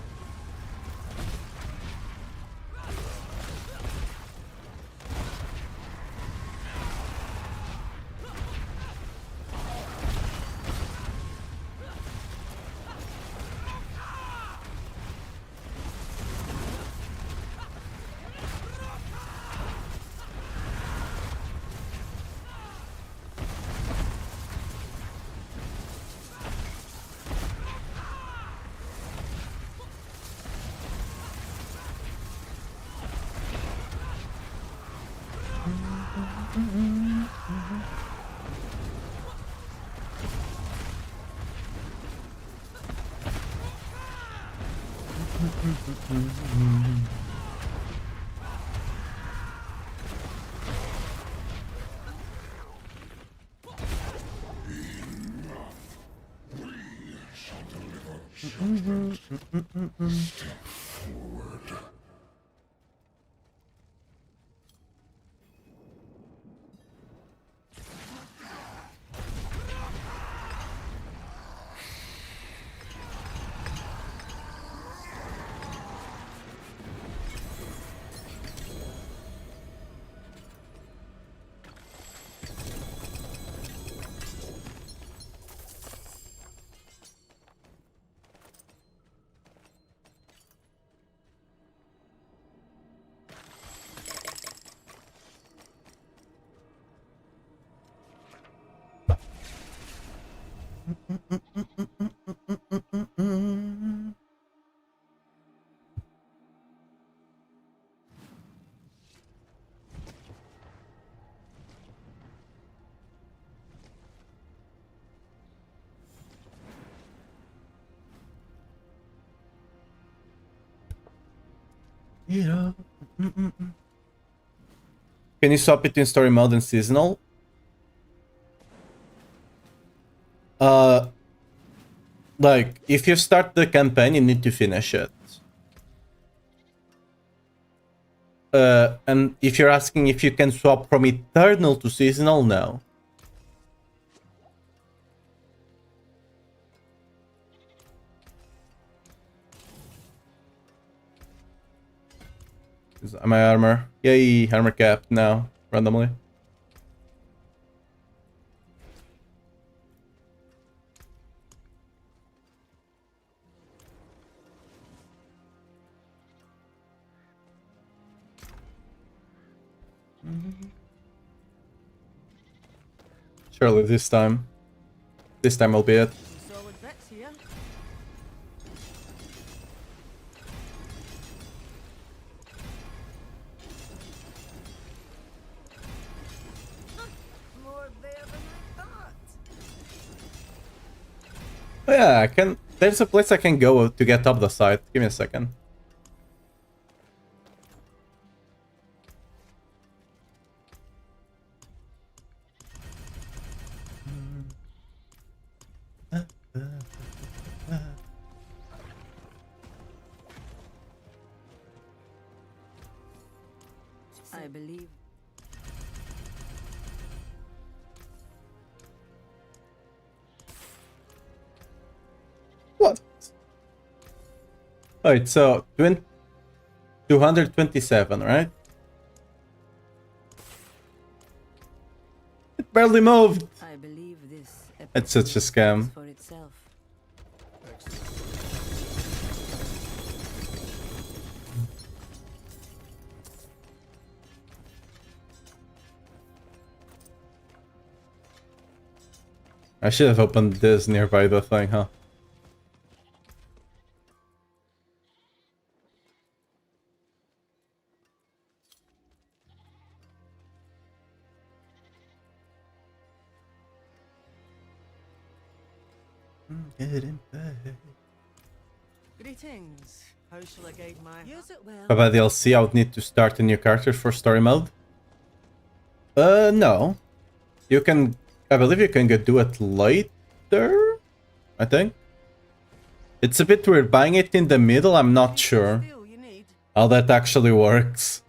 Yeah. Can you swap between story mode and seasonal? Like, if you start the campaign, you need to finish it. And if you're asking if you can swap from eternal to seasonal, no. Is my armor? Yay, armor cap now, randomly. Surely this time. This time will be it. Some solid bits here. More there than I thought. Oh yeah, I can. There's a place I can go to get up the site. Give me a second. I believe. What? Alright, so 227, right? It barely moved. I believe this. It's such a scam. For itself. I should have opened this nearby the thing, huh? Getting back. Greetings. How shall I guide my use it well? By DLC, I would need to start a new character for story mode. No. You can, I believe you can do it later, I think. It's a bit weird. Buying it in the middle, I'm not sure Steel you need. how that actually works.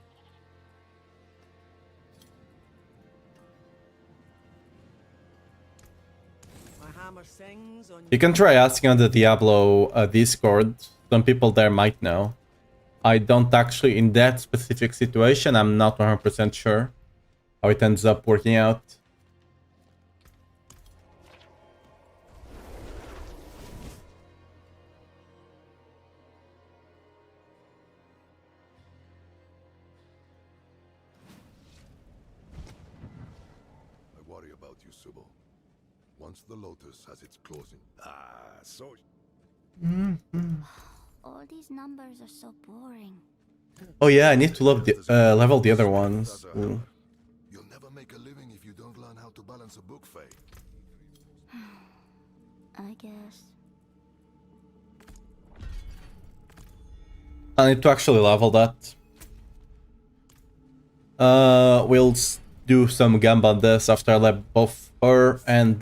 My hammer sings on You can try asking on the Diablo Discord. Some people there might know. I don't actually, in that specific situation, I'm not 100% sure how it ends up working out. I worry about you, Sybil. Once the Lotus has its closing. So All these numbers are so boring. Oh yeah, I need to level the other ones. Ooh. you'll never make a living if you don't learn how to balance a book, Faye. I guess. I need to actually level that. We'll do some gamba on this after I level both her and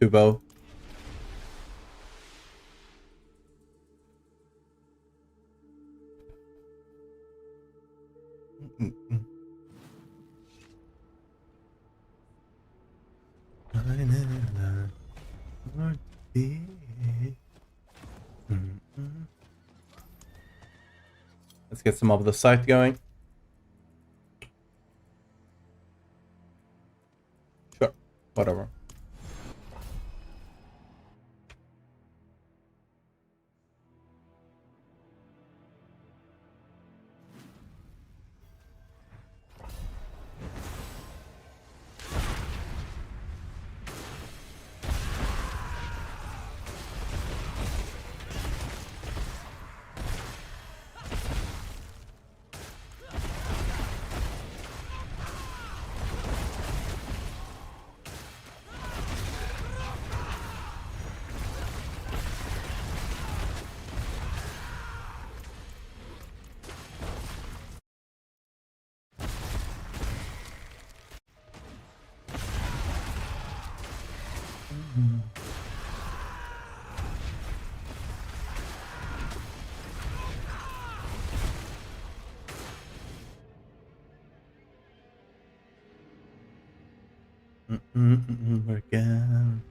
Kubo. Let's get some of the site going. Sure, whatever. Again.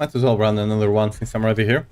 Might as well run another one since I'm already here.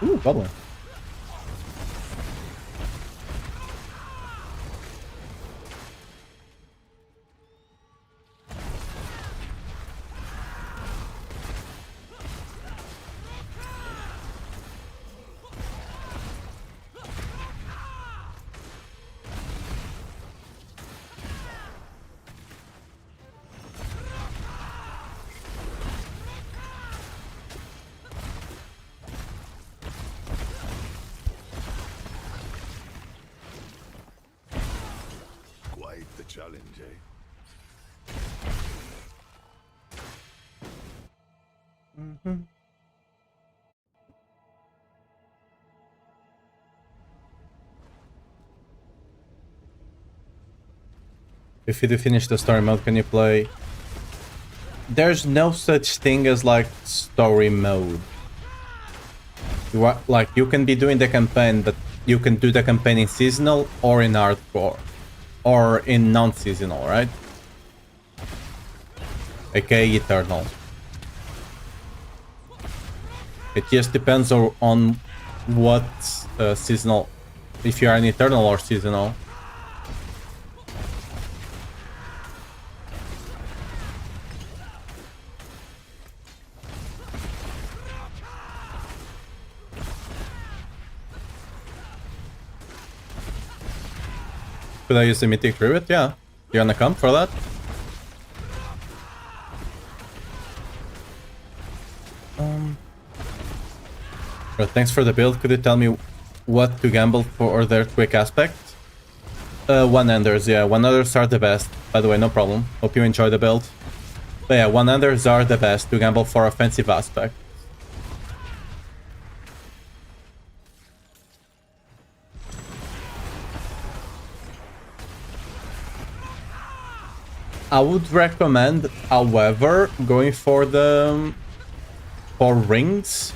Ooh, goblin. Quite the challenge, eh? If you do finish the story mode, can you play? There's no such thing as like story mode. Like you can be doing the campaign, but you can do the campaign in seasonal or in hardcore or in non-seasonal, right? aka eternal. It just depends on what seasonal, if you are an eternal or seasonal. Could I use the mythic rivet? Yeah. You wanna come for that? Thanks for the build. Could you tell me what to gamble for their quick aspect? One-handers, yeah. One-handers are the best. By the way, no problem. Hope you enjoy the build. But yeah, one-handers are the best to gamble for offensive aspect. I would recommend, however, going for the for rings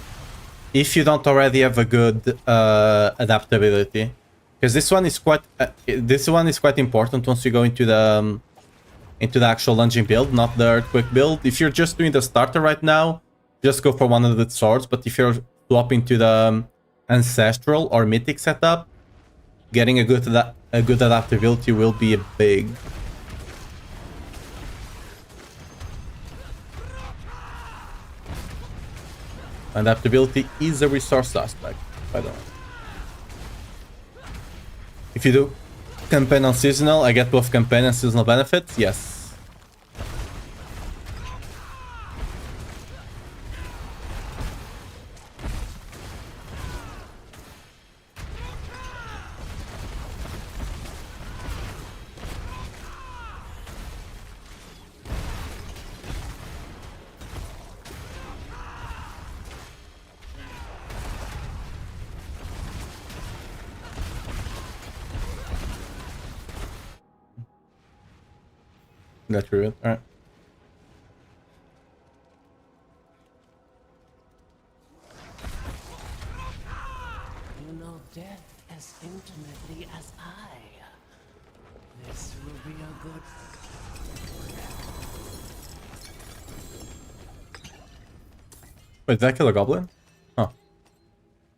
if you don't already have a good adaptability, because this one is quite important once you go into the actual lunging build, not the earthquake build. If you're just doing the starter right now, just go for one of the swords. But if you're swapping to the ancestral or mythic setup, getting a good adaptability will be a big. Adaptability is a resource aspect, by the way. If you do campaign on seasonal, I get both campaign and seasonal benefits, yes. Got through it. Alright. You know death as intimately as I. This will be a good... Wait, did I kill a goblin? Oh.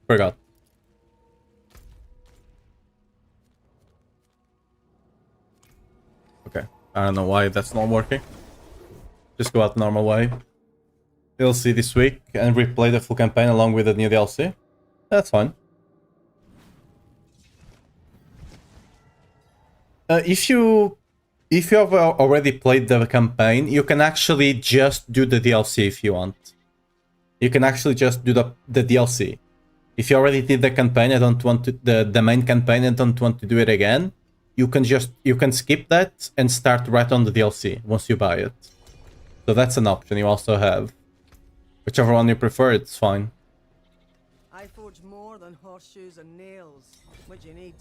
Forgot. Okay. I don't know why that's not working. Just go out the normal way. DLC this week and replay the full campaign along with the new DLC. That's fine. If you have already played the campaign, you can actually just do the DLC if you want. You can actually just do the DLC. If you already did the campaign, I don't want to the main campaign and don't want to do it again, you can skip that and start right on the DLC once you buy it. So that's an option you also have. Whichever one you prefer, it's fine. I forge more than horseshoes and nails. What you need?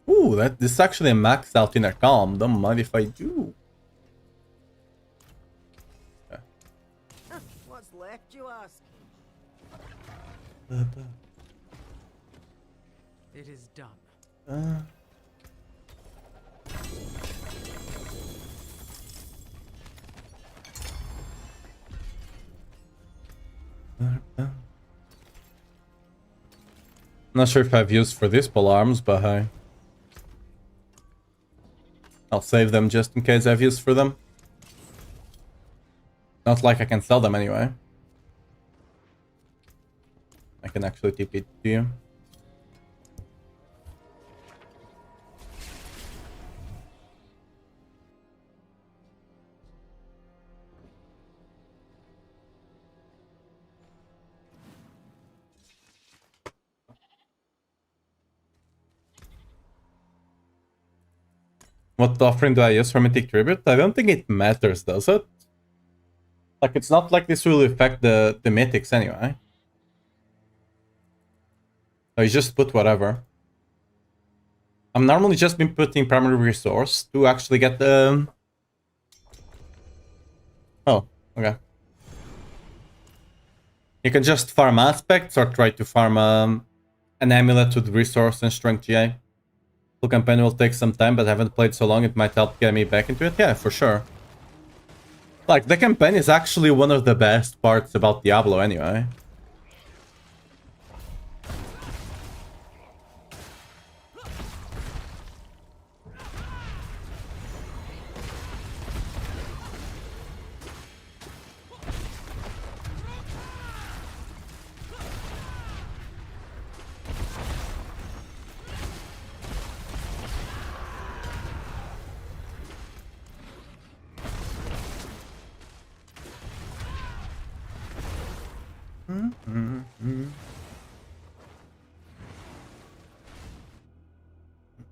Ooh, this is actually a maxed out inner calm. Don't mind if I do. What's left, you ask? It is done. Not sure if I have use for these pole arms, but hey. I'll save them just in case I have use for them. Not like I can sell them anyway. I can actually TP it to you. What offering do I use for Mythic Tribute? I don't think it matters, does it? Like, it's not like this will affect the mythics anyway. So you just put whatever. I'm normally just been putting primary resource to actually get the... Oh, okay. You can just farm aspects or try to farm an amulet with resource and strength GA. Full campaign will take some time, but I haven't played so long, it might help get me back into it. Yeah, for sure. Like, the campaign is actually one of the best parts about Diablo anyway.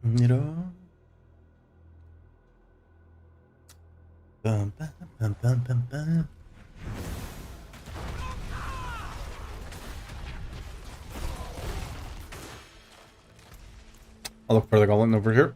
You know? Bum, bum, bum, bum, bum, bum. I'll look for the goblin over here.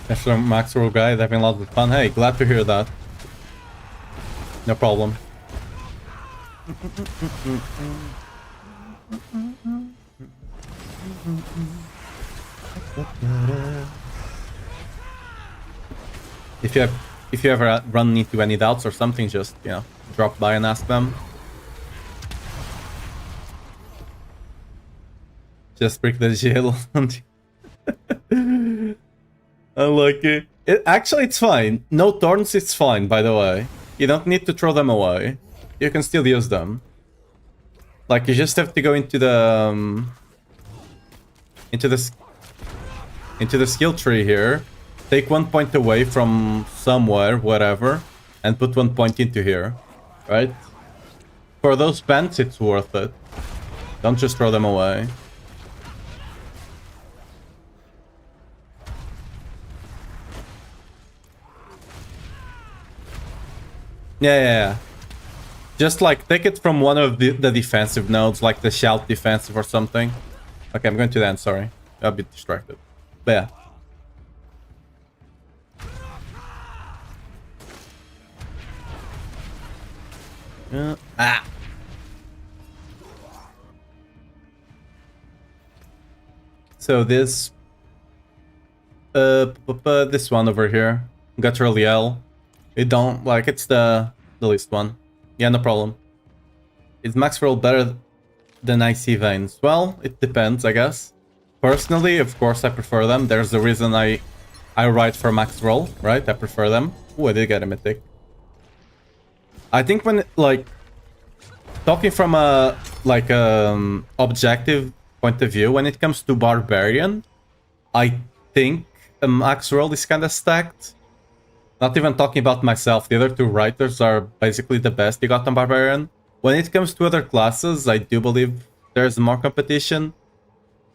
Extra Maxwell guy having lots of fun. Hey, glad to hear that. No problem. If you ever run into any doubts or something, just, you know, drop by and ask them. Just break the jail. Unlucky. Actually, it's fine. No thorns, it's fine, by the way. You don't need to throw them away. You can still use them. Like, you just have to go into the... into the skill tree here. Take 1 point away from somewhere, whatever. And put 1 point into here. Right? For those pants, it's worth it. Don't just throw them away. Yeah. Just like take it from one of the defensive nodes, like the shout defensive or something. Okay, I'm going to the end, sorry. I'll be distracted. But yeah. So this this one over here, Guttural Yell. It don't like it's the least one. Yeah, no problem. Is max roll better than IC veins? Well, it depends, I guess. Personally, of course, I prefer them. There's the reason I write for max roll, right? I prefer them. Ooh, I did get a mythic. I think when like talking from a like objective point of view, when it comes to Barbarian, I think a max roll is kind of stacked. Not even talking about myself, the other two writers are basically the best you got on Barbarian. When it comes to other classes, I do believe there's more competition.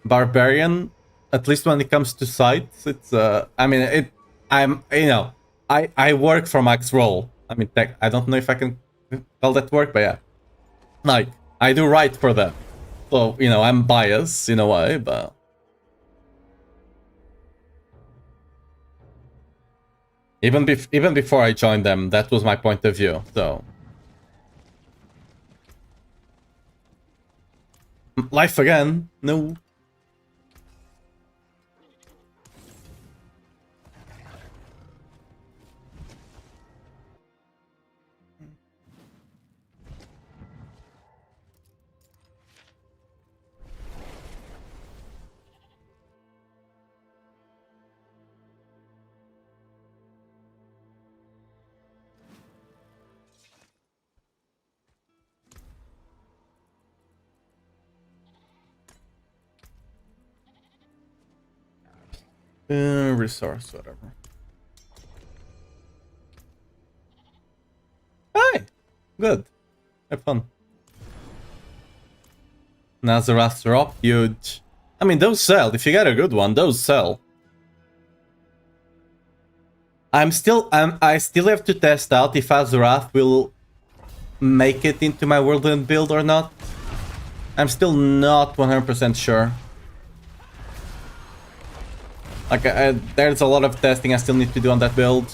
Barbarian, at least when it comes to sights, it's I mean I'm I work for max roll. I mean tech, I don't know if I can call that work, but yeah. Like I do write for them. So, I'm biased in a way, but even before I joined them, that was my point of view. So life again? No. Resource, whatever. Hi! Good. Have fun. Nazareth drop, huge. I mean, those sell. If you get a good one, those sell. I still have to test out if Azurath will make it into my Worldland build or not. I'm still not 100% sure. Like, there's a lot of testing I still need to do on that build.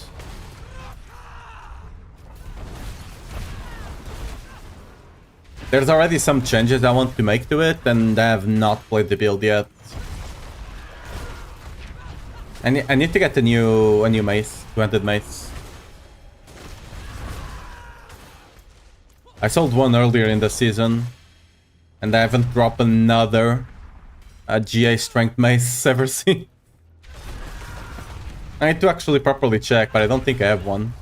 There's already some changes I want to make to it, and I have not played the build yet. I need to get a new mace, 200 mace. I sold one earlier in the season, and I haven't dropped another GA strength mace ever since. I need to actually properly check, but I don't think I have one.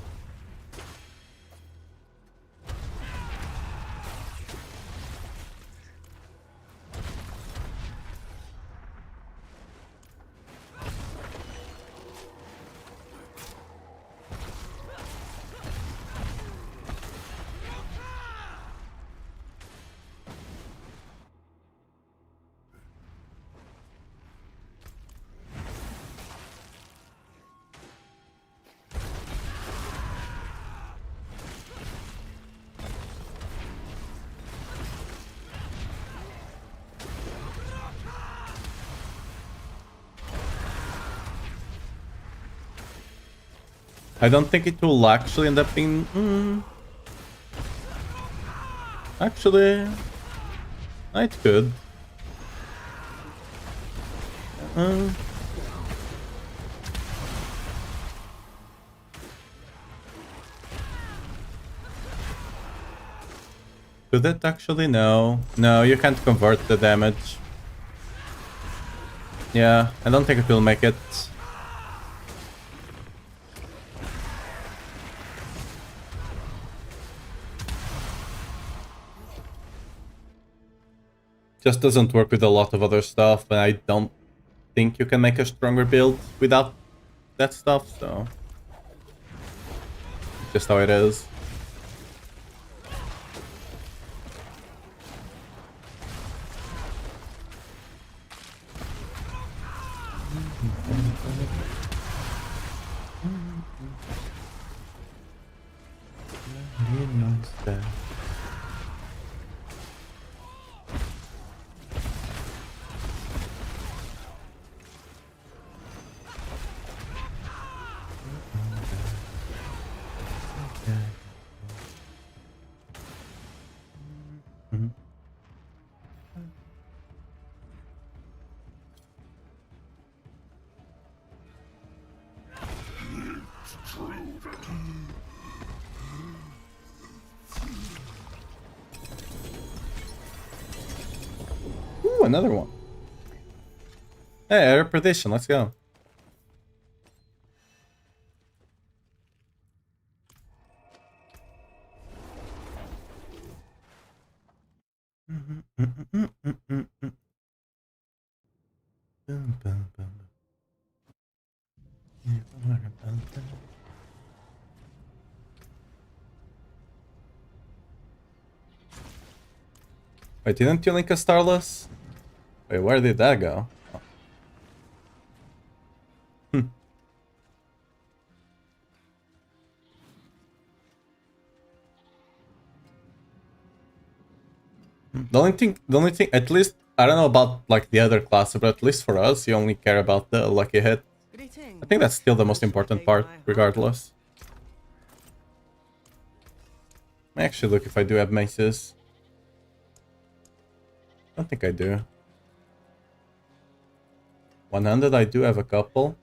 I don't think it will actually end up being... Actually... It could. Could it actually? No. No, you can't convert the damage. Yeah, I don't think it will make it. Just doesn't work with a lot of other stuff, and I don't think you can make a stronger build without that stuff, so... Just how it is. Ooh, another one. Hey, air perdition, let's go. Wait, didn't you link a Starless? Wait, where did that go? Oh. The only thing, at least, I don't know about like the other classes, but at least for us, you only care about the lucky hit. Greetings. I think that's still the most This will important take part, my heart. regardless. Let me actually look if I do have maces. I don't think I do. 100, I do have a couple.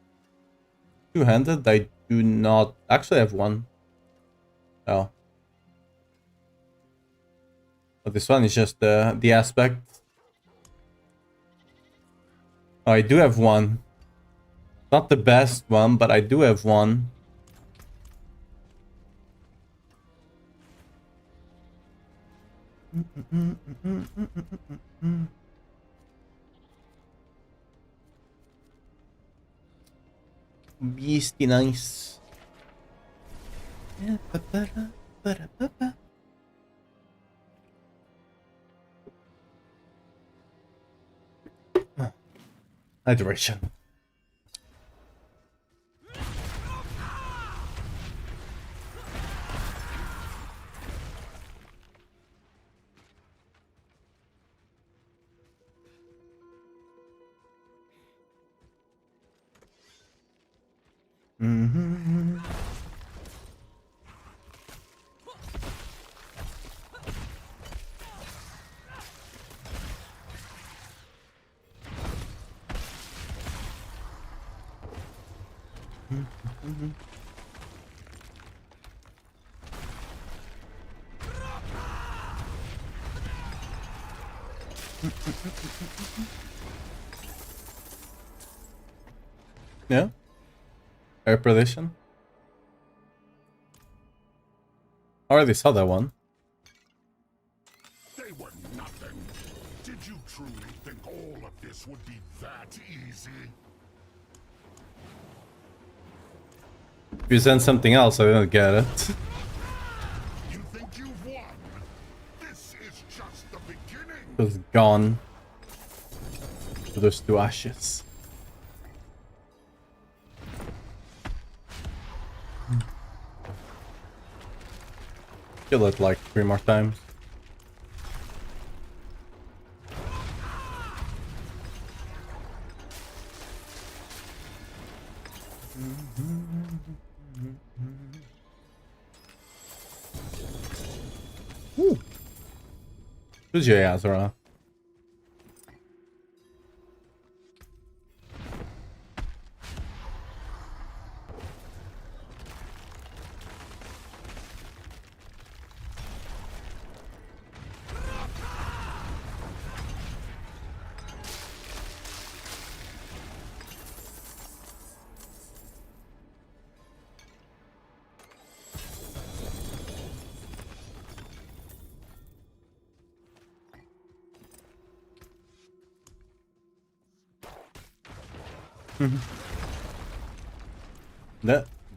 200, I do not. Actually, I have one. Oh. But this one is just the aspect. Oh, I do have one. Not the best one, but I do have one. Beastie nice. Hydration. Yeah. Air predation. Already saw that one. They were nothing. Did you truly think all of this would be that easy? If you sent something else, I didn't get it. You think you've won? This is just the beginning. It was gone. Reduced to ashes. Kill it like 3 more times. Ooh. Good J Azra.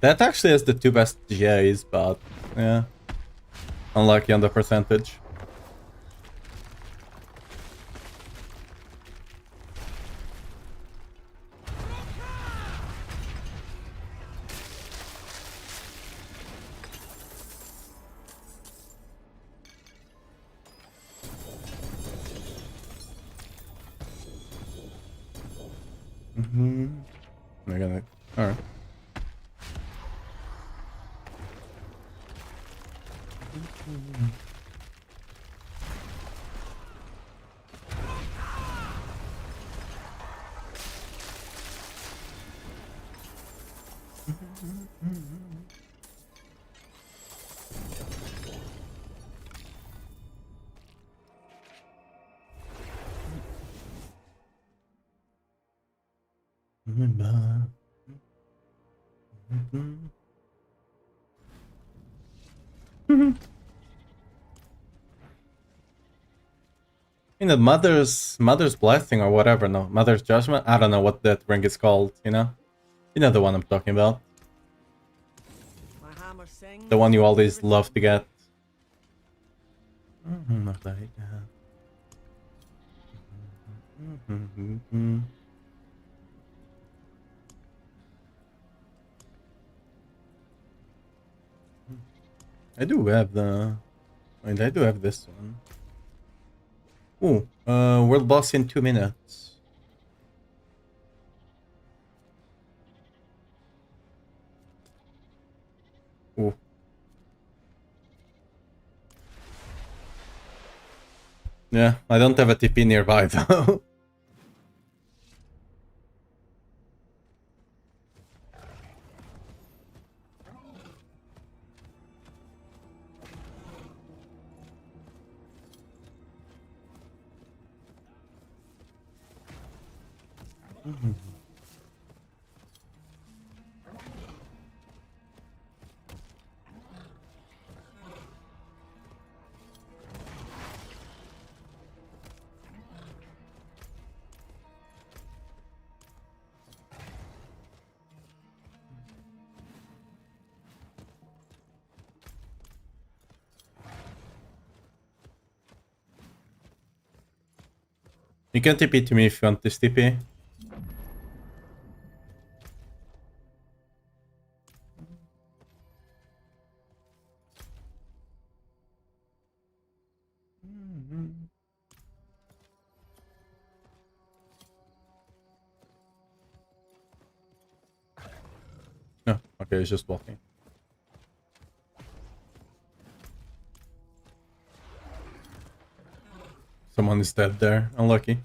That actually has the 2 best GAs, but yeah. Unlucky on the percentage. We're gonna. Alright. In the mother's blessing or whatever, no, mother's judgment. I don't know what that ring is called. You know the one I'm talking about. My hammer sings. The one you always everything. love to get. I do have the... I do have this one. Ooh, world boss in 2 minutes. Ooh. Yeah, I don't have a TP nearby though. You can TP to me if you want this TP. No, okay, he's just walking. Someone is dead there. Unlucky.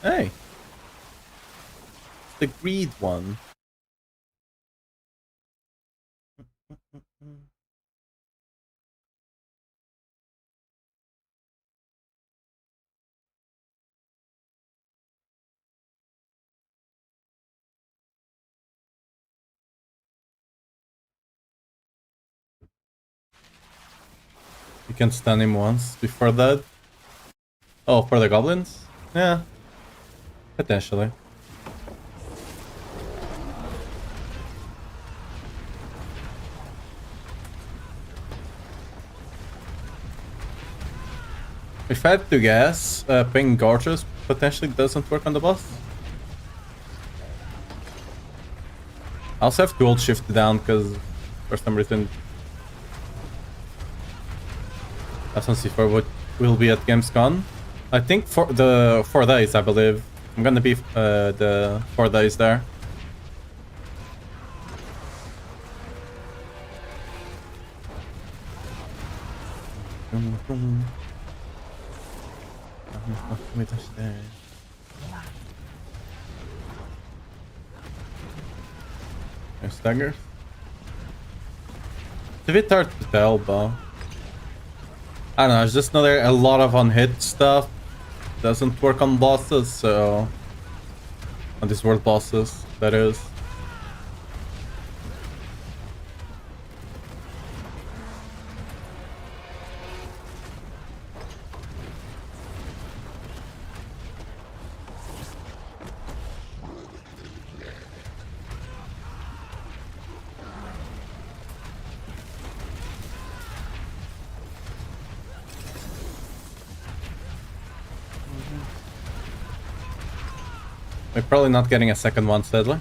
Hey! The greed one. You can stun him once before that. Oh, for the goblins? Yeah. Potentially. If I had to guess, ping Gorgeous potentially doesn't work on the boss. I also have to hold shift down because for some reason S1C4 will be at Gamescom. I think for the 4 days, I believe. I'm gonna be the 4 days there. Stagger. It's a bit hard to tell, but I don't know. I just know there are a lot of unhit stuff. Doesn't work on bosses, so on these world bosses, that is. We're probably not getting a second one, sadly.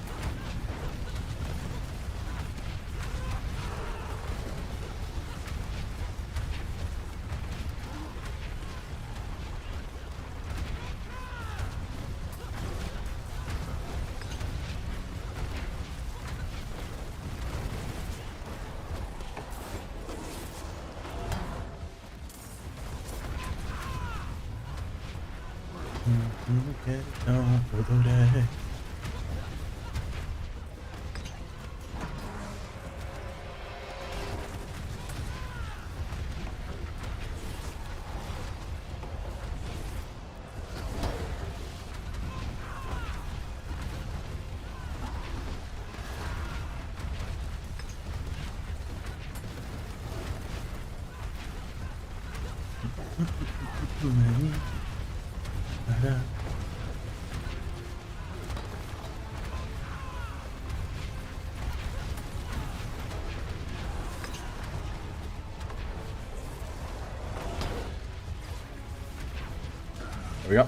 we go.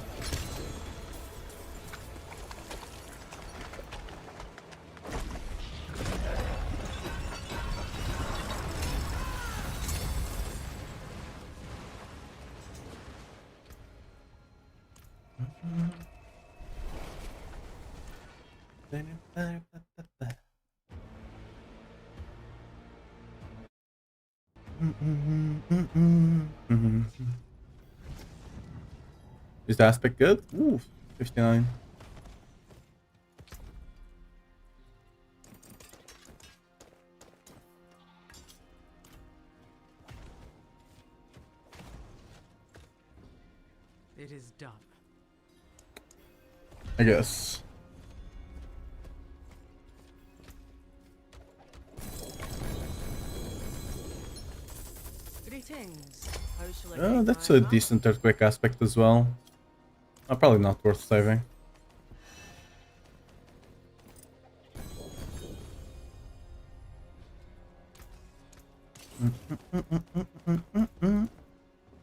Is the aspect good? Ooh, 59. It is done. I guess. Greetings. How shall I Oh, make that's my a hammer? decent earthquake aspect as well. Probably not worth saving.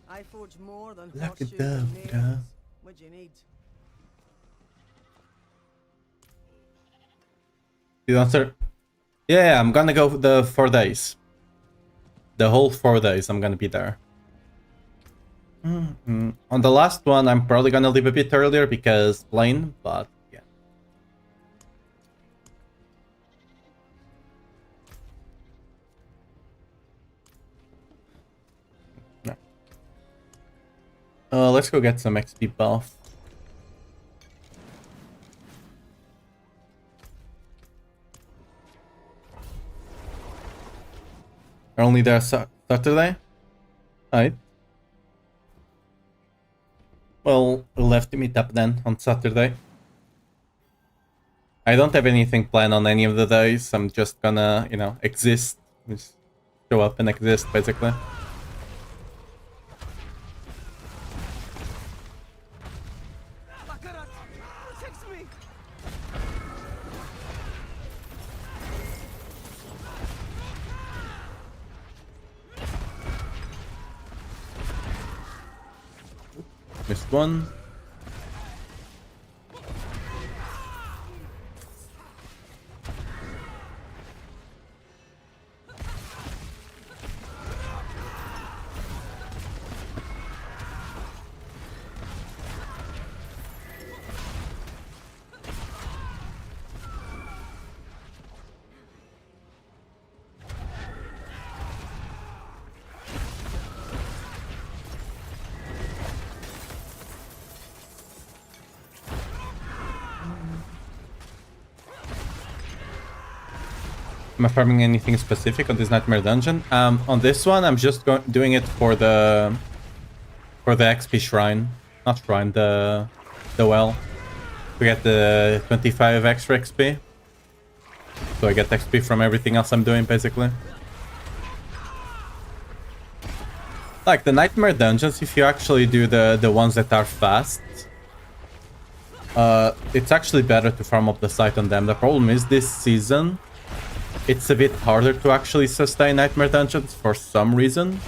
I forge more than Look at horseshoes that, and bruh. nails. What do you need? The answer? Yeah, I'm gonna go the 4 days. The whole 4 days I'm gonna be there. On the last one, I'm probably gonna leave a bit earlier because plane, but yeah. No. Let's go get some XP buff. Only there Saturday? Alright. Well, we'll have to meet up then on Saturday. I don't have anything planned on any of the days. I'm just gonna, you know, exist. Just show up and exist, basically. Baccarat! Protect me! Missed one. Am I farming anything specific on this nightmare dungeon? On this one, I'm just doing it for the XP shrine, not shrine, the well. We get the 25 extra XP, so I get XP from everything else I'm doing, basically. Like the nightmare dungeons, if you actually do the ones that are fast, it's actually better to farm up the site on them. The problem is this season, it's a bit harder to actually sustain nightmare dungeons for some reason.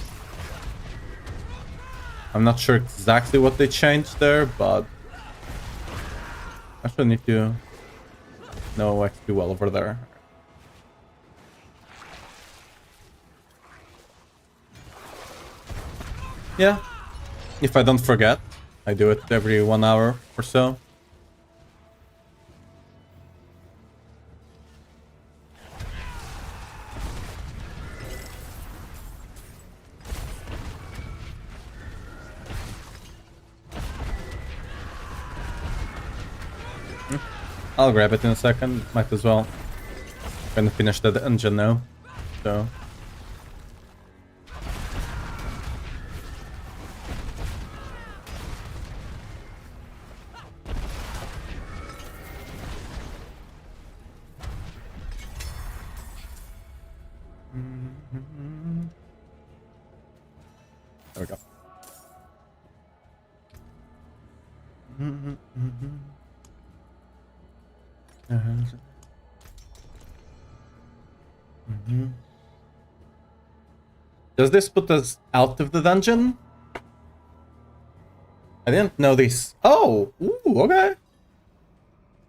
I'm not sure exactly what they changed there, but I actually need to know XP well over there. Yeah, if I don't forget, I do it every 1 hour or so. I'll grab it in a second, might as well. Gonna finish the dungeon now, so... There we go. Does this put us out of the dungeon? I didn't know this. Oh! Ooh, okay.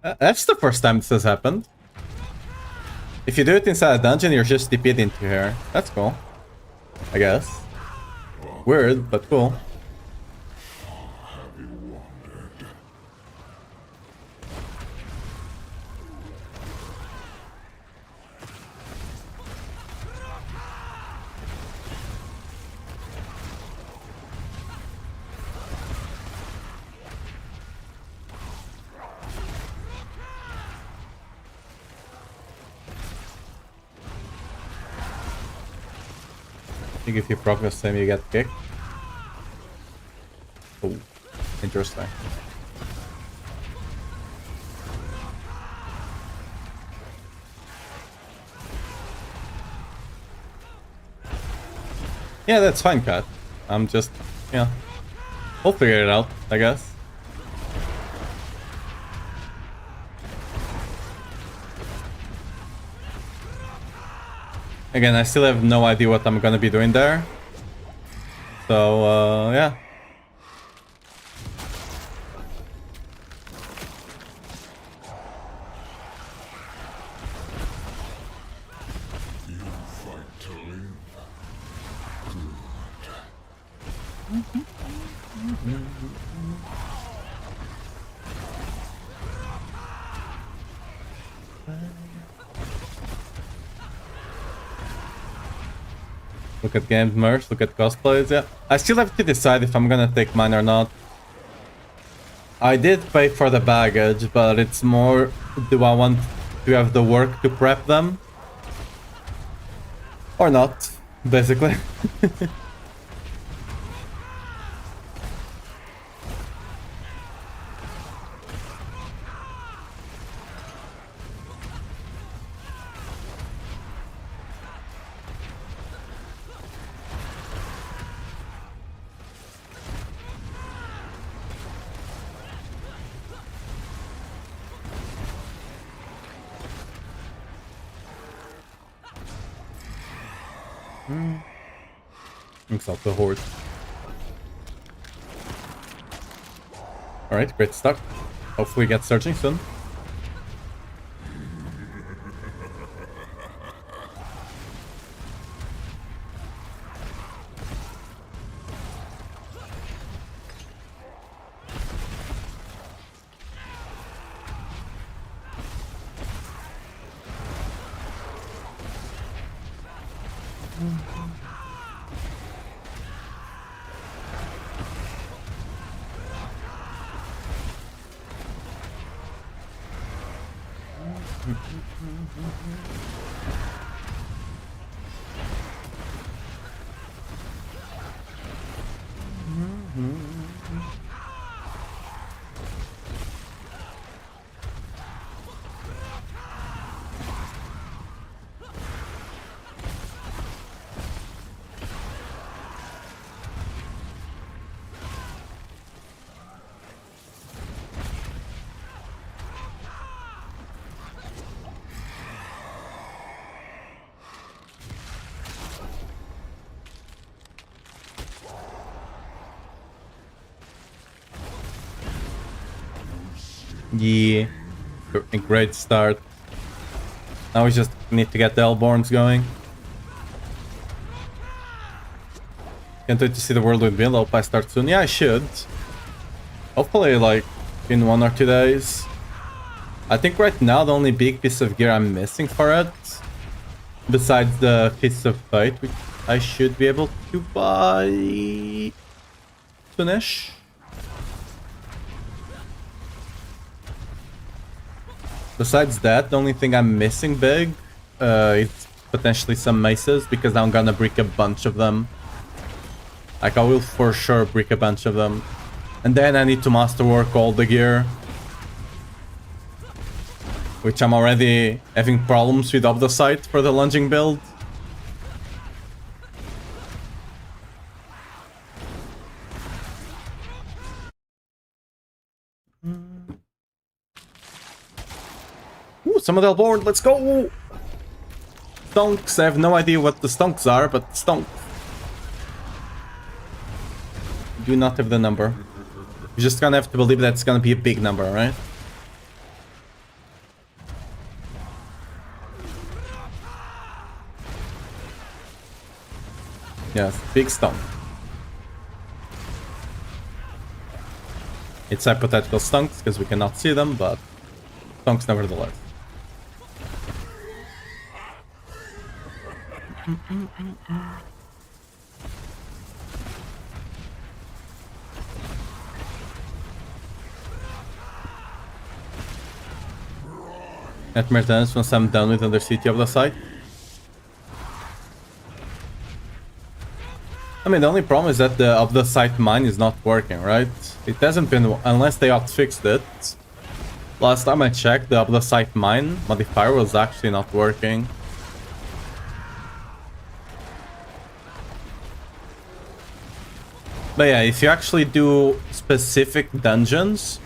That's the first time this has happened. If you do it inside a dungeon, you're just TP'd into here. That's cool. I guess. Weird, but cool. I think if you progress them, you get kicked. Oh, interesting. Yeah, that's fine, Kat. I'm just, yeah. We'll figure it out, I guess. Again, I still have no idea what I'm gonna be doing there. So, yeah. Look at game merch, look at cosplays, yeah. I still have to decide if I'm gonna take mine or not. I did pay for the baggage, but it's more, do I want to have the work to prep them? Or not, basically. Himself the horde. Alright, great start. Hopefully get searching soon. Yeah, a great start. Now we just need to get the Hellborns going. Can't wait to see the world with Bill. Hope I start soon. Yeah, I should. Hopefully, like, in 1 or 2 days. I think right now the only big piece of gear I'm missing for it, besides the Fist of Fate, which I should be able to buy soonish. Besides that, the only thing I'm missing big is potentially some maces, because I'm gonna brick a bunch of them. Like, I will for sure brick a bunch of them. And then I need to masterwork all the gear, which I'm already having problems with the site for the lunging build. Ooh, some of the board, let's go! Stonks, I have no idea what the stonks are, but stonks. Do not have the number. You just gonna have to believe that it's gonna be a big number, right? Yes, big stone. It's hypothetical stunks because we cannot see them, but stunks nevertheless. Nightmare dance once I'm done with Undercity of the site. I mean, the only problem is that the of the site mine is not working, right? It hasn't been, unless they outfixed it. Last time I checked, the of the site mine modifier was actually not working. But yeah, if you actually do specific dungeons,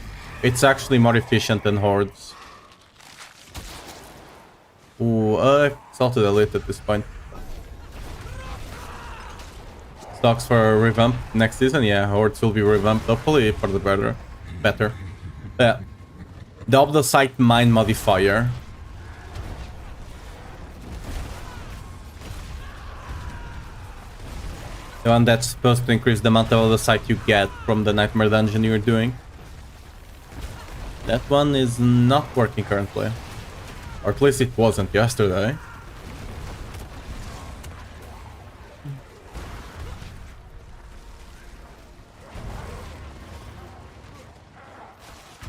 it's actually more efficient than hordes. Ooh, it's auto delete at this point. Stocks for a revamp next season, yeah, hordes will be revamped, hopefully for the better. Yeah. The of the site mine modifier. The one that's supposed to increase the amount of the site you get from the nightmare dungeon you're doing. That one is not working currently. Or at least it wasn't yesterday.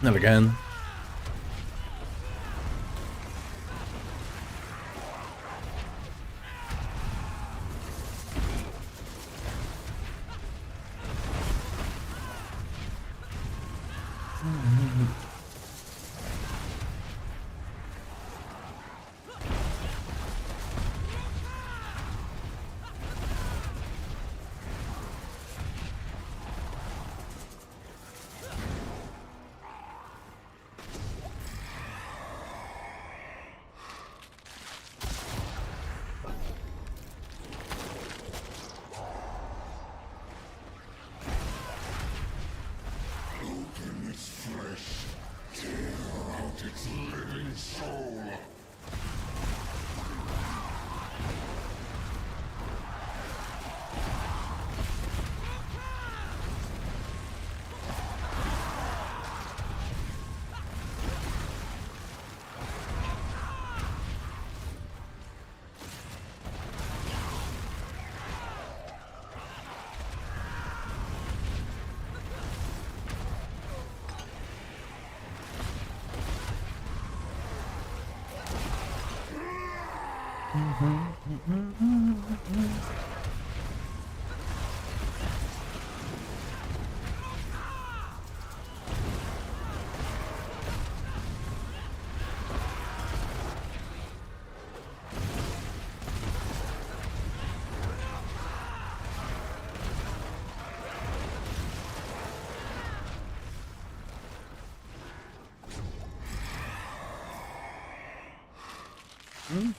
Never again.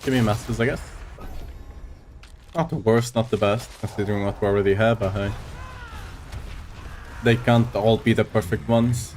Give me masters, I guess. Not the worst, not the best, considering what we already have, but hey. They can't all be the perfect ones.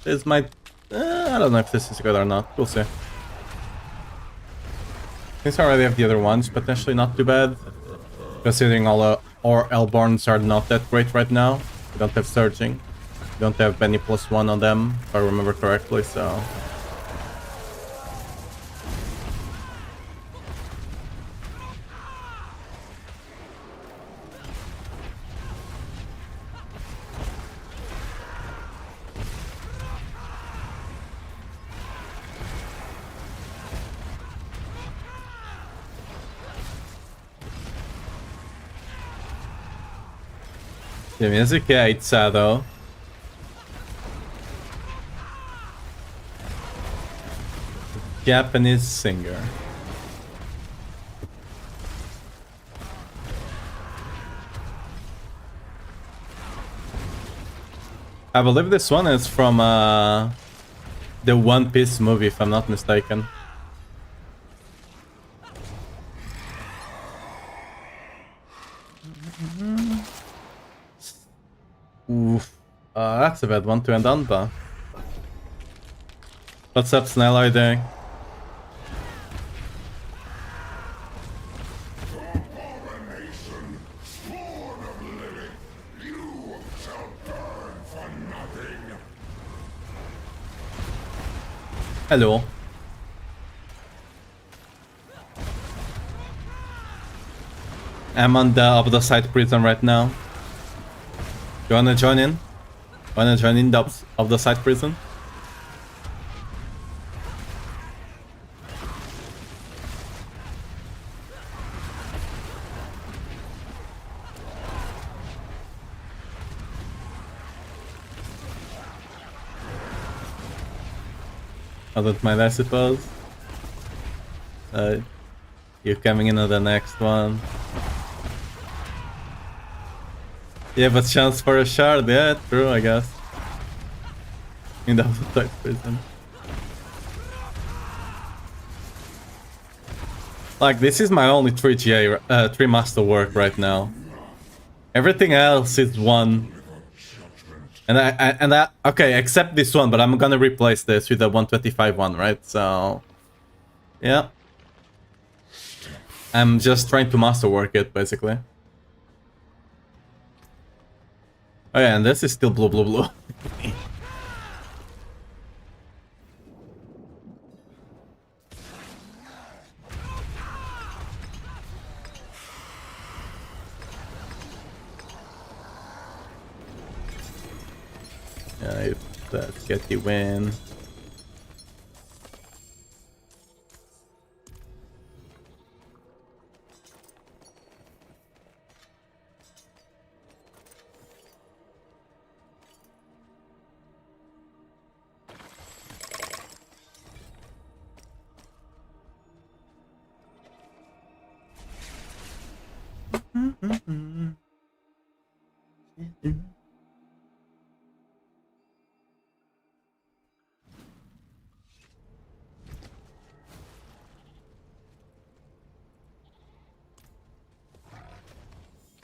This might... I don't know if this is good or not. We'll see. Since I already have the other ones, potentially not too bad. Considering all our Elborns are not that great right now. We don't have Surging. We don't have any +1 on them, if I remember correctly, so... The music, yeah, it's sad though. Japanese singer. I believe this one is from the One Piece movie, if I'm not mistaken. Oof. That's a bad one to end on, but... What's up, Snell? How you doing? Hello. I'm on the other side prison right now. You wanna join in? Wanna join in the of the side prison? I don't mind, I suppose. You're coming in on the next one. Yeah, but chance for a shard, yeah, true, I guess. In the outside prison. Like, this is my only 3 GA, 3 masterwork right now. Everything else is 1. And I, okay, except this one, but I'm gonna replace this with a 125 one, right? So, yeah. I'm just trying to masterwork it, basically. Oh yeah, and this is still blue, blue, blue. Yeah, let's get the win.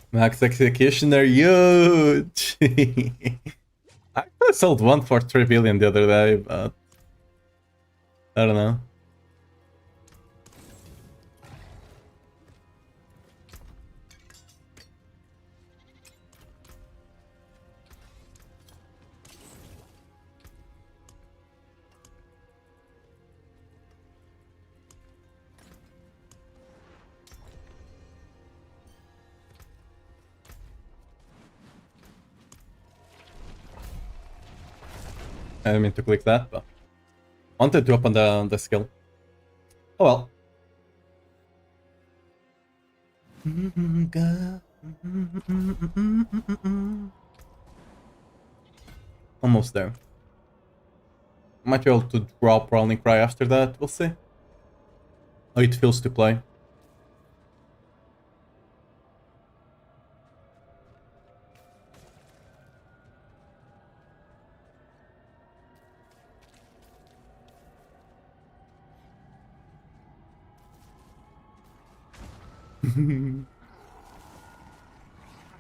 Max Executioner, huge! I sold one for 3 billion the other day, but... I don't know. I didn't mean to click that, but... wanted to open the skill. Oh well. Almost there. Might be able to drop Rolling Cry after that, we'll see. How it feels to play.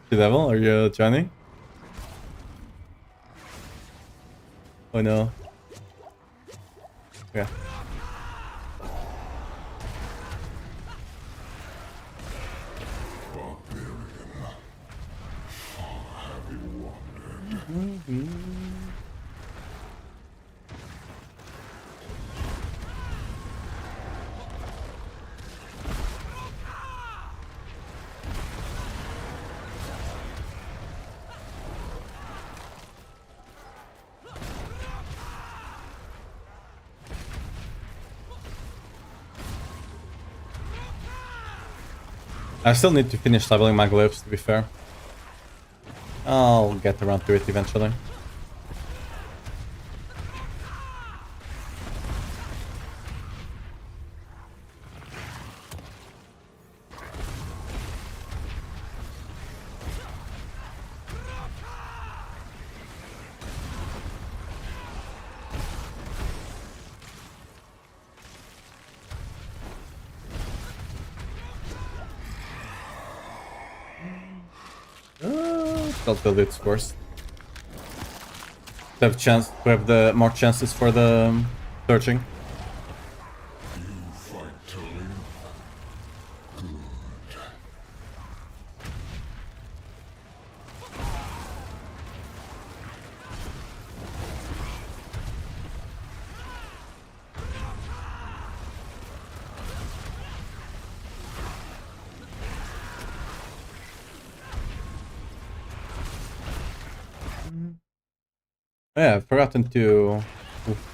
The devil, are you joining? Oh no. Yeah. I still need to finish leveling my glyphs, to be fair. I'll get around to it eventually. I'll build it first. To have the more chances for the searching. Yeah, I've forgotten to... Oof.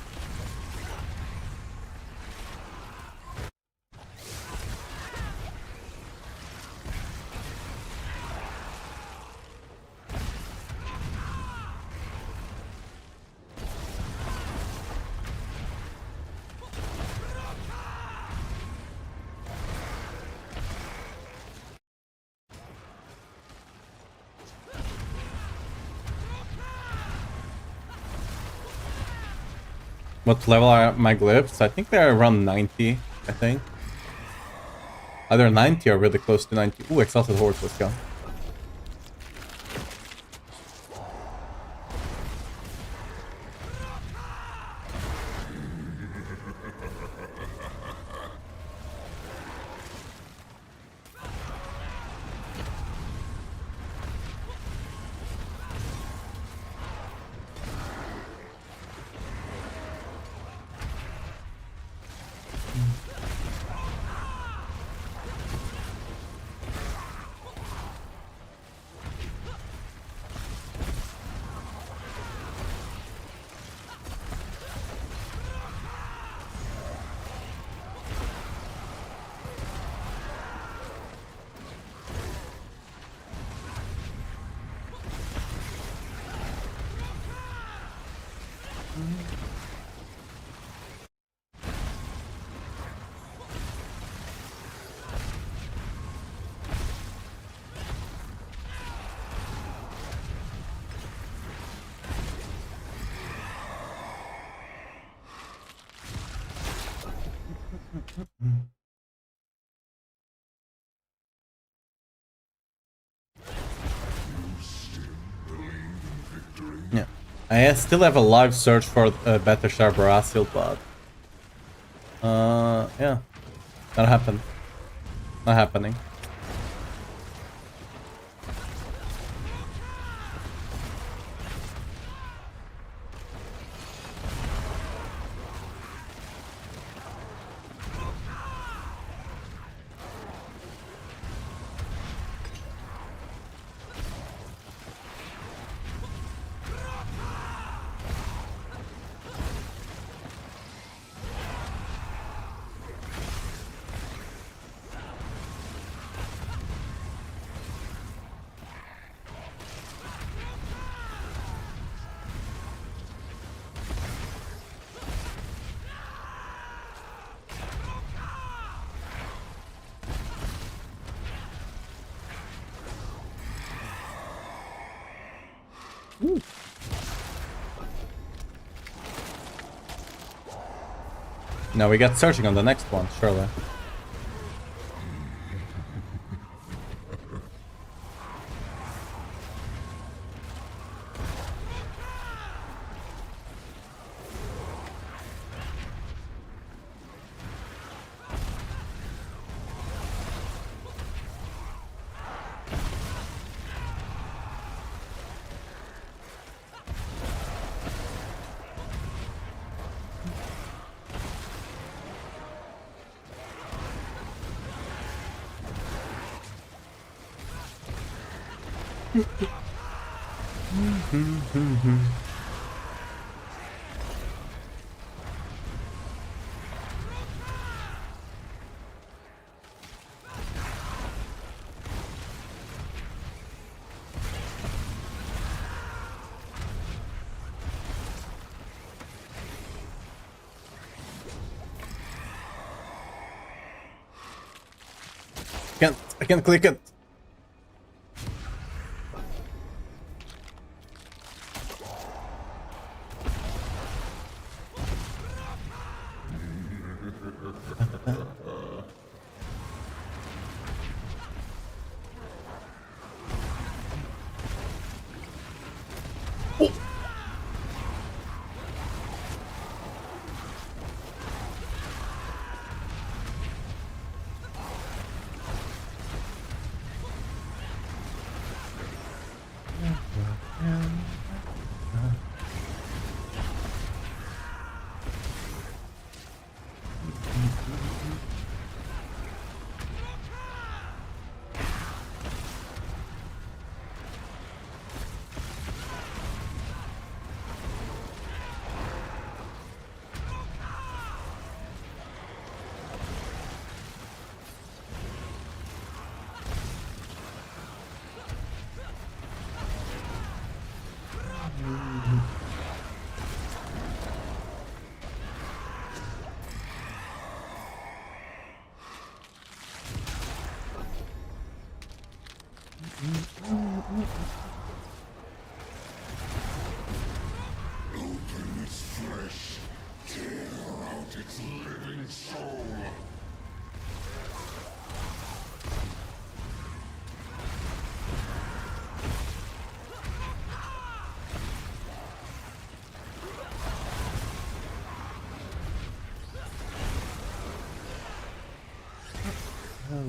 What level are my glyphs? I think they're around 90, I think. Either 90 or really close to 90. Ooh, Exalted Hordes, let's go. Yeah. I still have a live search for better Sharp Barasil, but... yeah. Not happened. Not happening. Ooh. Now we get searching on the next one, surely. I can't click it.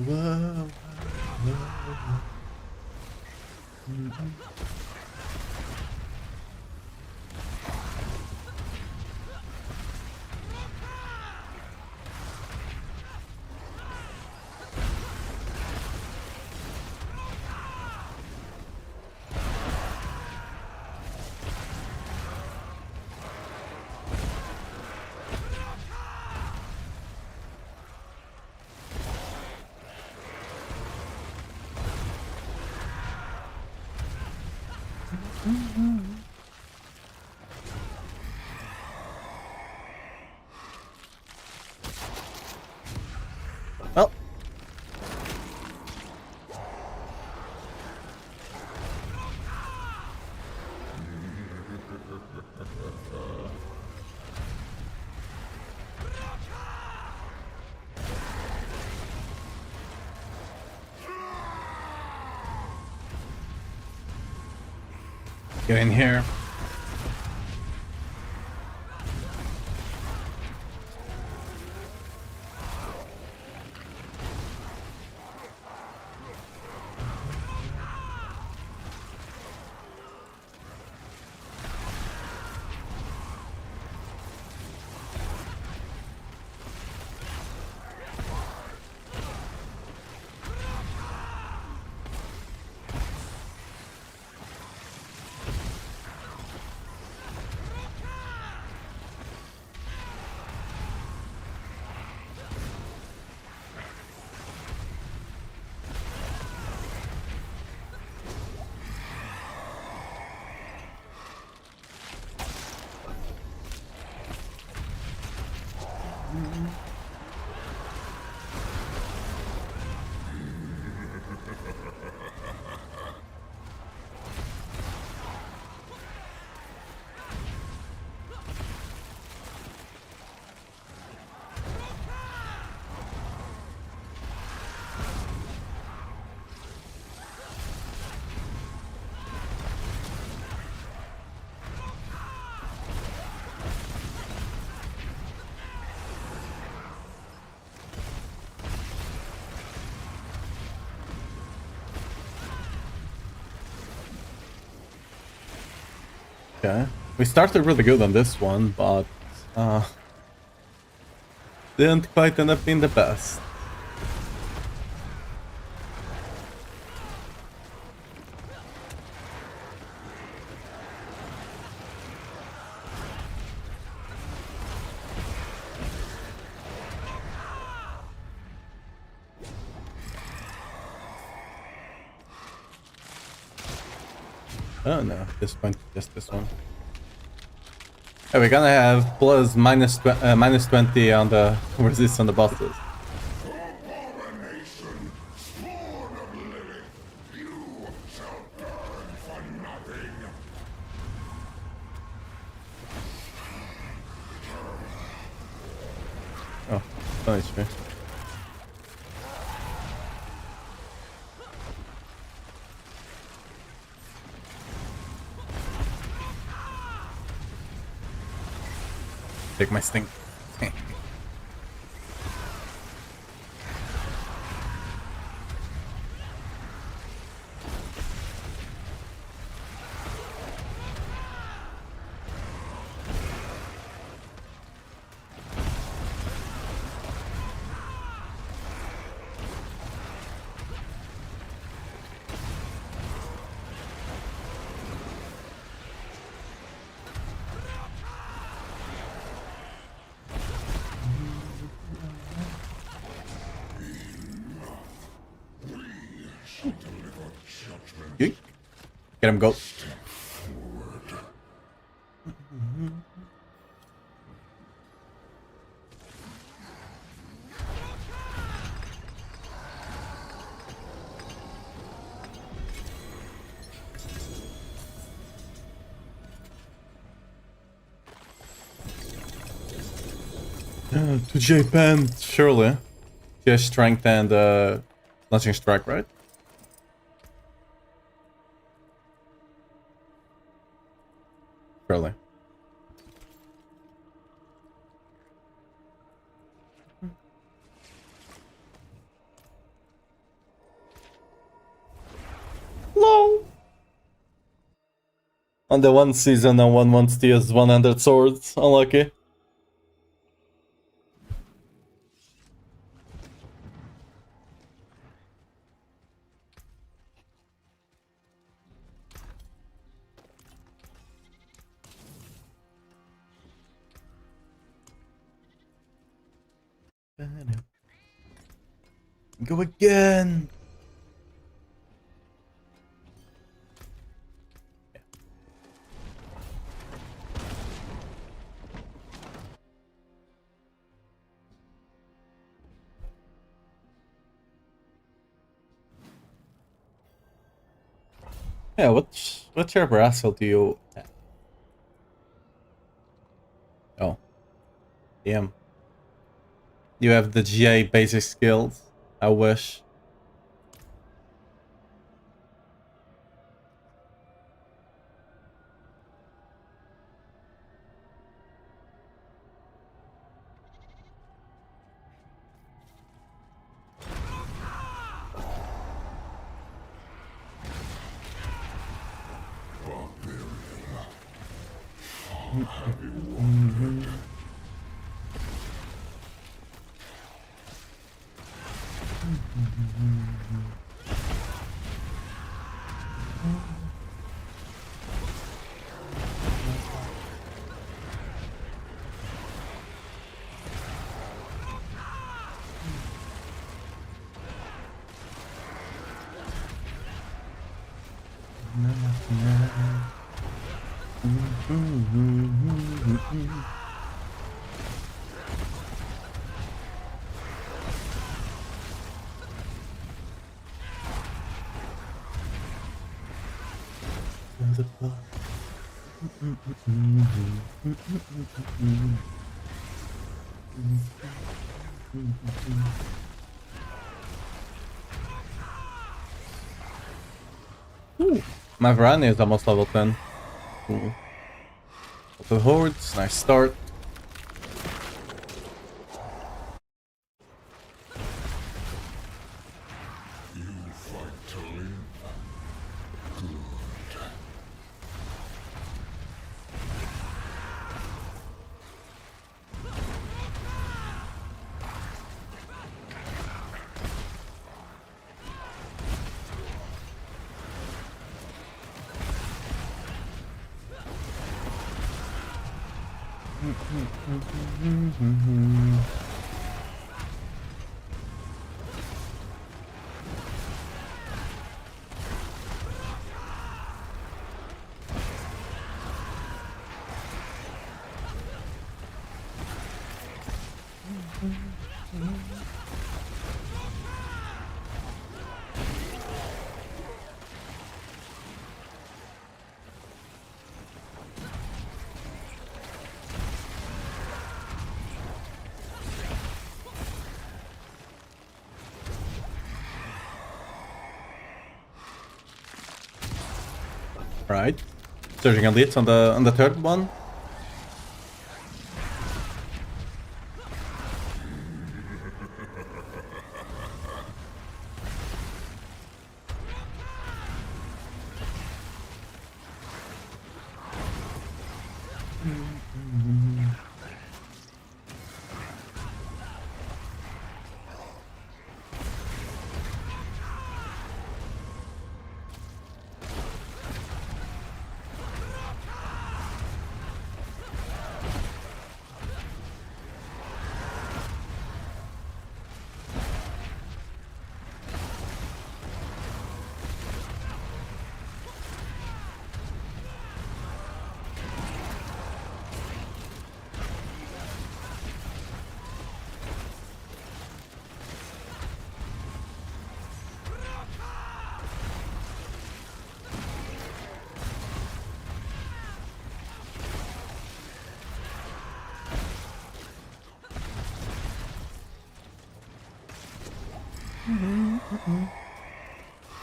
Well, get in here. Okay. We started really good on this one, but didn't quite end up being the best. Oh no, at this point, just this one. Yeah, we're gonna have plus minus 20 on the resist on the bosses. Oh, no HP. Take my sting. Yeet. Get him, go. To Japan, surely. She has strength and launching strike, right? Surely. LOL! On the one season, and one wants to use 100 swords. Unlucky. Go again! Yeah, what's your brassel do you have? Oh. Damn. You have the GA basic skills. I wish. Ooh, my Varane is almost level 10. Ooh. The hordes, nice start. Right. Surging elites on the third one.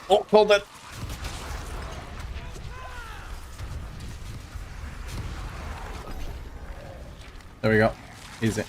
Oh, hold it. There we go. Easy.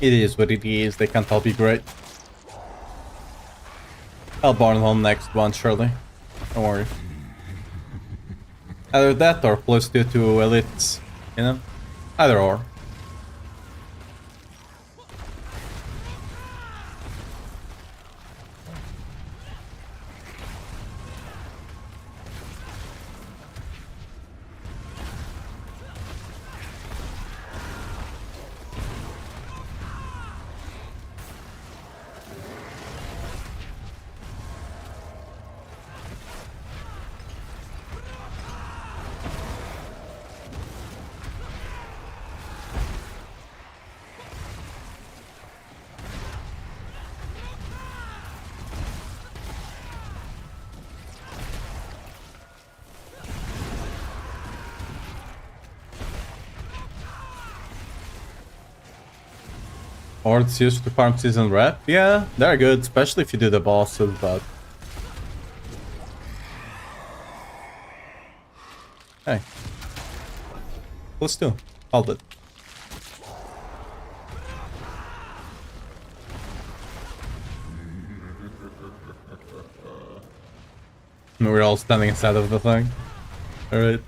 It is what it is. They can't all be great. I'll barn home next one, surely. Don't worry. Either that or plus 2 to elites, you know? Either or. Hordes used to farm season rep? Yeah, they're good, especially if you do the bosses, but... Hey. Let's do. Hold it. We're all standing inside of the thing. Alright.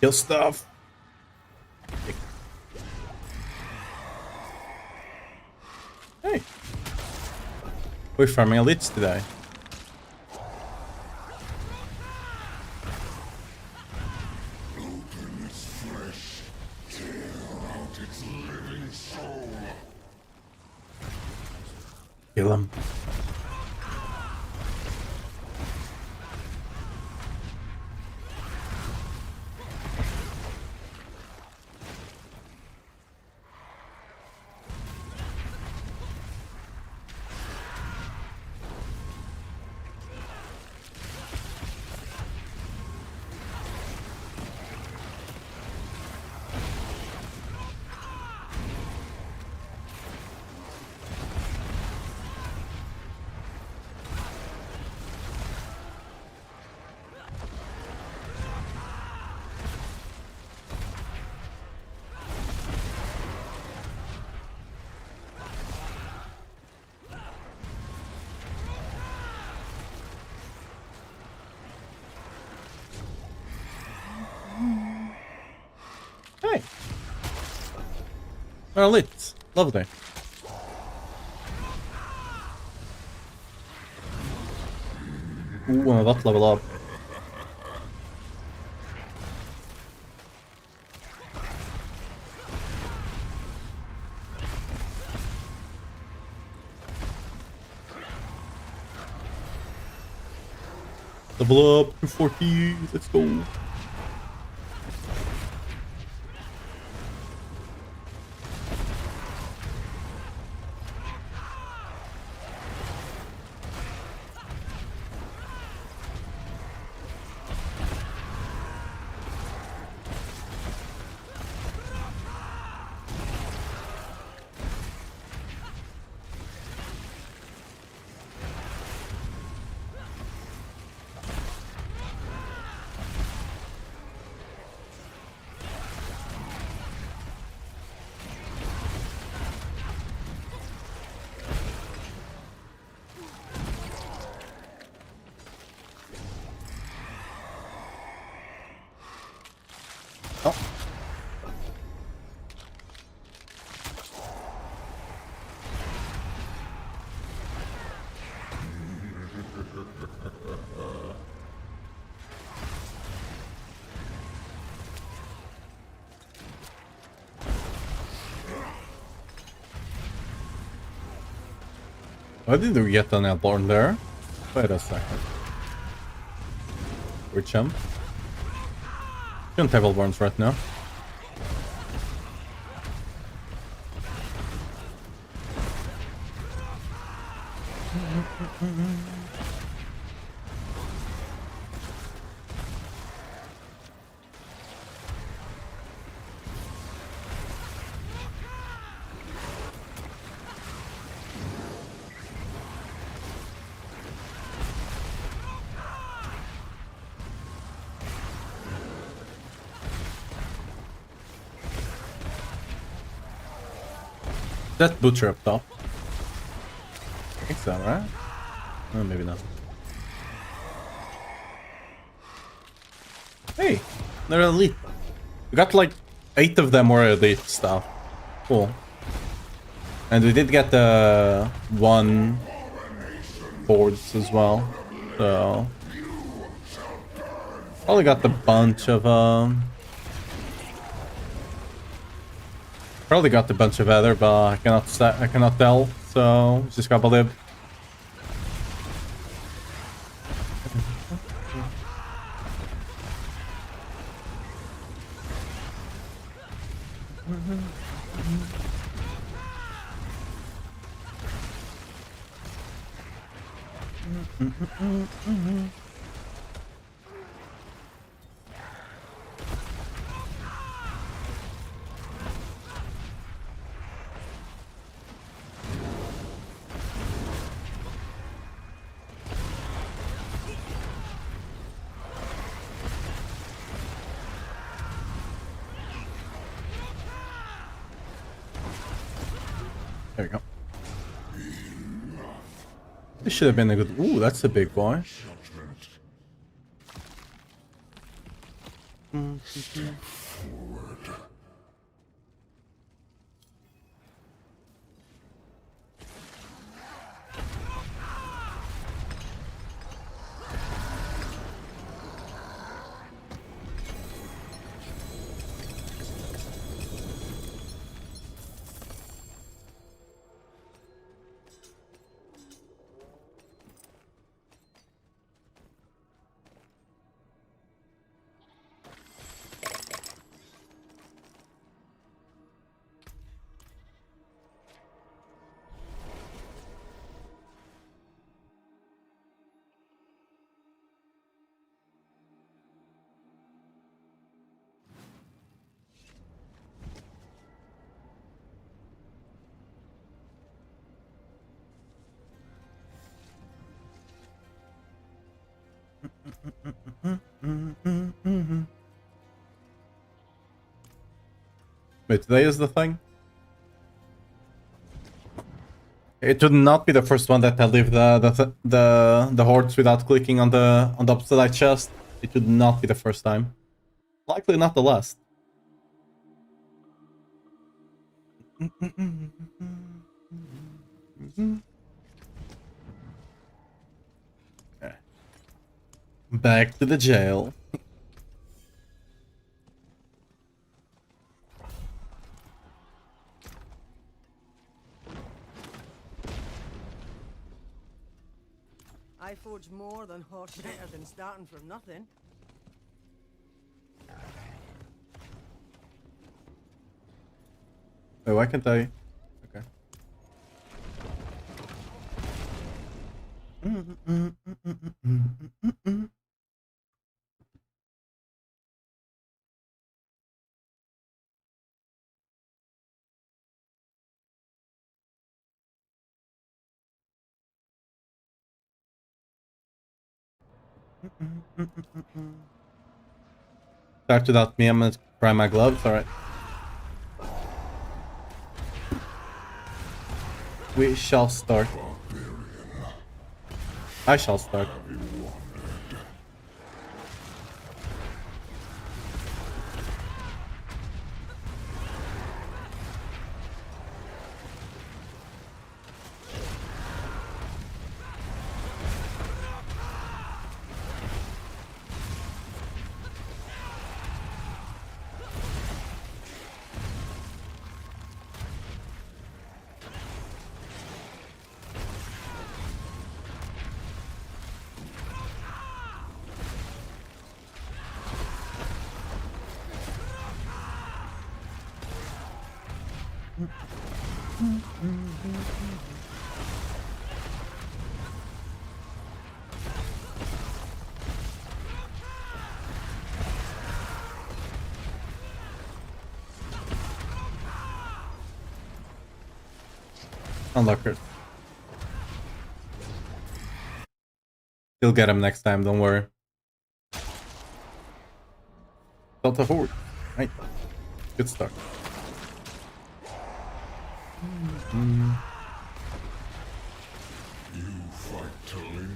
Kill stuff. Hey. We're farming elites today. Kill him. Hey! We're lit. Lovely. Ooh, I'm about to level up. Level up to 40. Let's go. Oh. Why did we get an airborne there? Wait a second. We're chump. Shouldn't have airbornes right now. That butcher up top. I think so, right? Oh, maybe not. Hey, they're elite. We got like 8 of them were elite stuff. Cool. And we did get the 1 boards as well. So probably got the bunch of probably got the bunch of other, but I cannot tell. So just gotta believe. There we go. This should have been a good... Ooh, that's a big boy. Wait, today is the thing? It would not be the first one that I leave the hordes without clicking on the opposite chest. It would not be the first time. Likely not the last. Back to the jail. I forge more than horse better than starting from nothing. Wait, why can't I? Okay. Start without me, I'm gonna try my gloves, alright. We shall start. I shall start. Unlocker. You'll get him next time, don't worry. Delta forward. Right. Good start. You fight to live.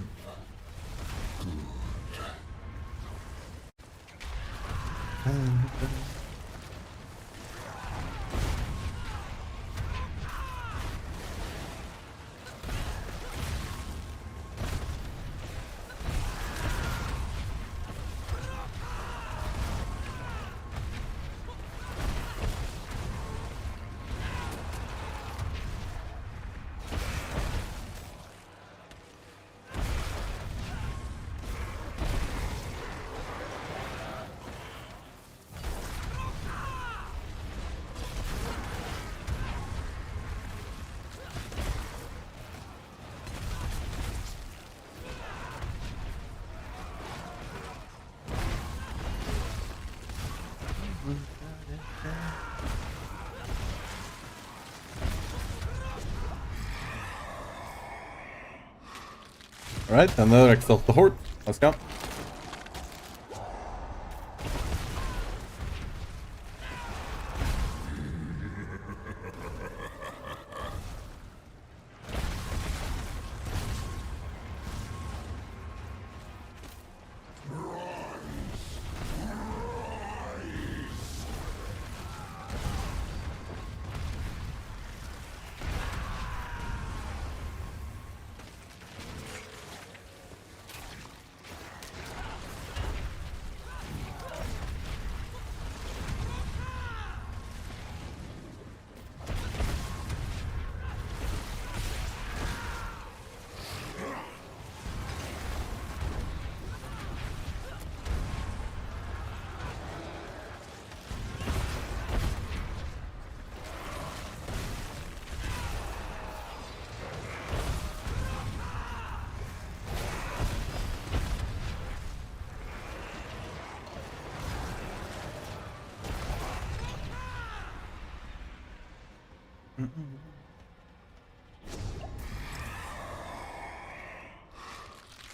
Alright, another Exalt the Horde. Let's go.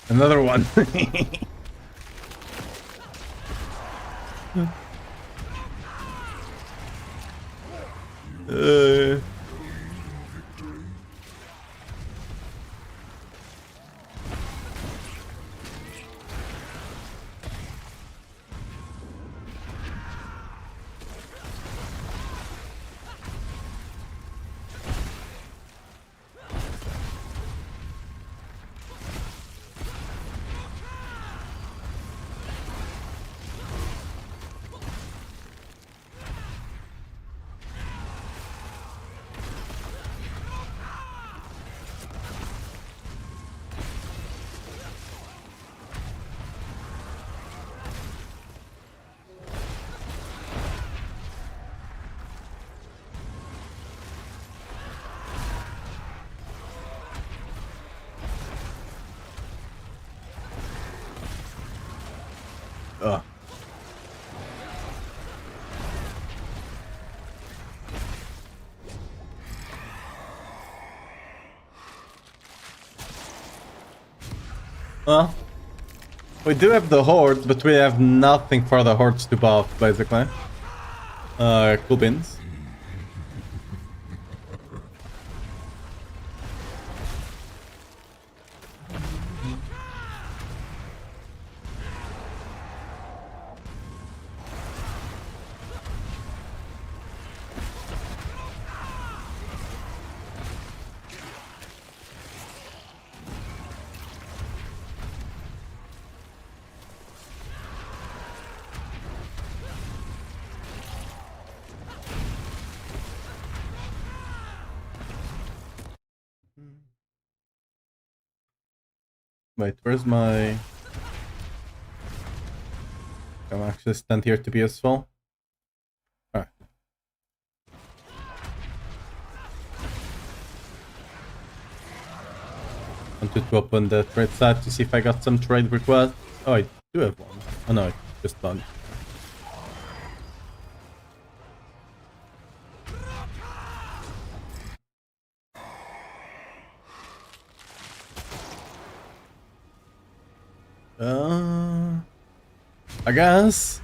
Another one. Uh, ugh. Well, we do have the horde, but we have nothing for the hordes to buff, basically. Cool beans. Wait, where's my... I'm actually stand here to be useful. Alright. Wanted to open the trade site to see if I got some trade requests. Oh, I do have one. Oh no, it's just done. I guess.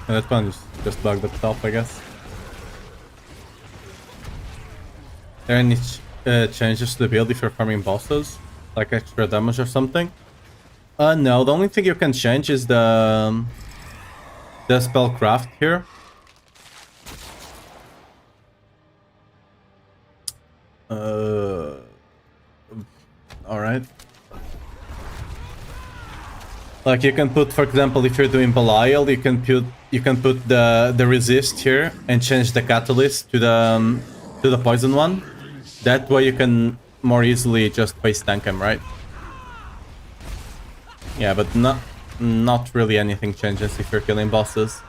That one is just bugged itself, I guess. Are there any changes to the build if you're farming bosses? Like extra damage or something? No, the only thing you can change is the spellcraft here. Alright. Like you can put, for example, if you're doing Belial, you can put the resist here and change the catalyst to the poison one. That way you can more easily just face tank him, right? Yeah, but not really anything changes if you're killing bosses.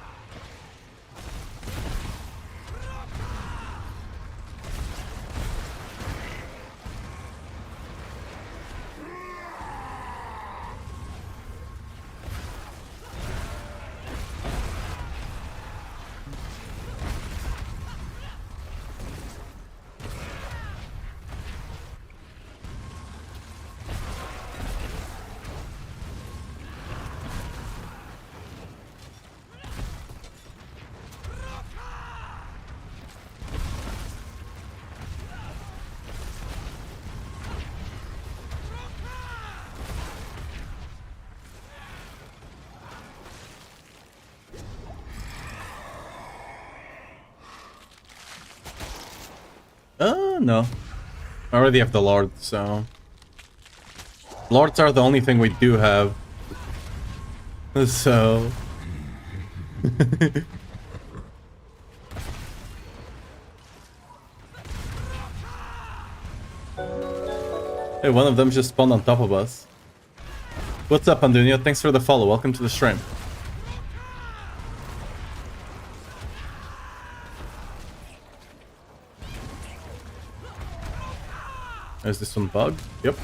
No. I already have the Lord, so... Lords are the only thing we do have. So... Hey, one of them just spawned on top of us. What's up, Andunio? Thanks for the follow. Welcome to the stream. Is this one bugged? Yep.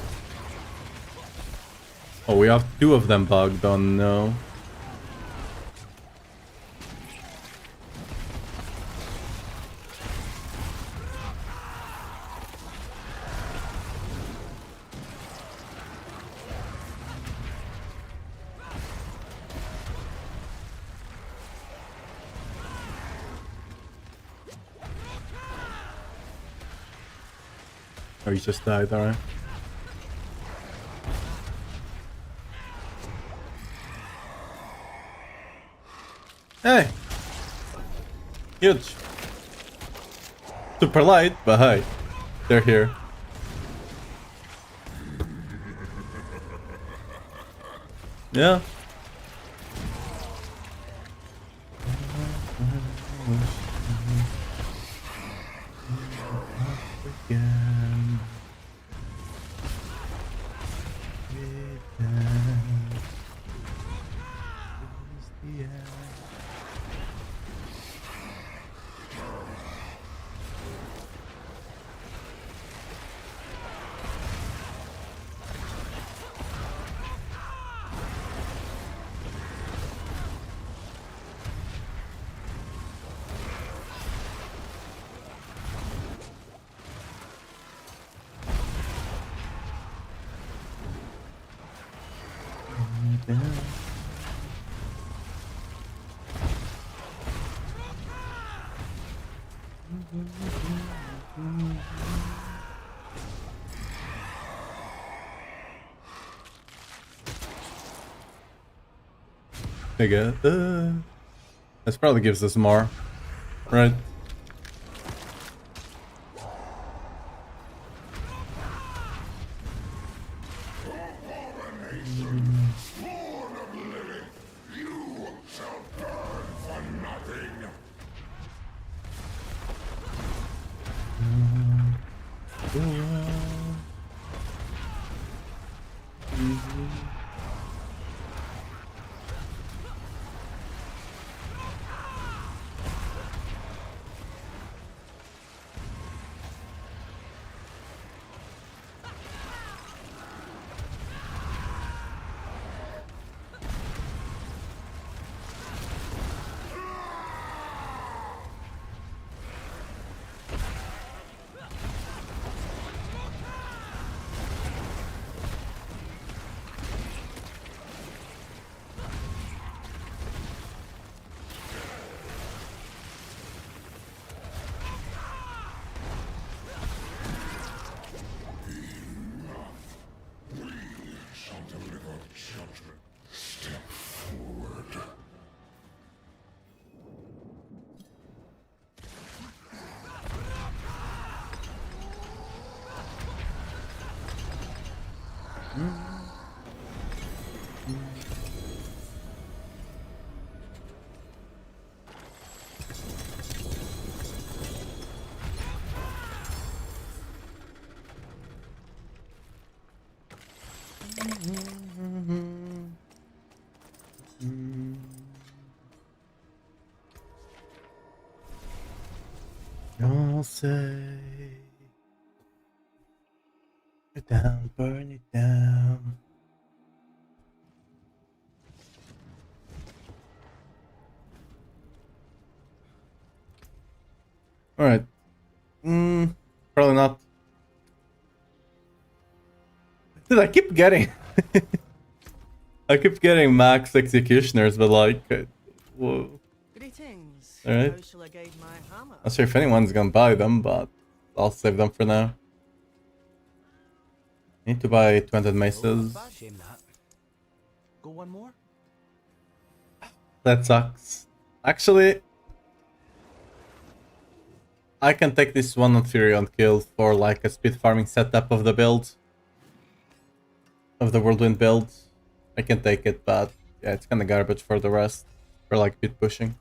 Oh, we have two of them bugged. Oh no. Oh, he just died, alright. Hey! Huge! Super light, but hey, they're here. Yeah. This probably gives us more, right? Don't say it down, burn it down. All right. Probably not. Dude, I keep getting I keep getting max executioners, but like whoa. Greetings. Alright. How shall I guide my hammer? Not sure if anyone's gonna buy them, but I'll save them for now. Need to buy 200 maces. Shame that. Go one more? That sucks. Actually, I can take this one on Fury on kill for like a speed farming setup of the build. of the whirlwind build. I can take it, but yeah, it's kind of garbage for the rest. For like bit pushing.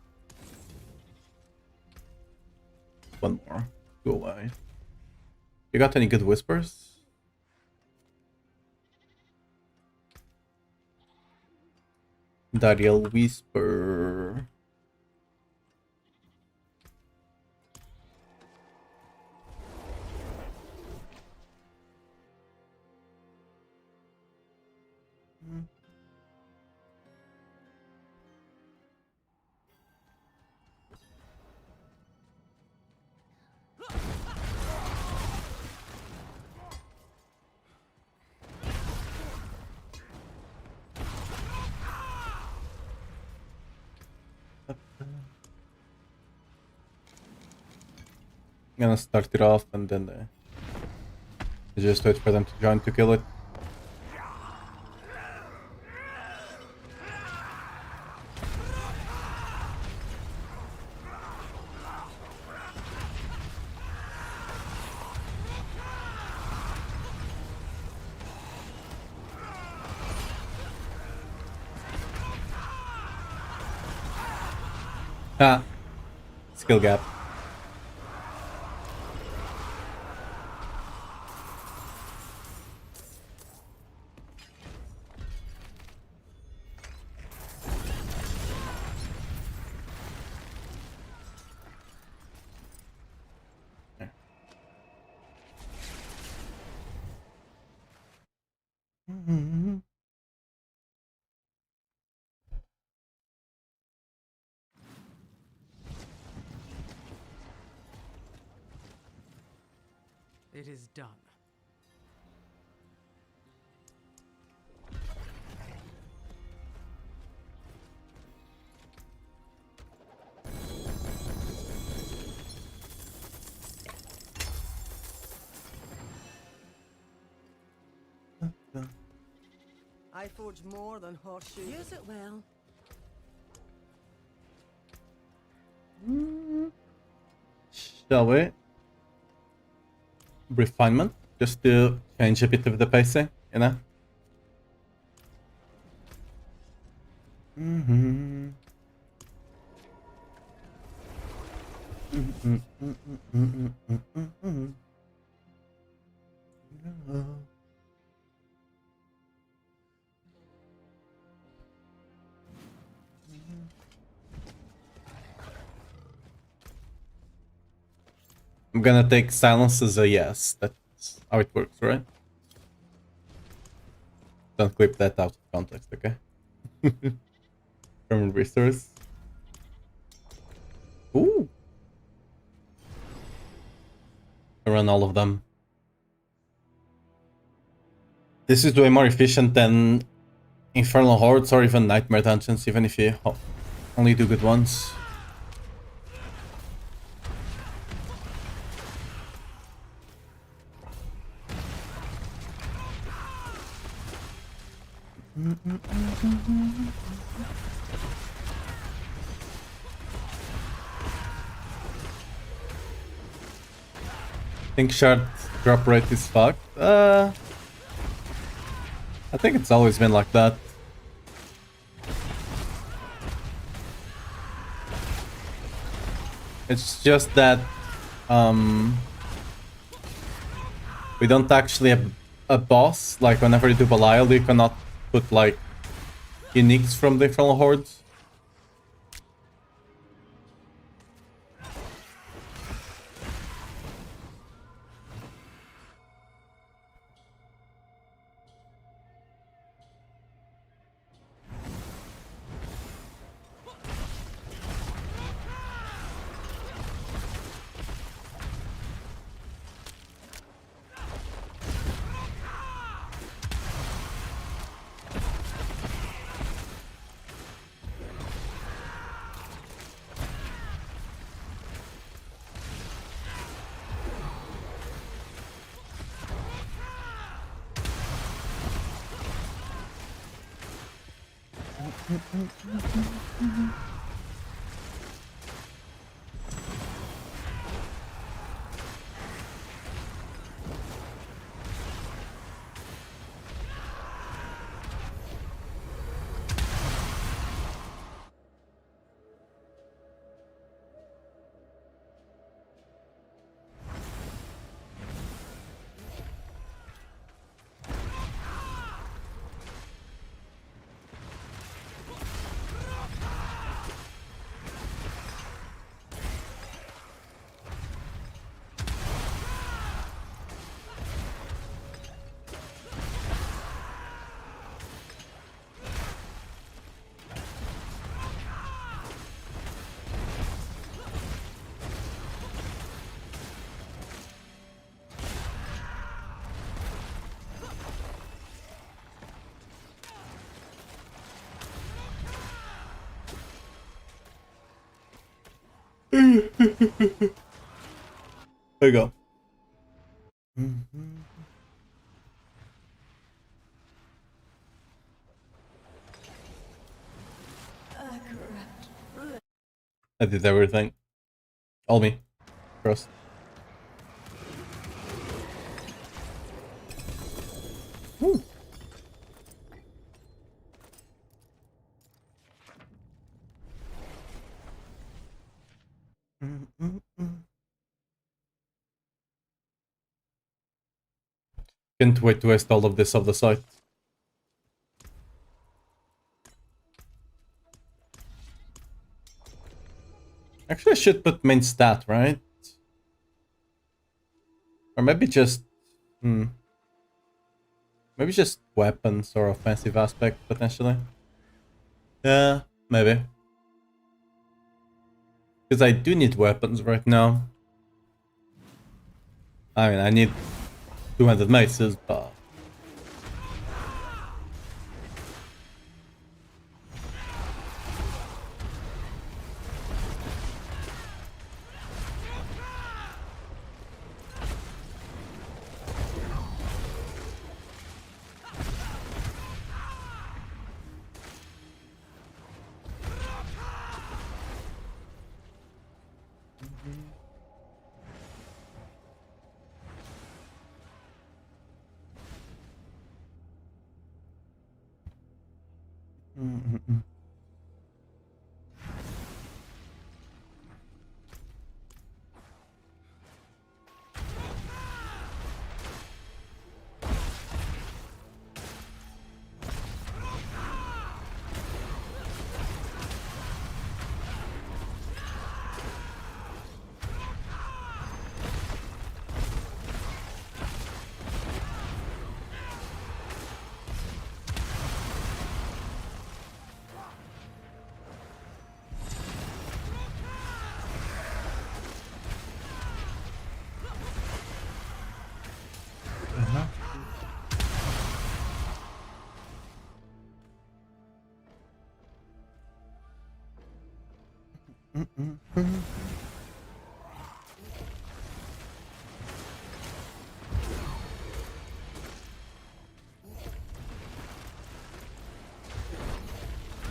One more. Go away. You got any good whispers? Dariel Whisper. I'm gonna start it off and then just wait for them to join to kill it. Ah, skill gap. It is done. I forge more than horseshoes. Use it well. Shall we? Refinement, just to change a bit of the pacing, you know? I'm gonna take silence as a yes. That's how it works, right? Don't clip that out of context, okay? From resource. Ooh. I run all of them. This is way more efficient than Infernal Hordes or even Nightmare Dungeons, even if you only do good ones. Think shard drop rate is fucked? I think it's always been like that. It's just that we don't actually have a boss. Like whenever you do Belial, you cannot put like uniques from the Infernal Hordes. There you go. I did everything. All me. Trust. Woo. Can't wait to waste all of this off the site. Actually, I should put main stat, right? Or maybe just... Maybe just weapons or offensive aspect, potentially. Yeah, maybe. Because I do need weapons right now. I mean, I need 200 maces, but...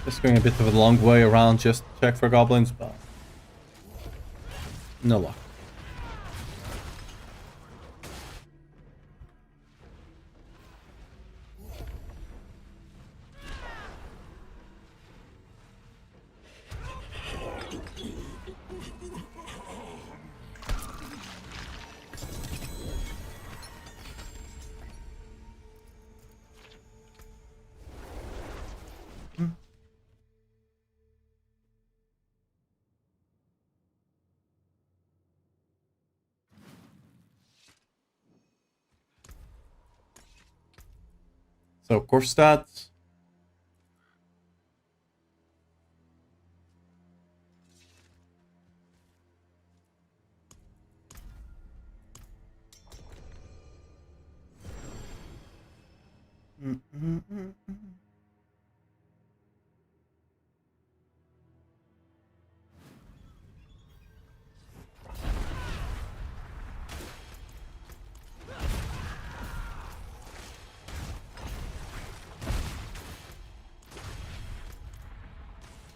Just going a bit of a long way around just to check for goblins, but... No luck. So, core stats.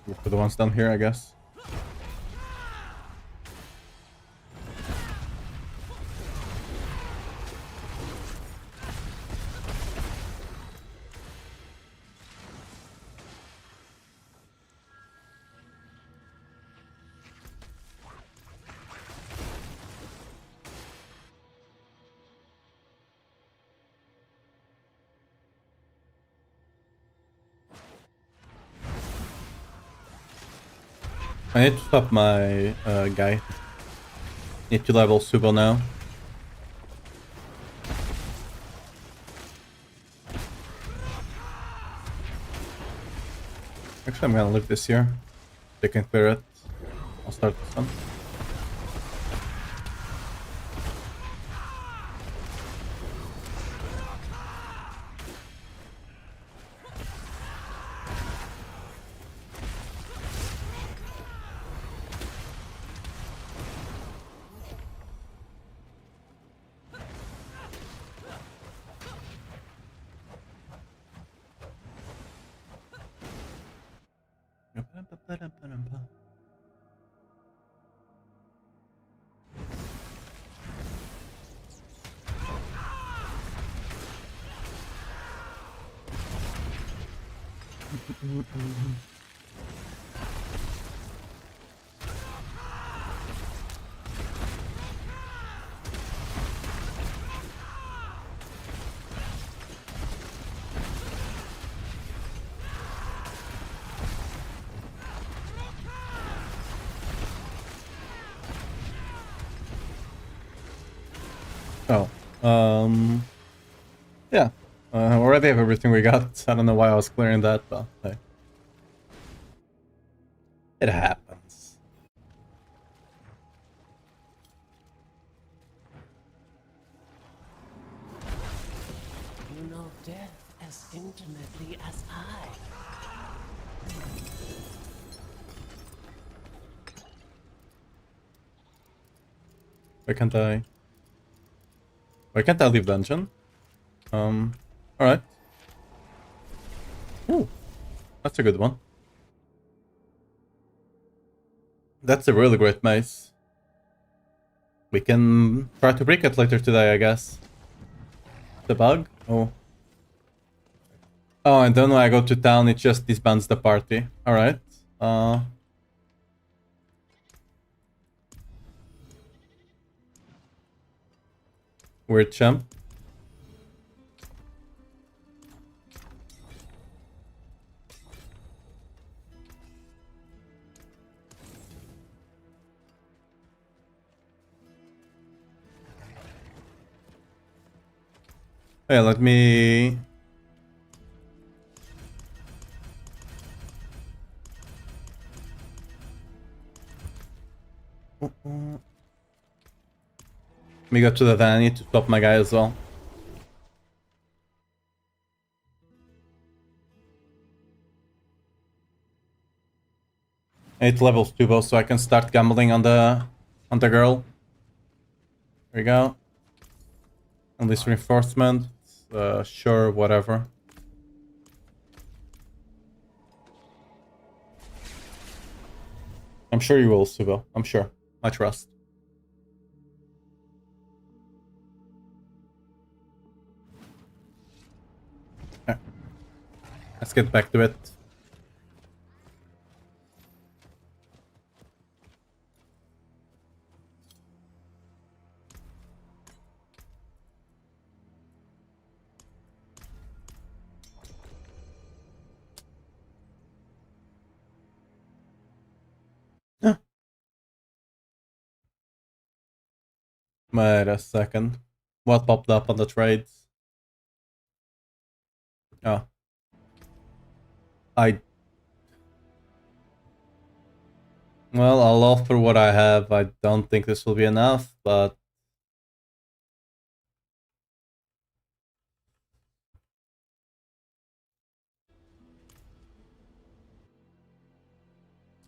Look for the ones down here, I guess. I need to stop my guy. Need to level Subo now. Actually, I'm gonna leave this here. They can clear it. I'll start this one. Oh, yeah. Already have everything we got. I don't know why I was clearing that, but hey. It happens. You know death as intimately as I. Why can't I? Why can't I leave dungeon? Alright. Ooh, that's a good one. That's a really great mace. We can try to break it later today, I guess. The bug? Oh. Oh, and then when I go to town, it just disbands the party. Alright. Weird champ. Yeah, let me... Let me go to the van. I need to stop my guy as well. 8 levels too, both, so I can start gambling on the girl. There we go. And this reinforcement. Sure, whatever. I'm sure you will, Subo. I'm sure. I trust. Okay. Let's get back to it. Yeah. Wait a second. What popped up on the trades? Oh. Well, I'll offer what I have. I don't think this will be enough, but...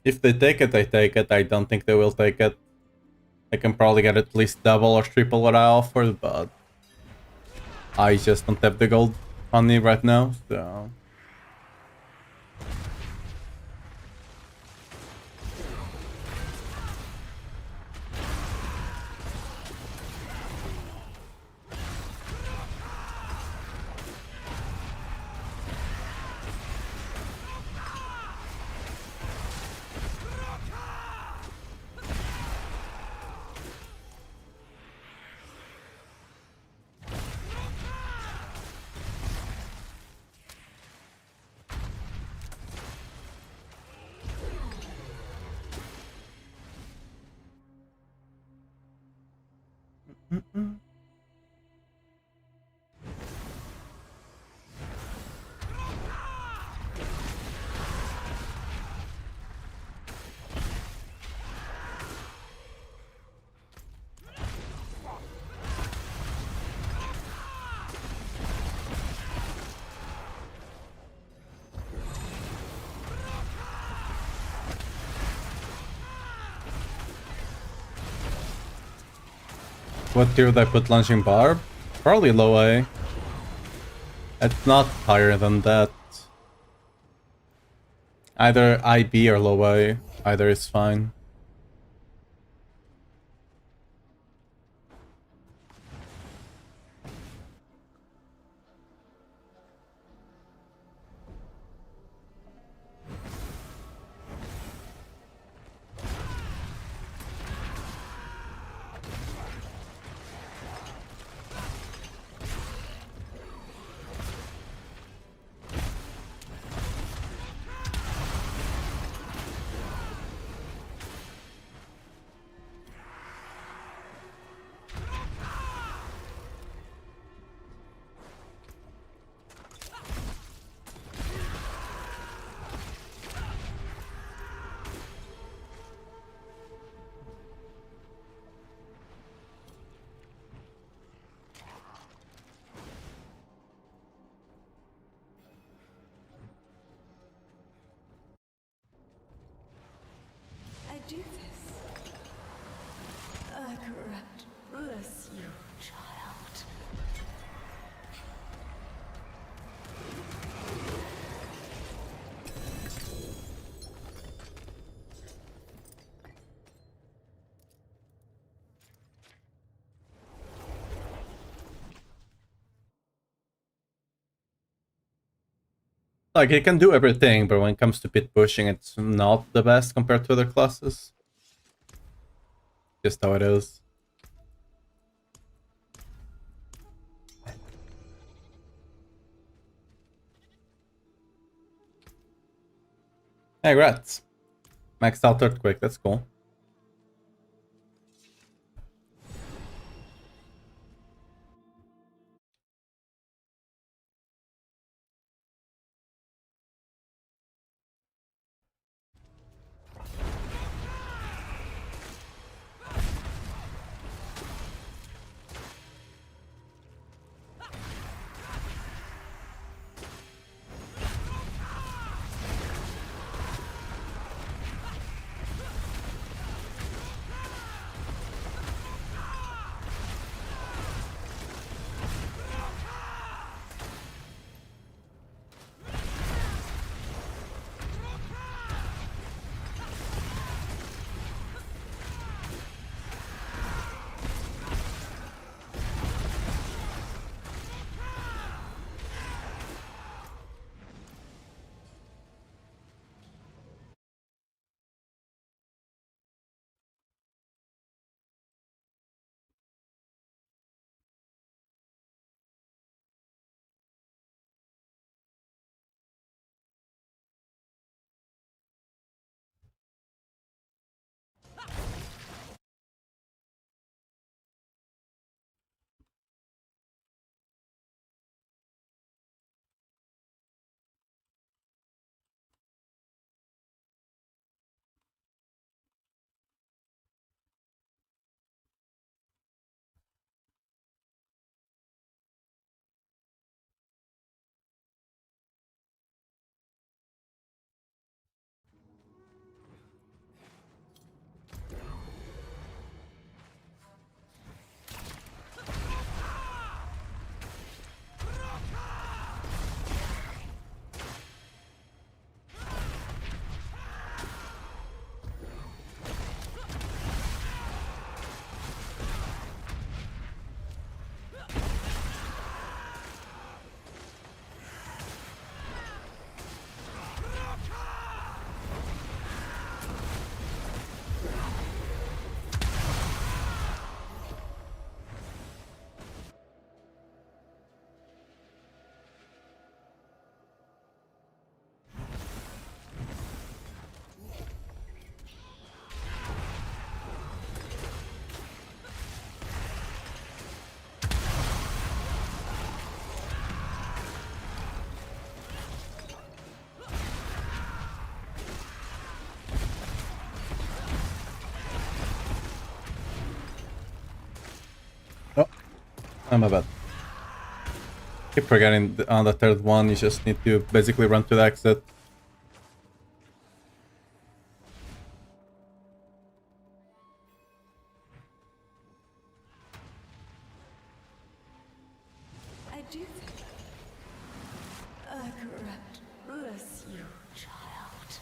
If they take it, they take it. I don't think they will take it. I can probably get at least double or triple what I offered, but... I just don't have the gold on me right now, so... What tier would I put launching Barb? Probably low A. It's not higher than that. Either IB or low A. Either is fine. I do this. I corrupt. Bless you, child. Like, it can do everything, but when it comes to pit pushing, it's not the best compared to other classes. Just how it is. Hey, rats. Maxed out Earthquake, that's cool. Oh, my bad. Keep forgetting on the third one, you just need to basically run to the exit. I do this. I corrupt. Bless you, child.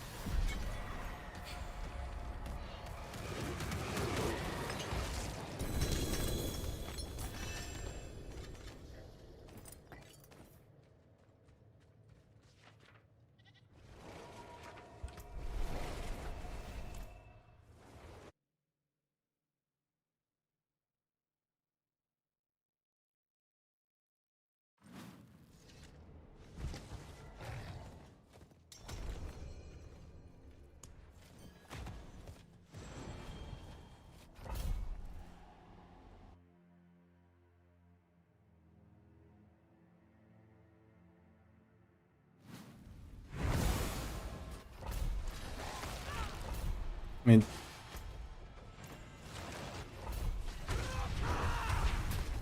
I mean,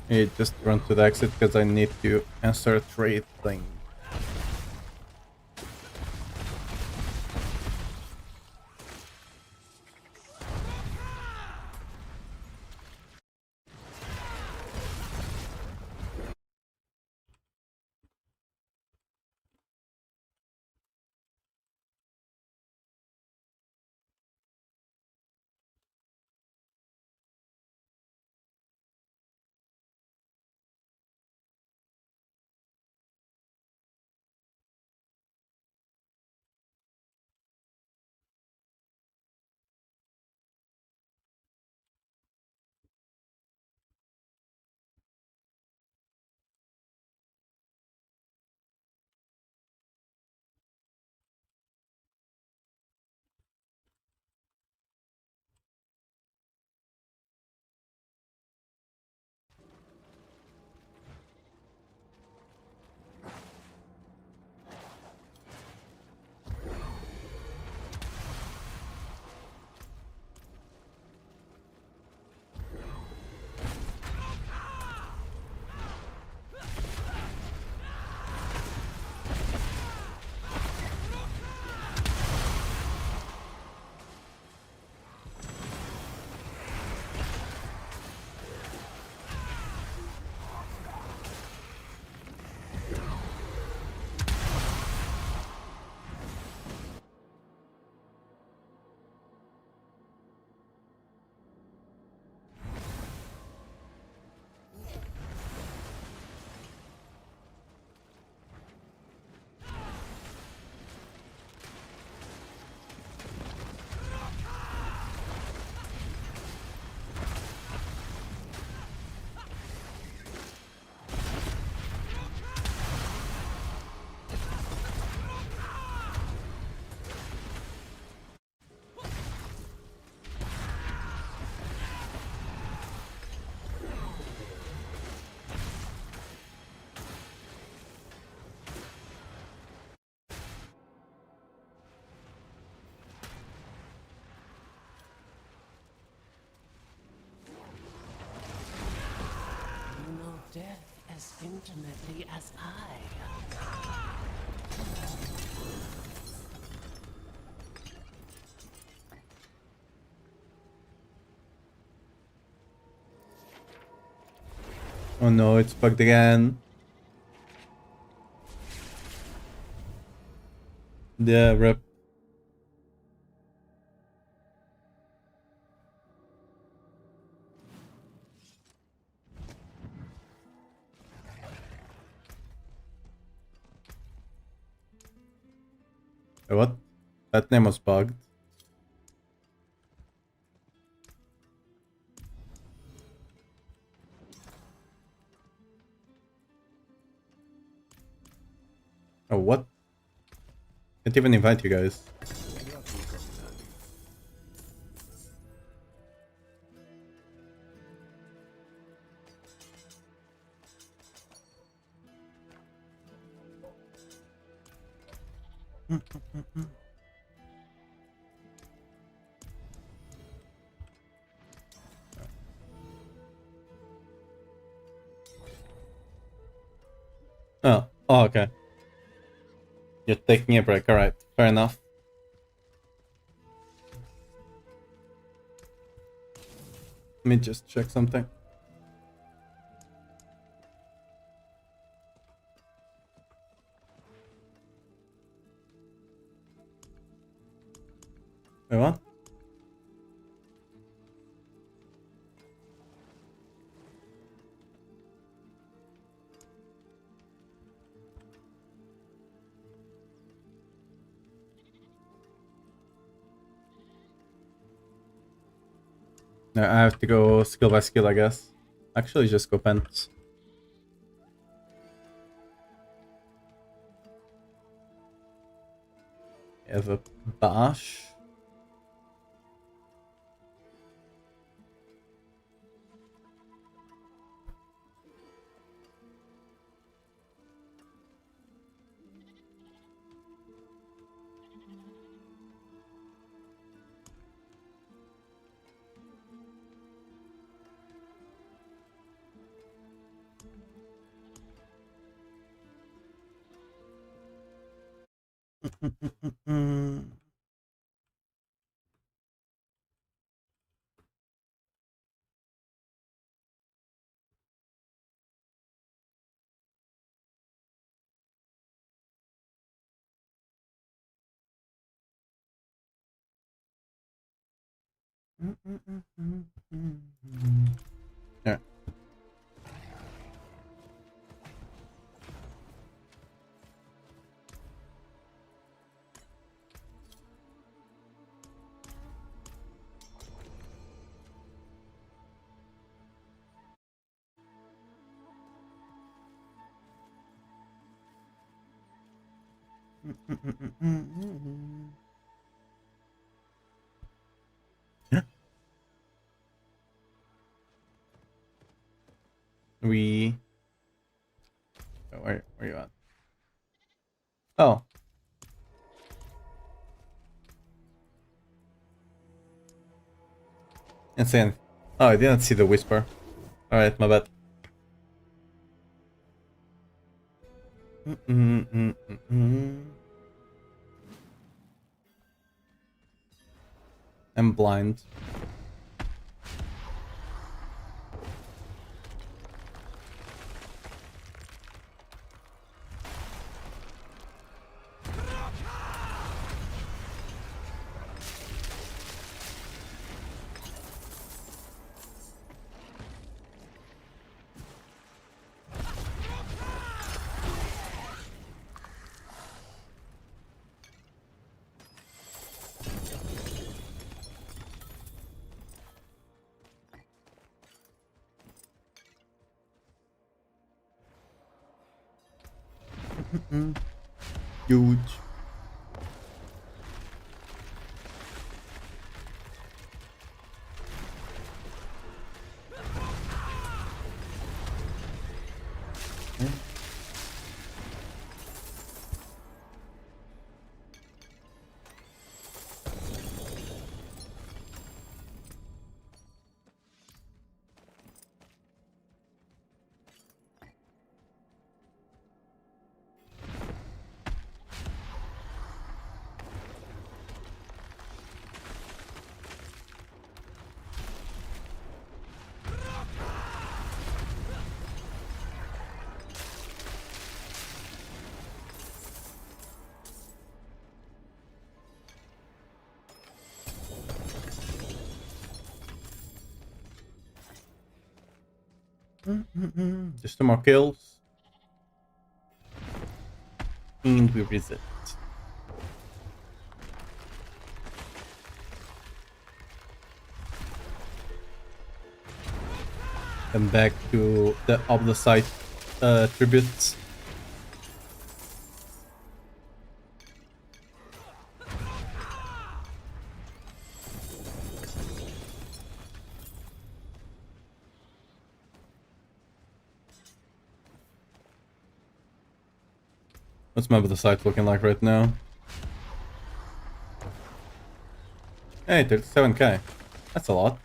I just run to the exit because I need to answer a trade thing. You know death as intimately as I. Oh no, it's bugged again. Yeah, rip. Wait, what? That name was bugged. Oh, what? Can't even invite you guys. Oh, okay. You're taking a break. Alright, fair enough. Let me just check something. Wait, what? No, I have to go skill by skill, I guess. Actually, just go pens. I have a bash. Yeah. Yeah. We. Where you at? Oh. Insane. Oh, I didn't see the whisper. Alright, my bad. I'm blind. Huge. Just 2 more kills. And we reset. And back to the of the site tributes. What's map of the site looking like right now? Hey, 37k. That's a lot.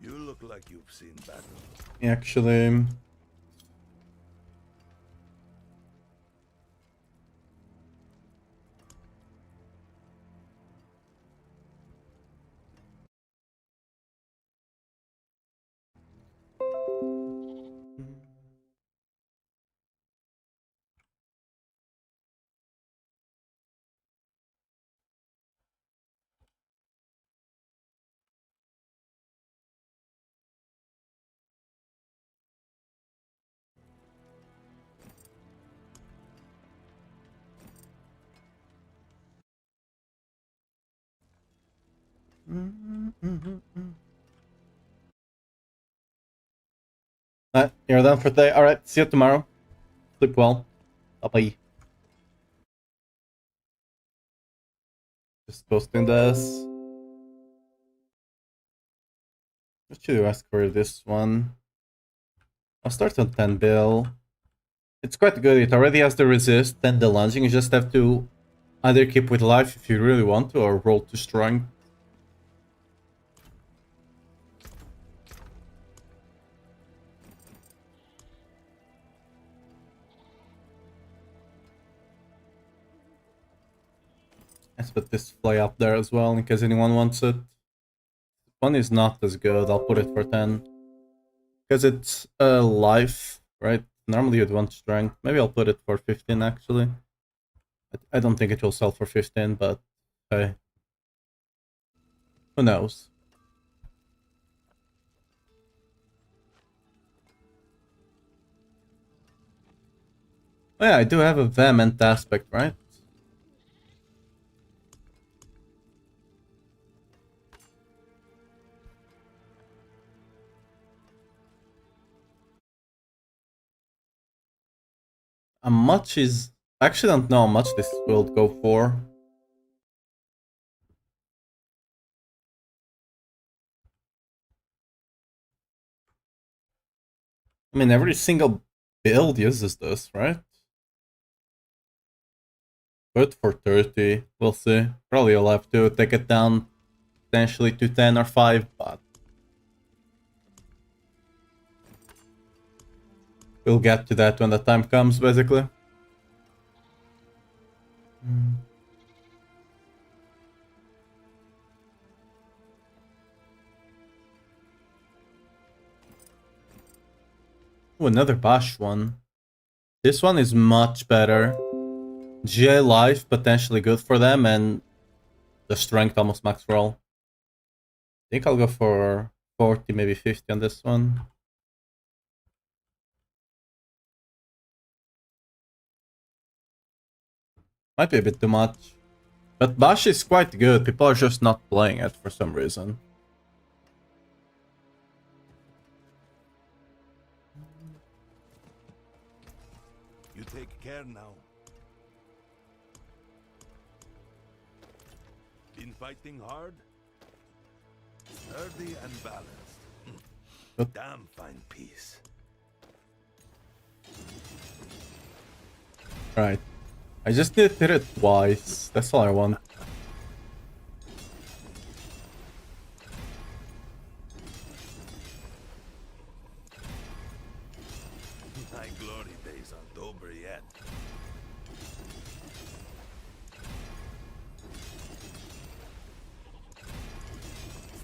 You look like you've seen battle. Actually, Alright, you're done for today. Alright, see you tomorrow. Sleep well. Bye-bye. Just posting this. What should you ask for this one? I'll start on 10 bill. It's quite good. It already has the resist and the lunging. You just have to either keep with life if you really want to or roll to strength. Let's put this fly up there as well in case anyone wants it. One is not as good. I'll put it for 10. Because it's life, right? Normally you'd want strength. Maybe I'll put it for 15 actually. I don't think it will sell for 15, but hey. Who knows? Oh yeah, I do have a vehement aspect, right? How much is... I actually don't know how much this will go for. I mean, every single build uses this, right? But for 30, we'll see. Probably I'll have to take it down potentially to 10 or 5, but we'll get to that when the time comes, basically. Ooh, another Bash one. This one is much better. GA life, potentially good for them, and the strength almost max roll. I think I'll go for 40, maybe 50 on this one. Might be a bit too much. But Bash is quite good. People are just not playing it for some reason. You take care now. Been fighting hard? Sturdy and balanced. Yep. Damn fine piece. Right. I just need to hit it twice. That's all I want. My glory days aren't over yet.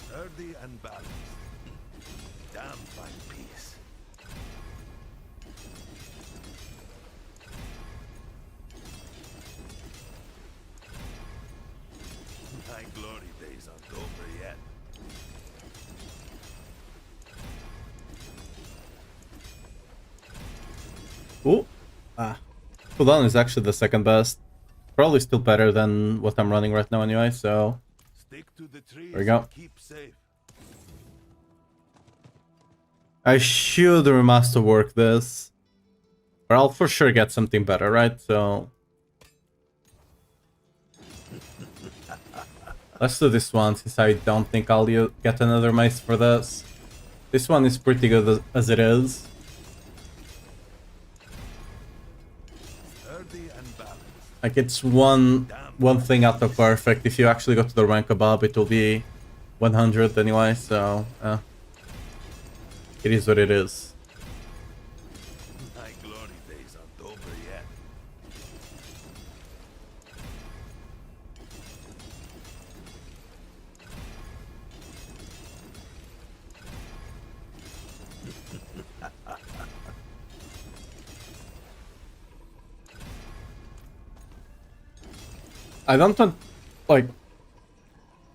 Sturdy and balanced. Damn fine piece. My glory days aren't over yet. Ooh. Ah. Cooldown is actually the second best. Probably still better than what I'm running right now anyway, so... Stick to the trees. There we go. And keep safe. I should remaster work this. Or I'll for sure get something better, right? So... Let's do this one, since I don't think I'll get another mace for this. This one is pretty good as it is. Sturdy and balanced. Like, it's one thing out of perfect. If you actually go to the rank above, it will be 100 anyway, so... it is what it is. My glory days aren't over yet. I don't want... like...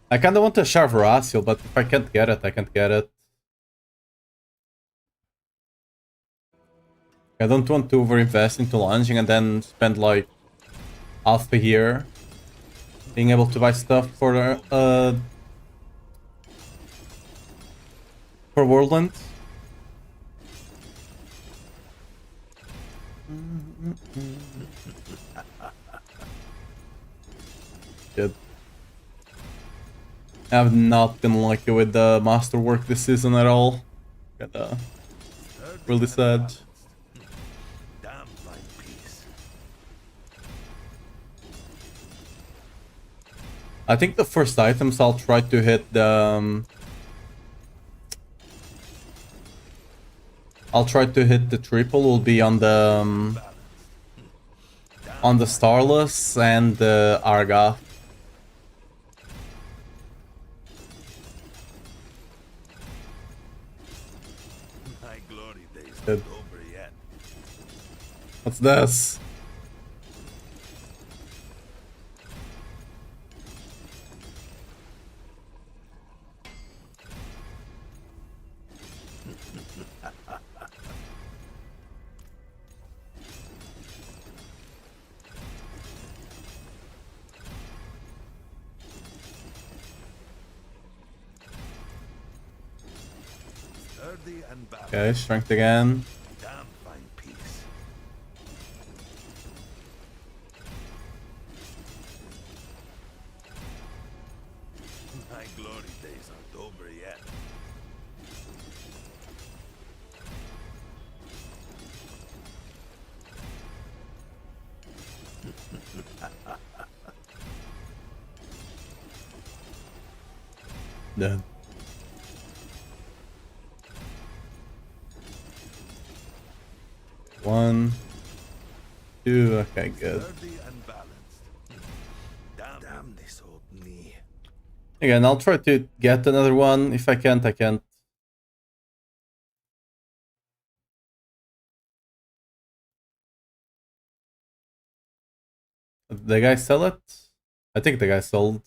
I kinda want a Sharp Horacial, but if I can't get it, I can't get it. I don't want to overinvest into launching and then spend like half a year being able to buy stuff for Worldland. Good. I've not been lucky with the masterwork this season at all. Kinda really sad. Damn fine piece. I think the first items I'll try to hit the... I'll try to hit the triple will be on the Starless and the Arga. My glory days Good. aren't over yet. What's this? Sturdy and balanced. Okay, strength again. Damn fine piece. My glory days aren't over yet. Dead. One, two, okay, good. Sturdy and balanced. Damn this old knee. Again, I'll try to get another one. If I can't, I can't. Did the guy sell it? I think the guy sold.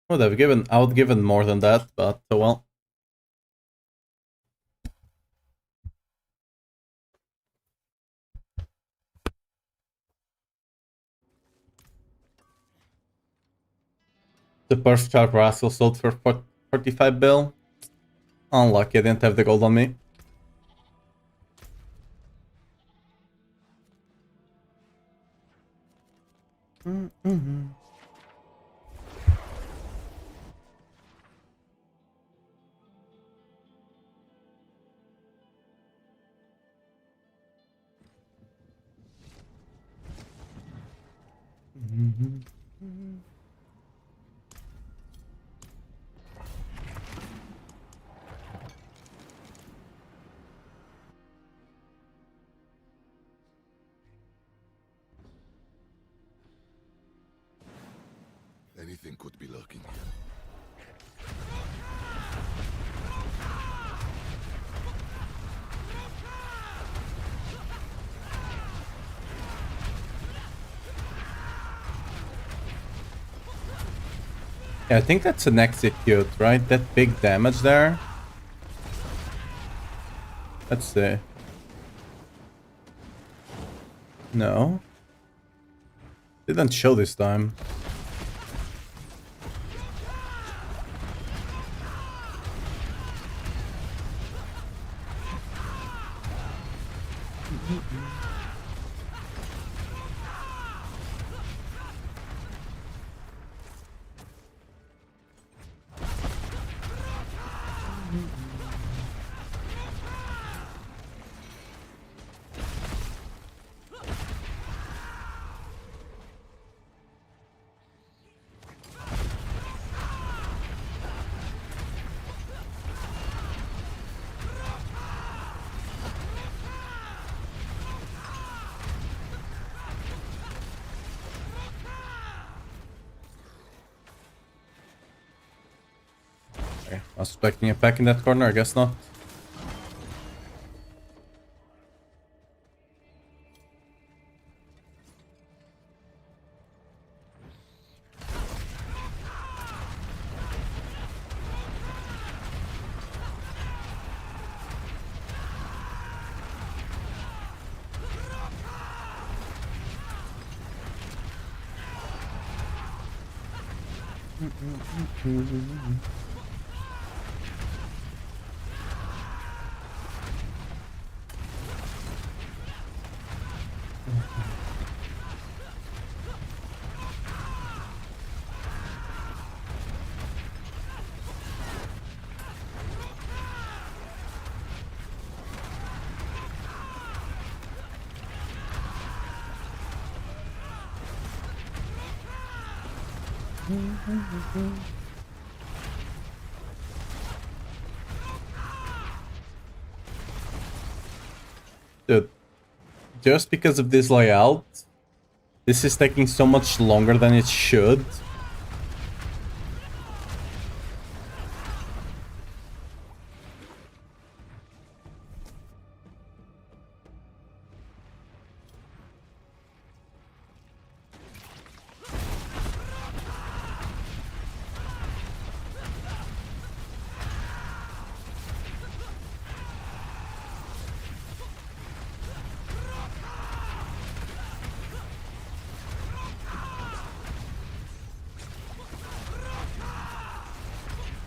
Would have given, I would given more than that, but oh well. The Perth Sharp Rascal sold for 45 bill. Unlucky, I didn't have the gold on me. Anything could be lurking here. Yeah, I think that's an execute, right? That big damage there. Let's see. No. Didn't show this time. Okay, I was expecting it back in that corner, I guess not. Dude, just because of this layout, this is taking so much longer than it should.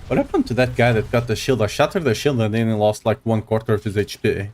What happened to that guy that got the shield? I shattered the shield and then he lost like 1/4 of his HP.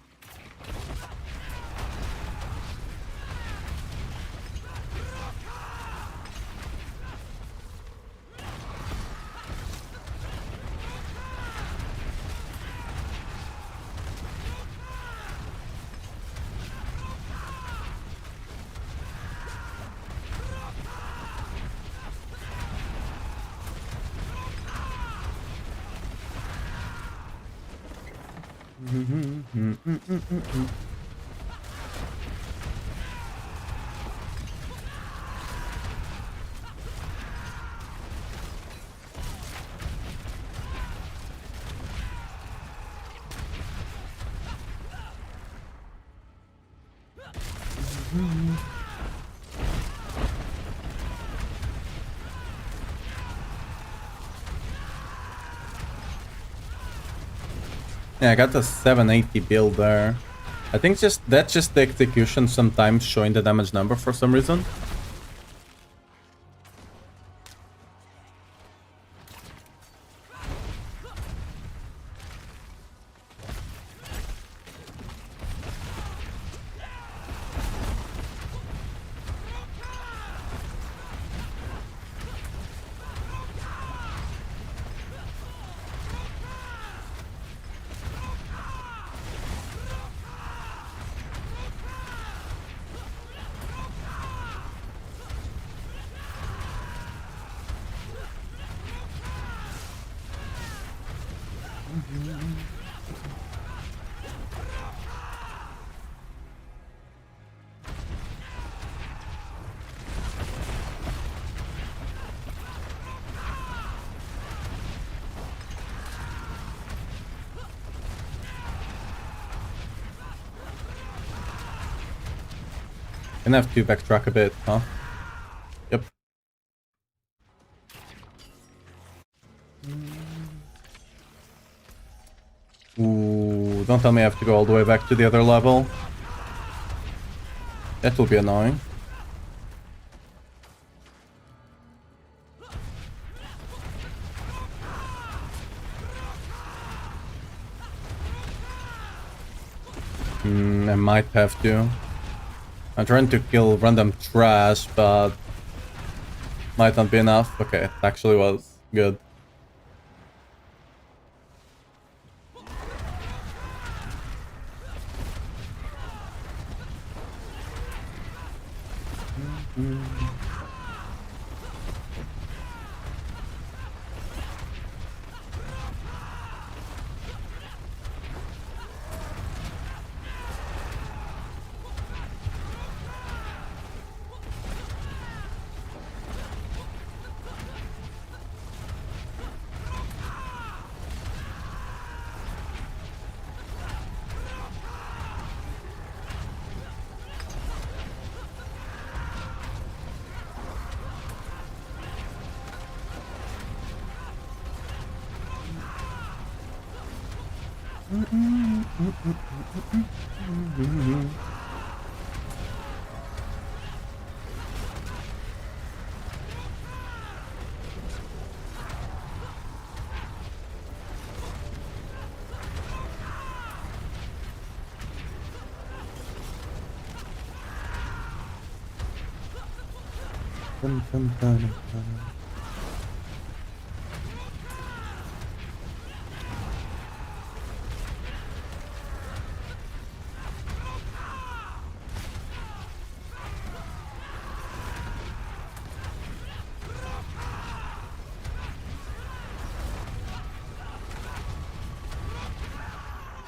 Yeah, I got the 780 build there. I think that's just the execution sometimes showing the damage number for some reason. Gonna have to backtrack a bit, huh? Yep. Ooh, don't tell me I have to go all the way back to the other level. That will be annoying. I might have to. I'm trying to kill random trash, but might not be enough. Okay, it actually was good.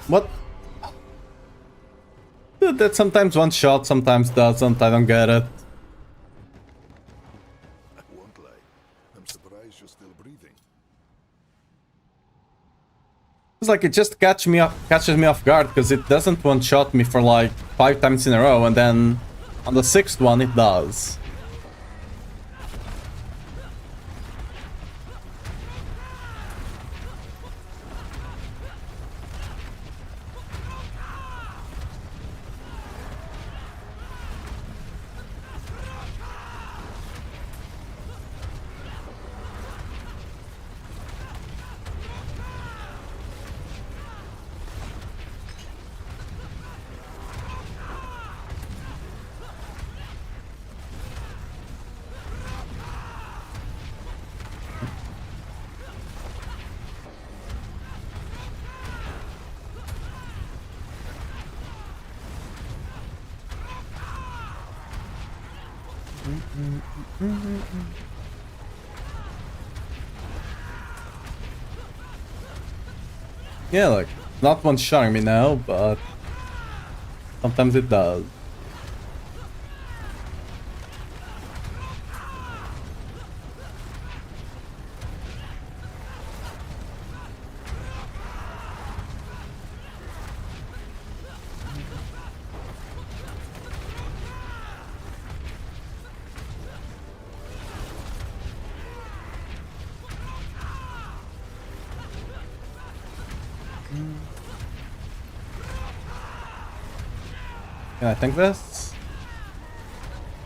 What? Dude, that sometimes one shot, sometimes doesn't. I don't get it. I won't lie. I'm surprised you're still breathing. It's like it just catches me off guard because it doesn't one shot me for like 5 times in a row, and then on the 6th one it does. Yeah, like, not one shotting me now, but sometimes it does. Can I think this?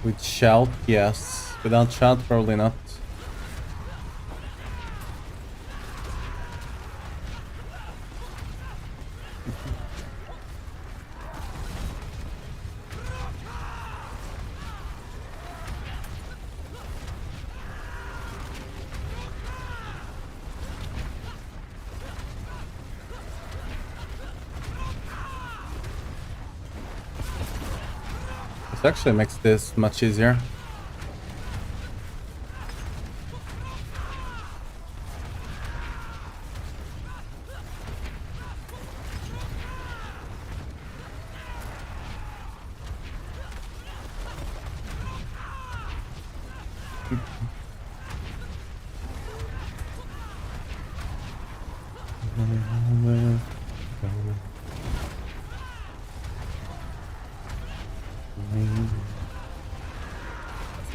With shout, yes. Without shout, probably not. This actually makes this much easier.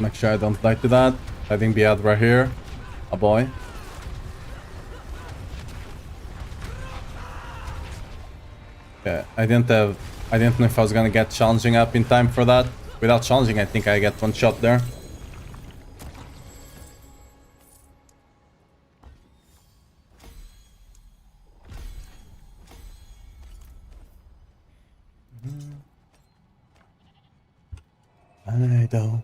Let's make sure I don't die to that. I think Bead right here. A boy. Okay, I didn't know if I was gonna get challenging up in time for that. Without challenging, I think I get one shot there. I don't.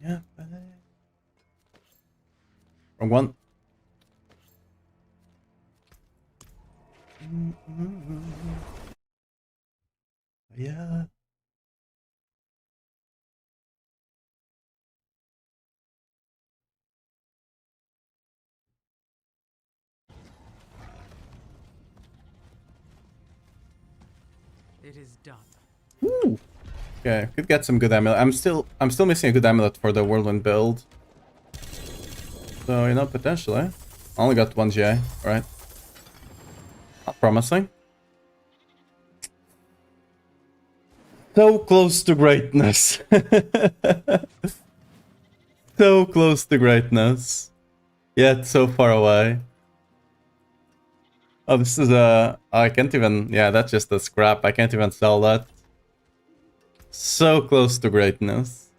Yeah. Wrong one. Yeah. It is done. Ooh. Okay, could get some good amulet. I'm still missing a good amulet for the whirlwind build. So, you know, potentially. I only got one GA, right? Not promising. So close to greatness. So close to greatness. Yet so far away. Oh, this is a... I can't even... Yeah, that's just a scrap. I can't even sell that. So close to greatness.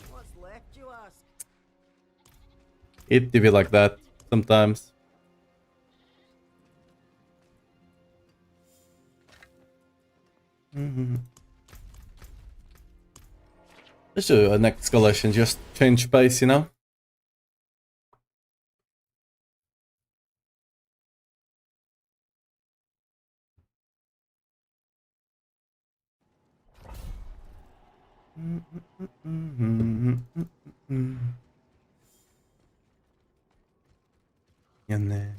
What's left, you ask? It to be like that sometimes. Let's do a next collection, just change pace, you know? Yan ne?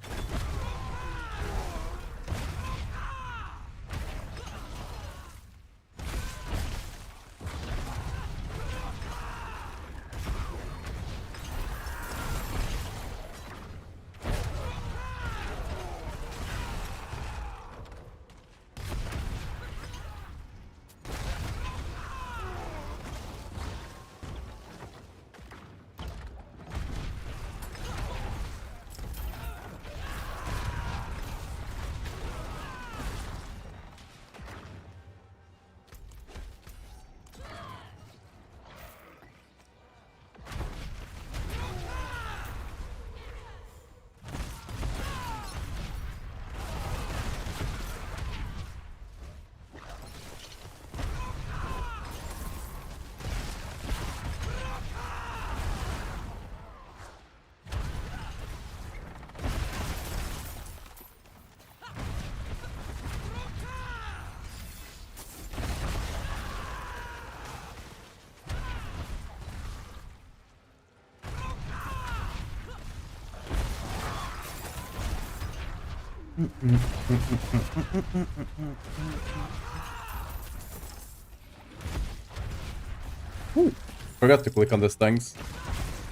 Ooh, forgot to click on these things.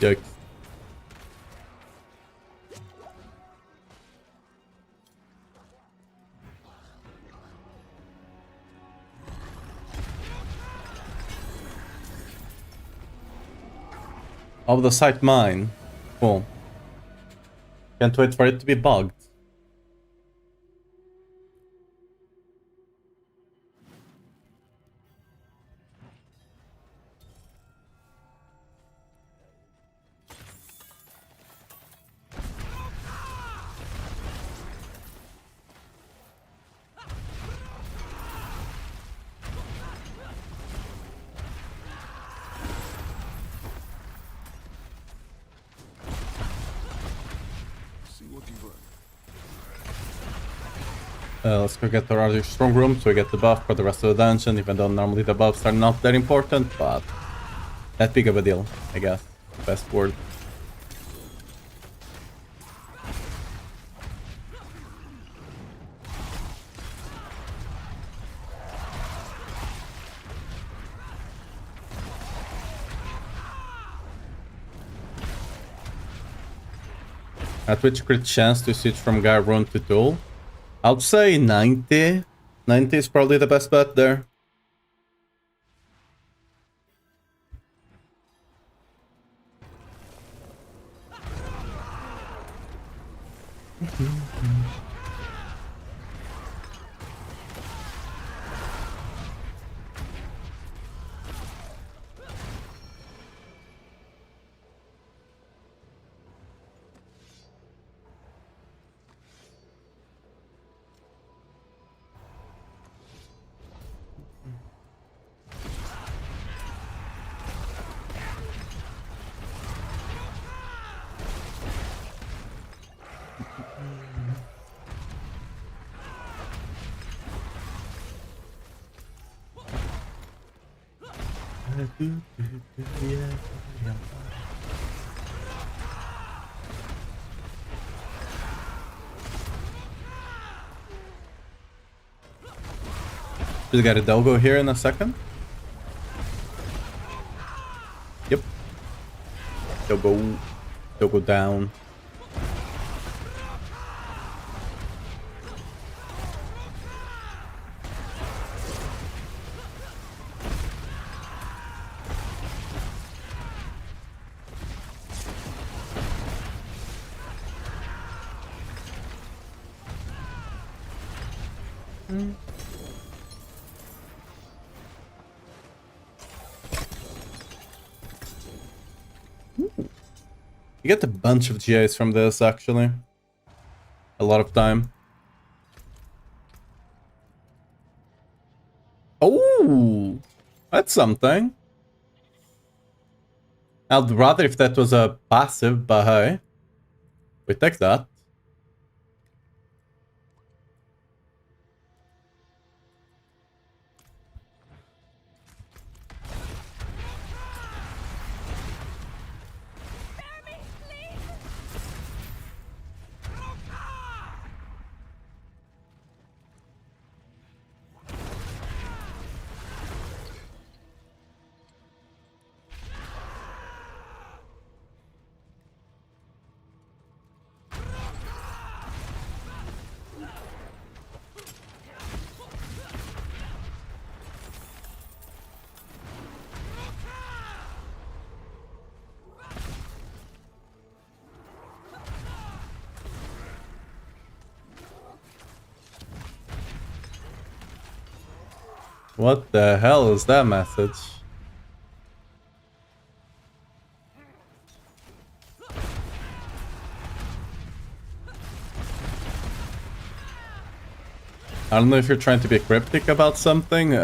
Yikes. Oh, the site mine. Cool. Can't wait for it to be bugged. See what you've earned. Let's go get to our strong room so we get the buff for the rest of the dungeon, even though normally the buffs are not that important, but that big of a deal, I guess. Best word. At which crit chance to switch from Guy Rune to Tool? I'd say 90. 90 is probably the best bet there. Just got a Dogo here in a second. Yep. Dogo down. You get a bunch of GAs from this, actually. A lot of time. Oh, that's something. I'd rather if that was a passive, but hey, we take that. What the hell is that message? I don't know if you're trying to be cryptic about something.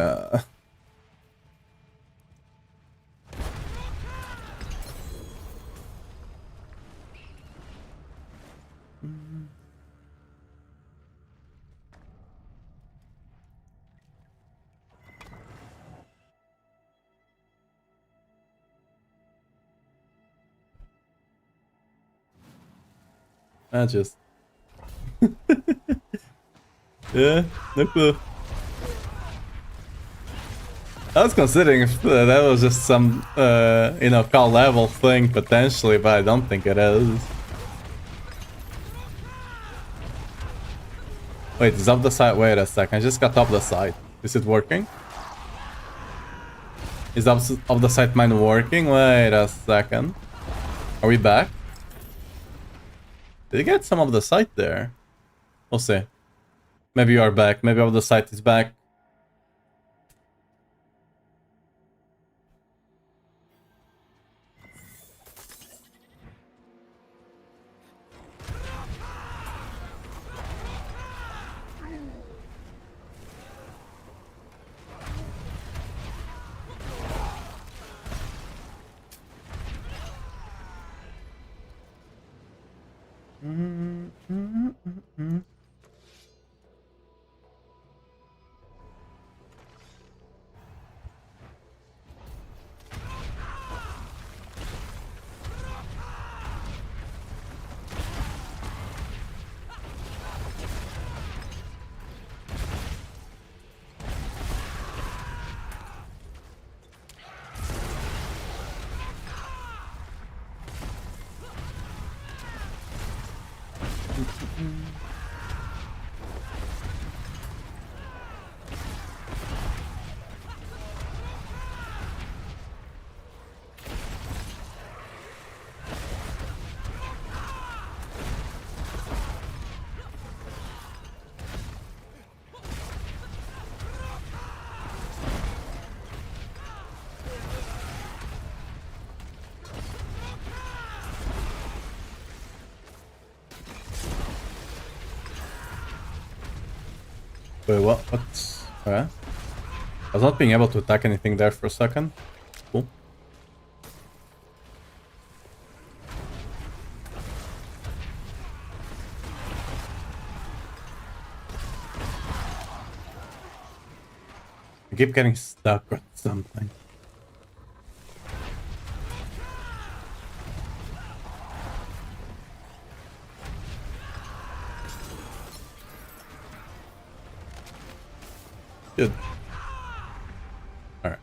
I just... yeah, no clue. I was considering if that was just some, you know, call level thing potentially, but I don't think it is. Wait, it's up the side. Wait a second, I just got up the side. Is it working? Is up the side mine working? Wait a second. Are we back? Did you get some of the site there? We'll see. Maybe you are back. Maybe all the site is back. Wait, what? What's... I was not being able to attack anything there for a second. Cool. I keep getting stuck or something. Good. Alright.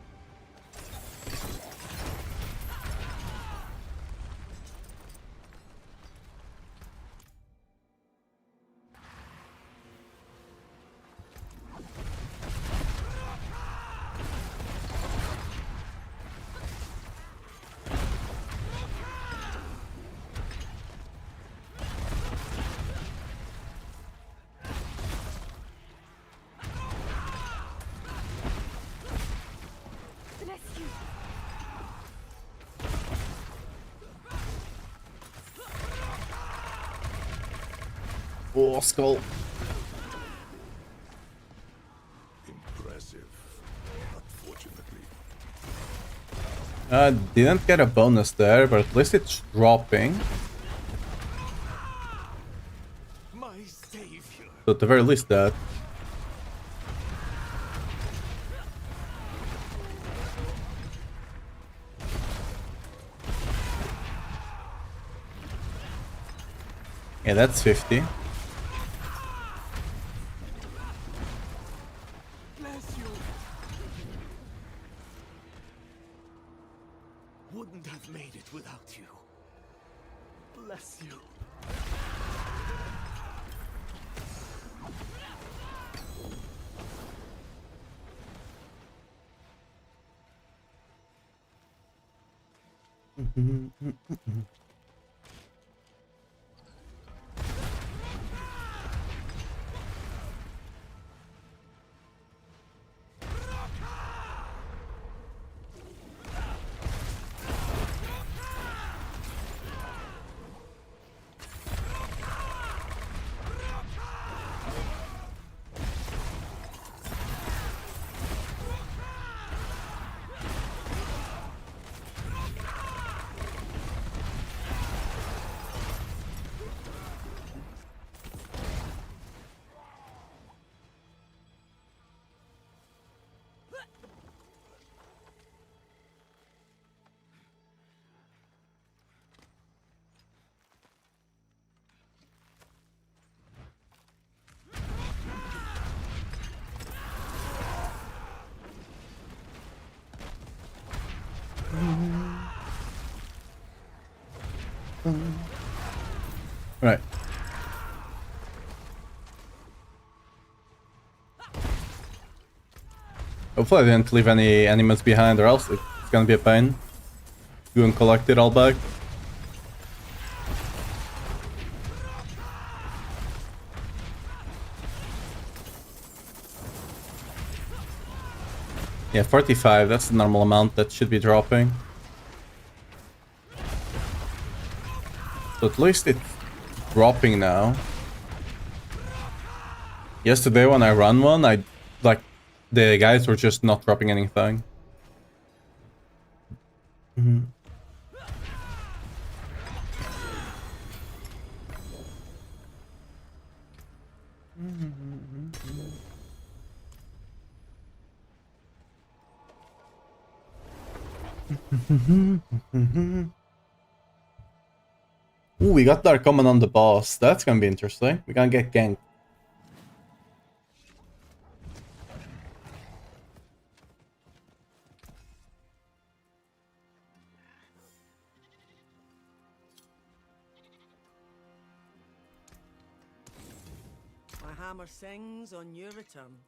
Oh, skull. Impressive. Unfortunately. Didn't get a bonus there, but at least it's dropping. My savior. So at the very least that. Yeah, that's 50. Bless you. Wouldn't have made it without you. Bless you. Right. Hopefully I didn't leave any enemies behind, or else it's gonna be a pain. Go and collect it all back. Yeah, 45, that's the normal amount that should be dropping. So at least it's dropping now. Yesterday when I ran one, the guys were just not dropping anything. Ooh, we got Dark Omen on the boss. That's gonna be interesting. We're gonna get ganked. My hammer sings on your return.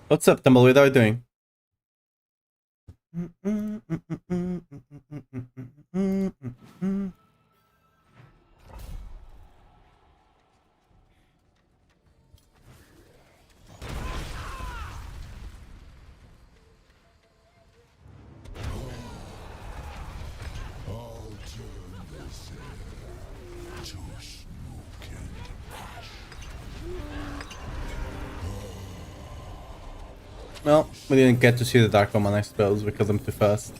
What's up, Tumbleweed? How are you doing? Well, we didn't get to see the Dark Omen, I suppose, because I'm too fast.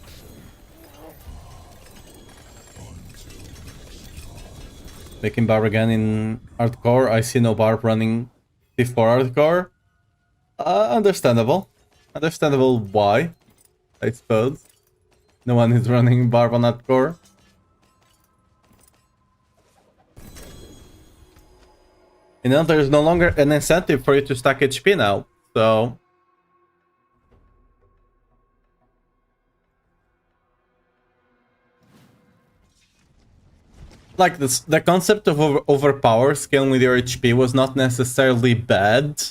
Making Barb again in hardcore. I see no Barb running before hardcore. Understandable. Understandable why, I suppose. No one is running Barb on hardcore. You know, there's no longer an incentive for you to stack HP now, so... Like, the concept of overpower scaling with your HP was not necessarily bad.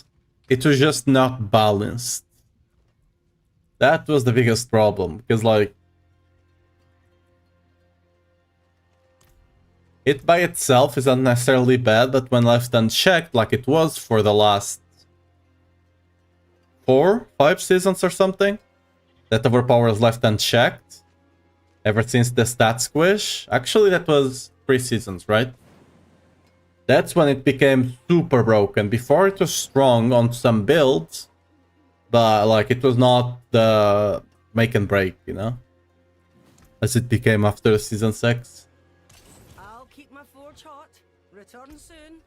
It was just not balanced. That was the biggest problem, because, like... It by itself is not necessarily bad, but when left unchecked, like it was for the last 4-5 seasons or something, that overpower is left unchecked ever since the stat squish. Actually, that was 3 seasons, right? That's when it became super broken. Before it was strong on some builds, but like it was not the make and break, you know? As it became after season 6. I'll keep my forge hot. Return soon.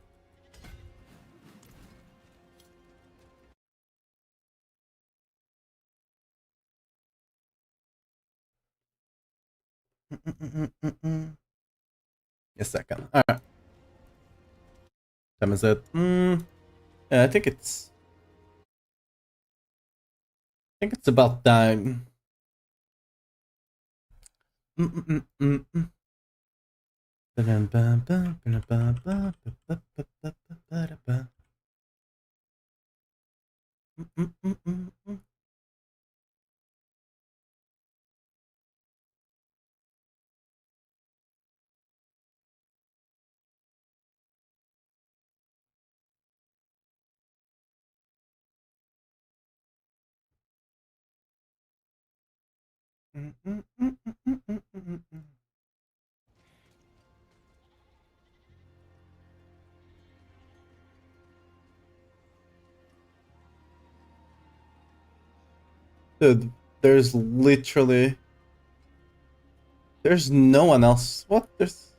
A second. Alright. Time is it? Yeah, I think it's about time. Dude, there's literally... There's no one else. What? There's...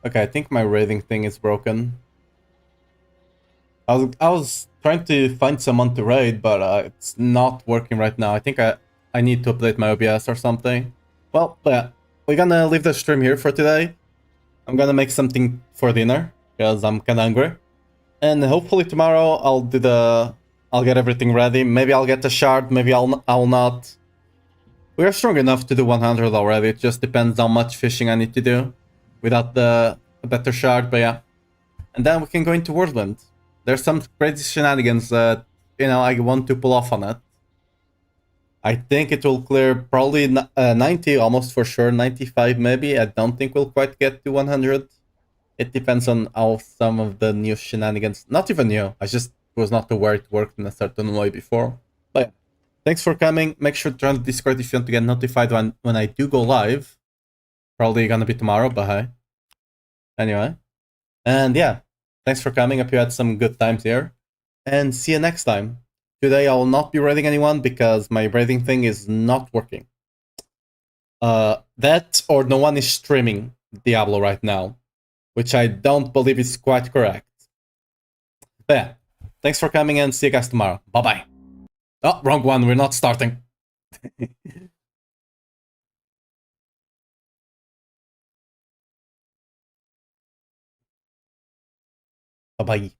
Okay, I think my raiding thing is broken. I was trying to find someone to raid, but it's not working right now. I think I need to update my OBS or something. Well, yeah, we're gonna leave the stream here for today. I'm gonna make something for dinner because I'm kinda hungry, and hopefully tomorrow I'll get everything ready. Maybe I'll get a shard. Maybe I'll not. We are strong enough to do 100 already. It just depends how much fishing I need to do without the better shard. But yeah, and then we can go into Worldland. There's some crazy shenanigans that I want to pull off on it. I think it will clear probably 90 almost for sure, 95 maybe. I don't think we'll quite get to 100. It depends on how some of the new shenanigans, not even new, I just was not aware it worked in a certain way before. But yeah, thanks for coming. Make sure to join the Discord if you want to get notified when I do go live. Probably gonna be tomorrow, but hey. Anyway. And yeah, thanks for coming. Hope you had some good times here. And see you next time. Today I will not be raiding anyone because my raiding thing is not working. That or no one is streaming Diablo right now, which I don't believe is quite correct. But yeah, thanks for coming and see you guys tomorrow. Bye bye. Oh, wrong one. We're not starting. Bye bye.